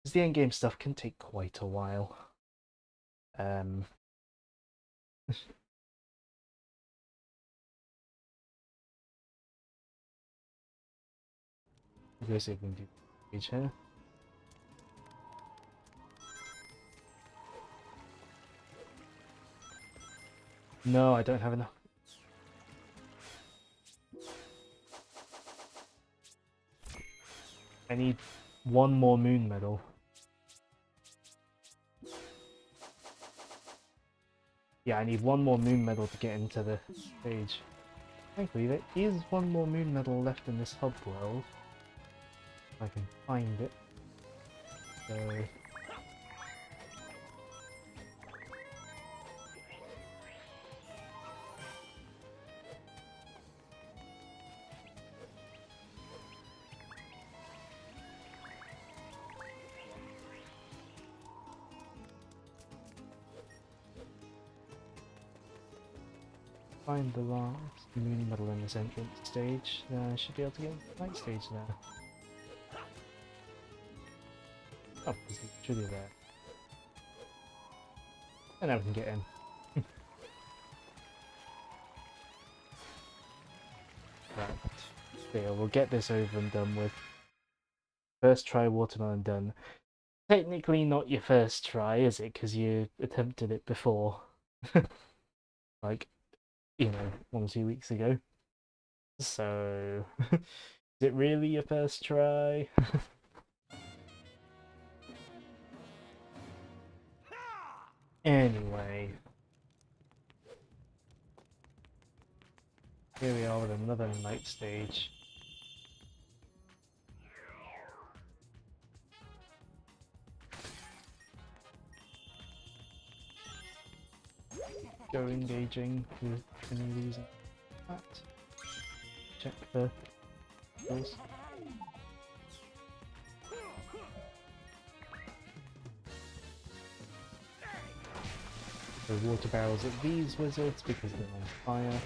Because the end game stuff can take quite a while. Go see if we can do the stage here. No, I don't have enough. I need one more moon medal. Yeah, I need one more moon medal to get into the stage. Thankfully, there is one more moon medal left in this hub world. If I can find it. So... Find the last moon medal in this entrance stage, then I should be able to get into the night stage now. Oh, it's literally there. And now we can get in. Right. So yeah, we'll get this over and done with. First try watermelon done. Technically not your first try, is it? Because you attempted it before. Like, you know, 1 or 2 weeks ago. So, is it really your first try? Anyway. Here we are with another night stage. Go engaging with any reason. That. Check the kills. The water barrels at these wizards because they're on fire.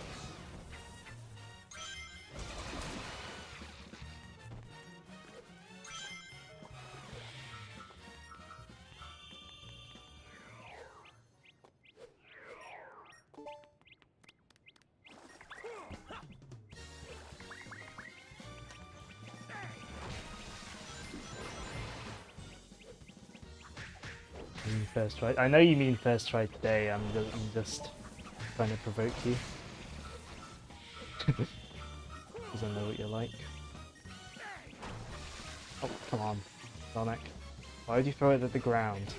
First try. I know you mean first try today. I'm just trying to provoke you because I know what you're like. Oh, come on, Sonic! Why would you throw it at the ground?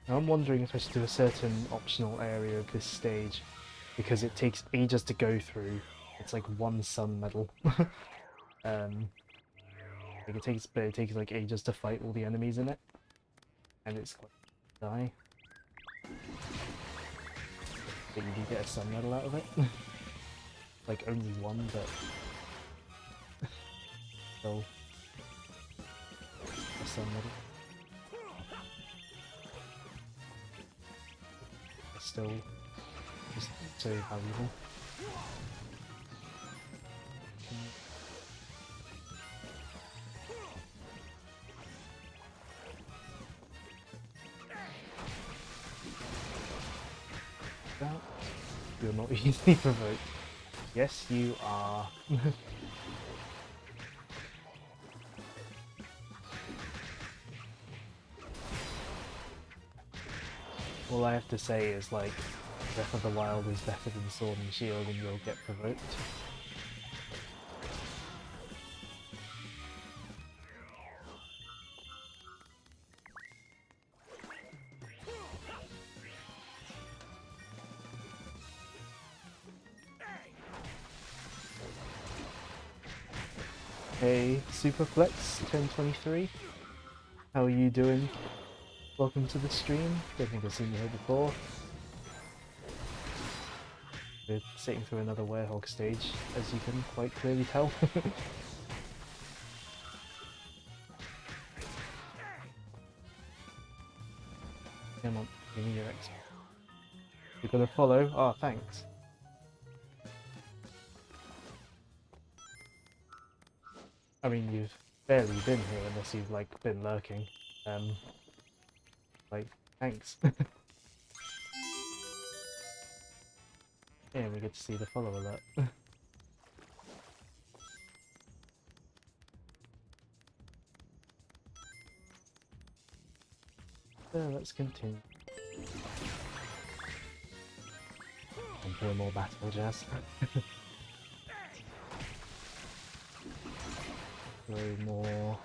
I'm wondering if I should do a certain optional area of this stage because it takes ages to go through. It's like one sun medal. Like it takes like ages to fight all the enemies in it, and it's quite die. But you do get a sun medal out of it. Like only one, but still a sun medal. It's still just so valuable. You're not easily provoked. Yes, you are. All I have to say is, like, Breath of the Wild is better than Sword and Shield and you'll get provoked. Hey, Superflex 1023, how are you doing? Welcome to the stream. Don't think I've seen you here before. We're sitting through another Werehog stage, as you can quite clearly tell. Come on, give me your XP. You're gonna follow? Oh, thanks. I mean, you've barely been here unless you've, like, been lurking. Like, thanks. Yeah, we get to see the follow alert. So, let's continue. And play more Battle Jazz. Throw more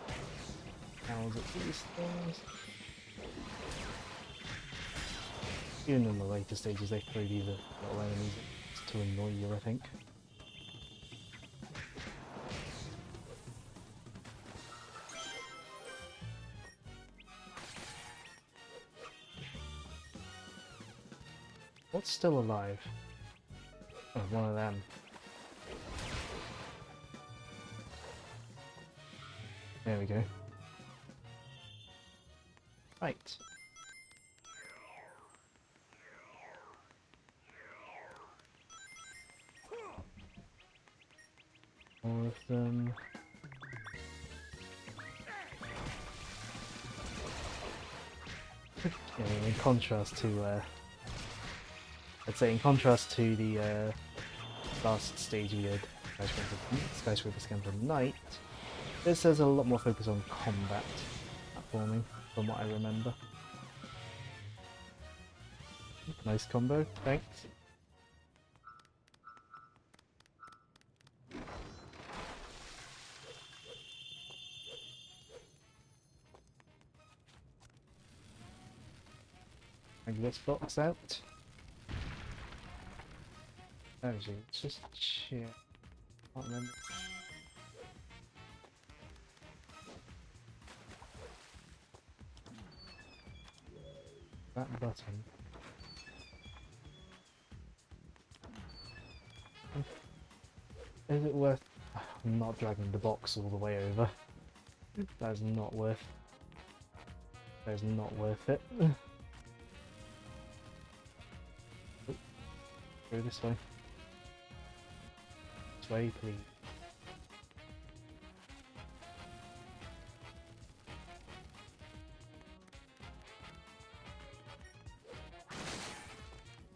cows at these things. Even in the later stages they throw these little enemies to annoy you, I think. What's still alive? Oh, one of them. There we go. Right. More of them. Yeah, in contrast to, I'd say in contrast to the last stage we had, Skyscraper Scamper Night, this has a lot more focus on combat platforming, from what I remember. Nice combo, thanks. Take this box out. Actually, it's just shit. Can't remember. That button. Is it worth... I'm not dragging the box all the way over. That is not worth... That is not worth it. Go this way. This way, please.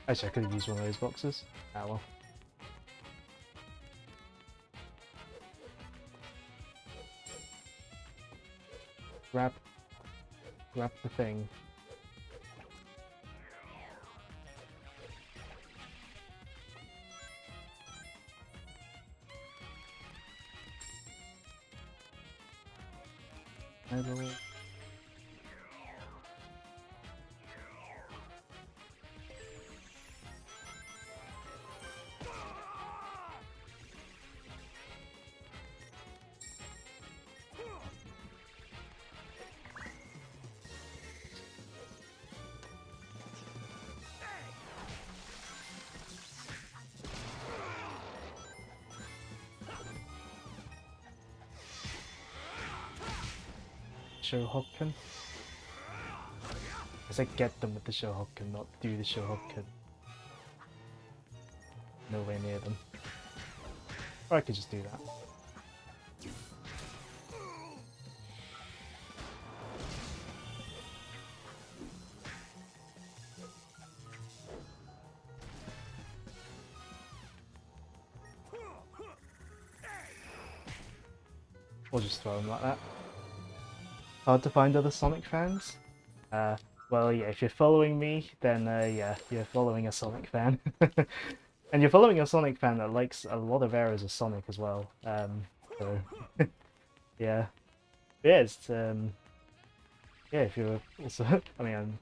Actually, I could have used one of those boxes. Ah well. Grab the thing. Medal. Shohoken. I said get them with the Shohoken, not do the Shohoken. Nowhere near them. Or I could just do that. Or just throw them like that. Hard to find other Sonic fans? Well, yeah, if you're following me, then yeah, you're following a Sonic fan. And you're following a Sonic fan that likes a lot of eras of Sonic as well. So, yeah. Yeah, it's, yeah, if you're also, I mean,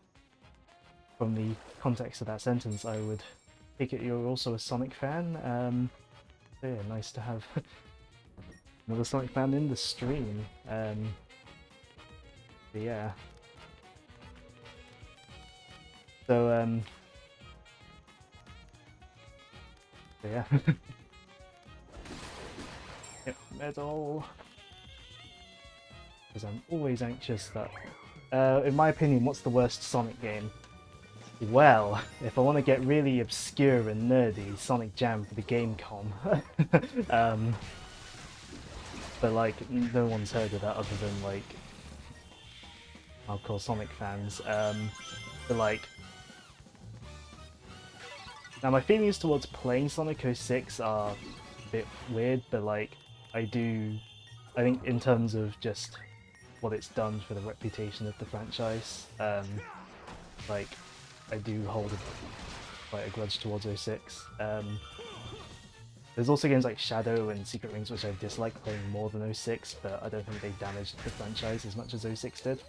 from the context of that sentence, I would take it you're also a Sonic fan. So yeah, nice to have another Sonic fan in the stream. But yeah. So, yeah. Yep, medal. Because I'm always anxious that... in my opinion, what's the worst Sonic game? Well, if I want to get really obscure and nerdy, Sonic Jam for the Gamecom. But like, no one's heard of that other than like hardcore Sonic fans. But like, now my feelings towards playing Sonic 06 are a bit weird, but like, I think in terms of just what it's done for the reputation of the franchise, like, I do hold quite a grudge towards 06. There's also games like Shadow and Secret Rings which I dislike playing more than 06, but I don't think they damaged the franchise as much as 06 did.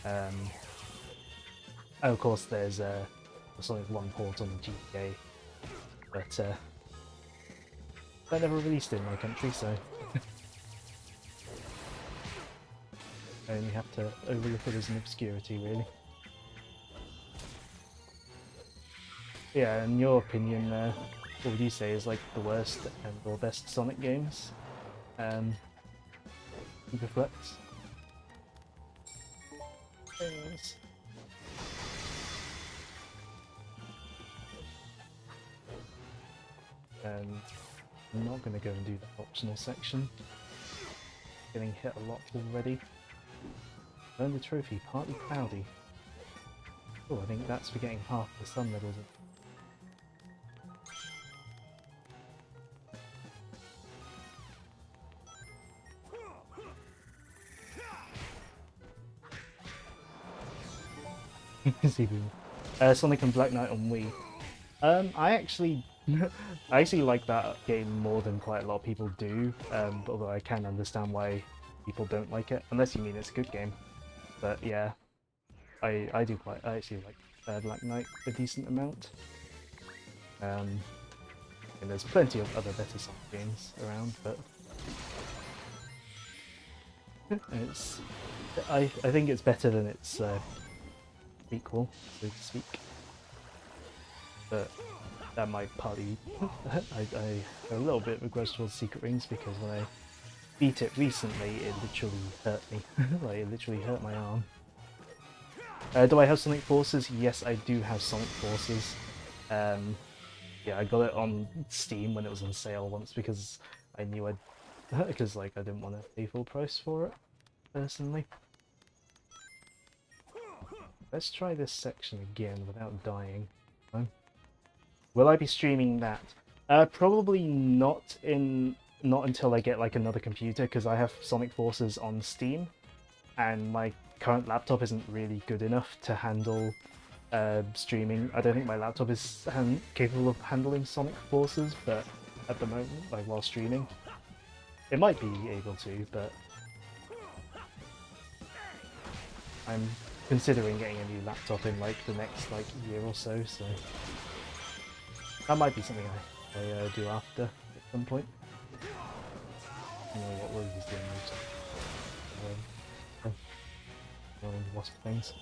And of course there's Sonic 1 port on the GTA, but that never released in my country, so I only have to overlook it as an obscurity, really. Yeah, in your opinion, what would you say is like the worst and or best Sonic games? Reflex. Yes. And I'm not going to go and do the optional section. Getting hit a lot already. Earn the trophy, partly cloudy. Oh, I think that's for getting half the sun medals. Sonic and Black Knight on Wii. I actually like that game more than quite a lot of people do, although I can understand why people don't like it, unless you mean it's a good game. But yeah, I actually like Black Knight a decent amount. And there's plenty of other better Sonic games around, but I think it's better than its equal, so to speak. But that might partly... I have a little bit of a grudge towards Secret Rings because when I beat it recently, it literally hurt me. Like, it literally hurt my arm. Do I have Sonic Forces? Yes, I do have Sonic Forces. Yeah, I got it on Steam when it was on sale once because I knew because like I didn't want to pay full price for it, personally. Let's try this section again without dying. Will I be streaming that? Probably not until I get like another computer, because I have Sonic Forces on Steam, and my current laptop isn't really good enough to handle streaming. I don't think my laptop is capable of handling Sonic Forces, but at the moment, like while streaming, it might be able to, but I'm considering getting a new laptop in like the next like year or so, so that might be something I do after at some point. I don't know what Rose is doing with wasp things.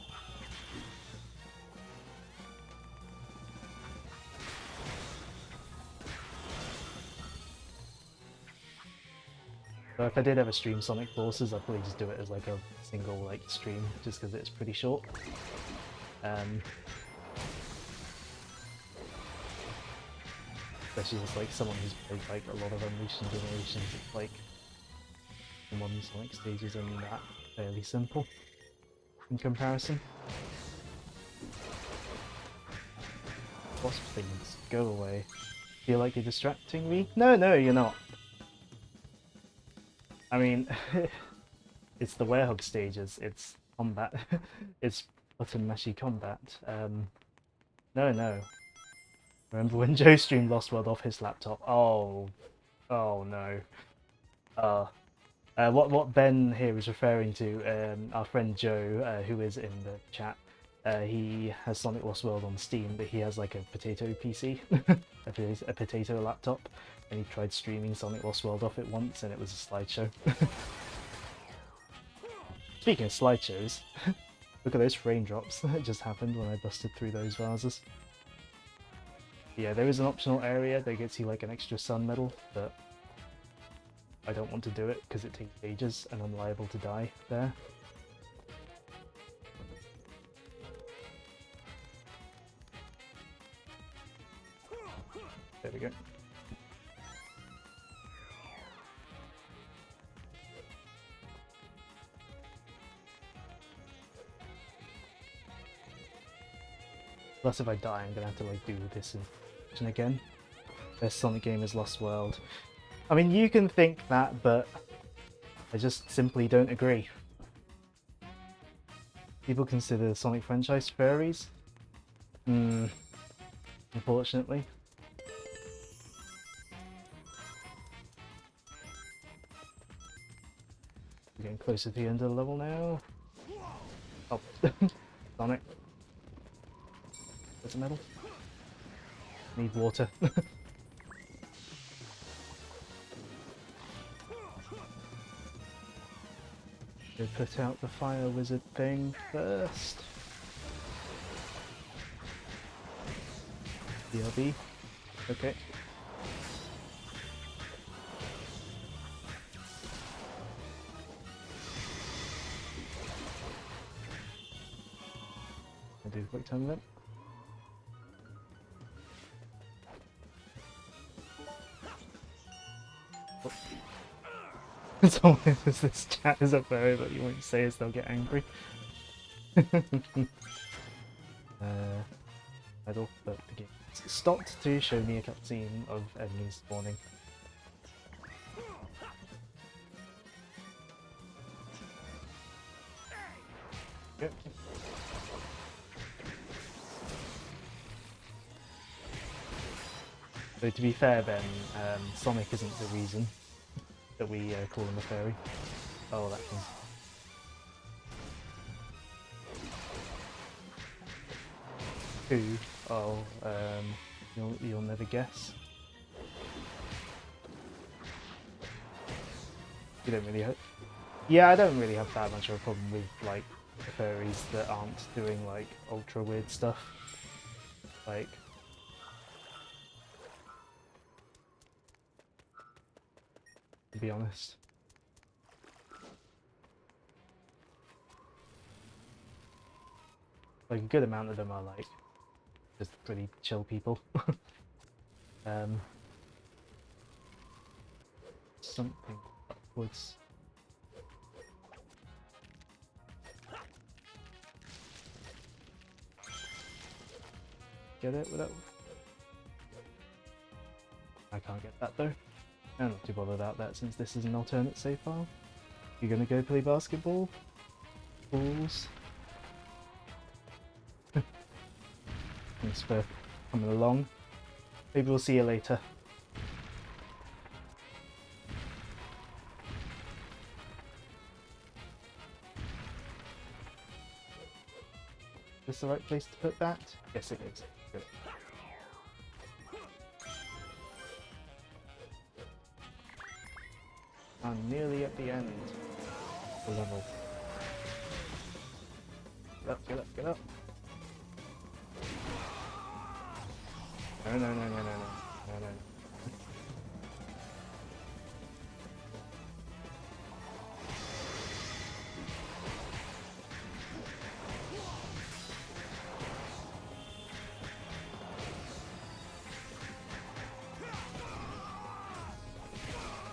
So if I did ever stream Sonic Forces, I'd probably just do it as like a single like stream, just because it's pretty short. Especially as like someone who's played like a lot of Unleashed Generations, it's like the modern Sonic stages are that fairly simple in comparison. Wasp things, go away. Feel like you're distracting me? No, no, you're not. I mean, it's the Werehog stages, it's combat, it's button mashy combat. No, no. Remember when Joe streamed Lost World off his laptop? Oh, oh no. What Ben here is referring to, our friend Joe, who is in the chat, he has Sonic Lost World on Steam, but he has like a potato PC, a potato laptop, and he tried streaming Sonic Lost World off it once, and it was a slideshow. Speaking of slideshows, look at those frame drops that just happened when I busted through those vases. Yeah, there is an optional area that gets you like an extra sun medal, but I don't want to do it because it takes ages and I'm liable to die there. There we go. Plus if I die I'm gonna have to like do this in again. Best Sonic game is Lost World. I mean you can think that, but I just simply don't agree. People consider the Sonic franchise furries? Unfortunately. We're getting closer to the end of the level now. Oh, Sonic. There's a medal. Need water. Go put out the fire wizard thing first. BRB. Okay. I'll do a quick time event. Someone says this chat is a furry, but you won't say as they'll get angry. Medal, but the game stopped to show me a cutscene of enemies spawning. Yep. So to be fair, Ben, Sonic isn't the reason that we call him a fairy. Oh, that thing. Who? Oh, you'll never guess. You don't really. Yeah, I don't really have that much of a problem with like the furries that aren't doing like ultra weird stuff. Like. To be honest. Like a good amount of them are like just pretty chill people. Something upwards. Get it without. I can't get that though. I'm not too bothered about that since this is an alternate save file. You gonna go play basketball? Balls. Thanks for coming along. Maybe we'll see you later. Is this the right place to put that? Yes, it is. Good. I'm nearly at the end of the level. Get up, get up, get up. No, no, no, no, no, no, no, no.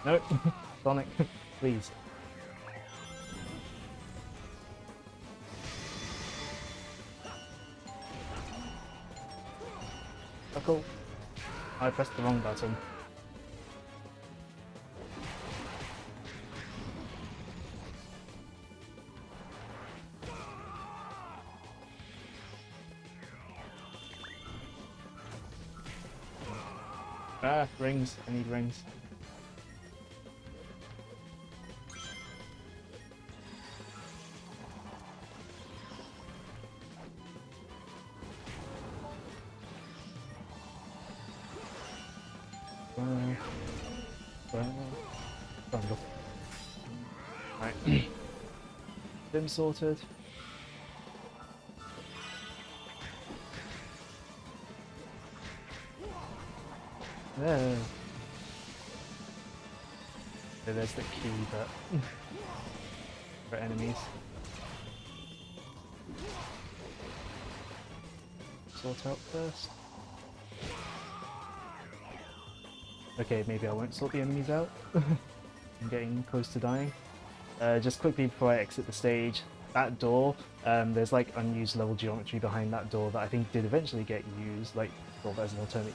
No, Sonic, please. Oh, cool. I pressed the wrong button. Ah, rings. I need rings. Right. Them sorted. There. So there's the key, but for enemies. Sort out first. Okay, maybe I won't sort the enemies out. I'm getting close to dying. Just quickly before I exit the stage, that door, there's like unused level geometry behind that door that I think did eventually get used, like sort of as an alternate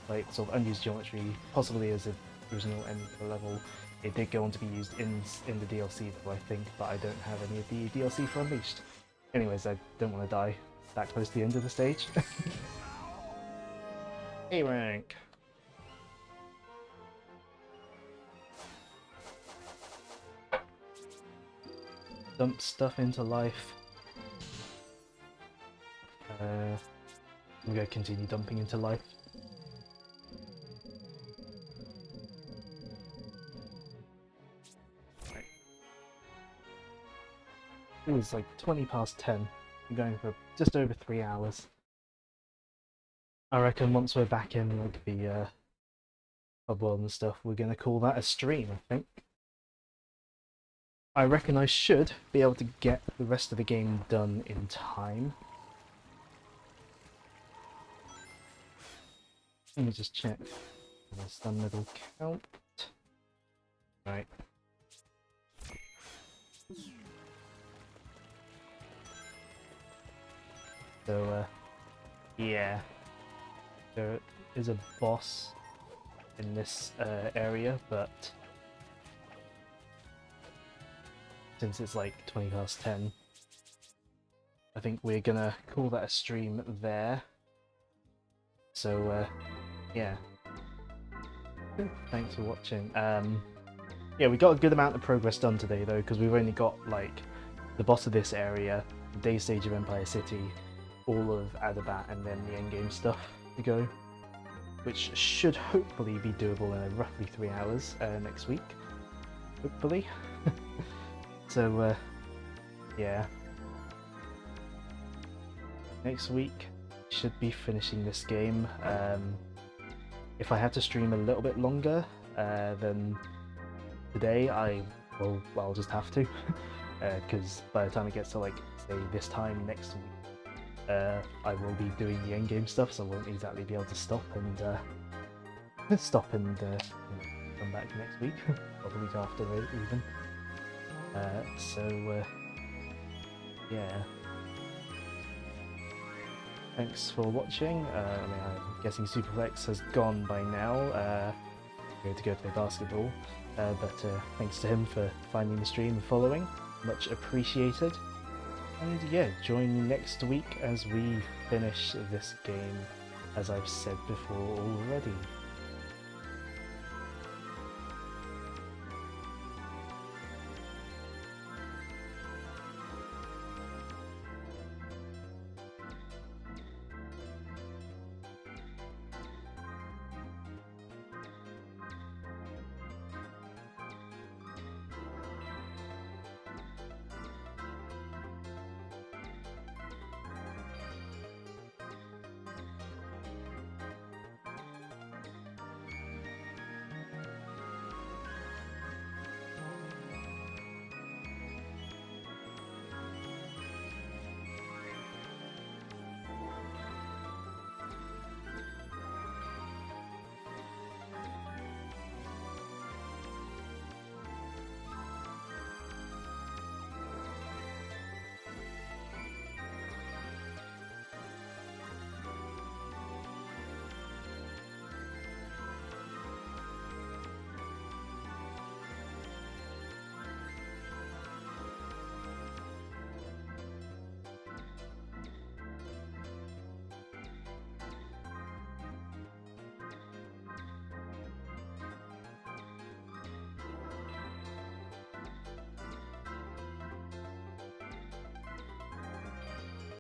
like sort of unused geometry, possibly as an original end of the level. It did go on to be used in the DLC though, I think, but I don't have any of the DLC for Unleashed. Anyways, I don't want to die that close to the end of the stage. A rank. Dump stuff into life. I'm gonna continue dumping into life. Right. It was like 20 past 10. I'm going for just over 3 hours. I reckon once we're back in like the hub world and stuff, we're gonna call that a stream, I think. I reckon I should be able to get the rest of the game done in time. Let me just check the stun level count. Right. So, yeah. There is a boss in this area, but since it's like 20 past 10, I think we're gonna call that a stream there. So, yeah. Thanks for watching. Yeah, we got a good amount of progress done today though, because we've only got like the boss of this area, the day stage of Empire City, all of Adabat, and then the endgame stuff to go, which should hopefully be doable in roughly 3 hours next week. Hopefully. So, yeah. Next week, should be finishing this game. If I have to stream a little bit longer than today, I'll just have to. Because by the time it gets to like, say, this time next week, I will be doing the endgame stuff, so I won't exactly be able to stop and come back next week, or the week after even. Yeah. Thanks for watching. I'm guessing Superflex has gone by now. Going to go play basketball. But thanks to him for finding the stream and following. Much appreciated. And yeah, join me next week as we finish this game, as I've said before already.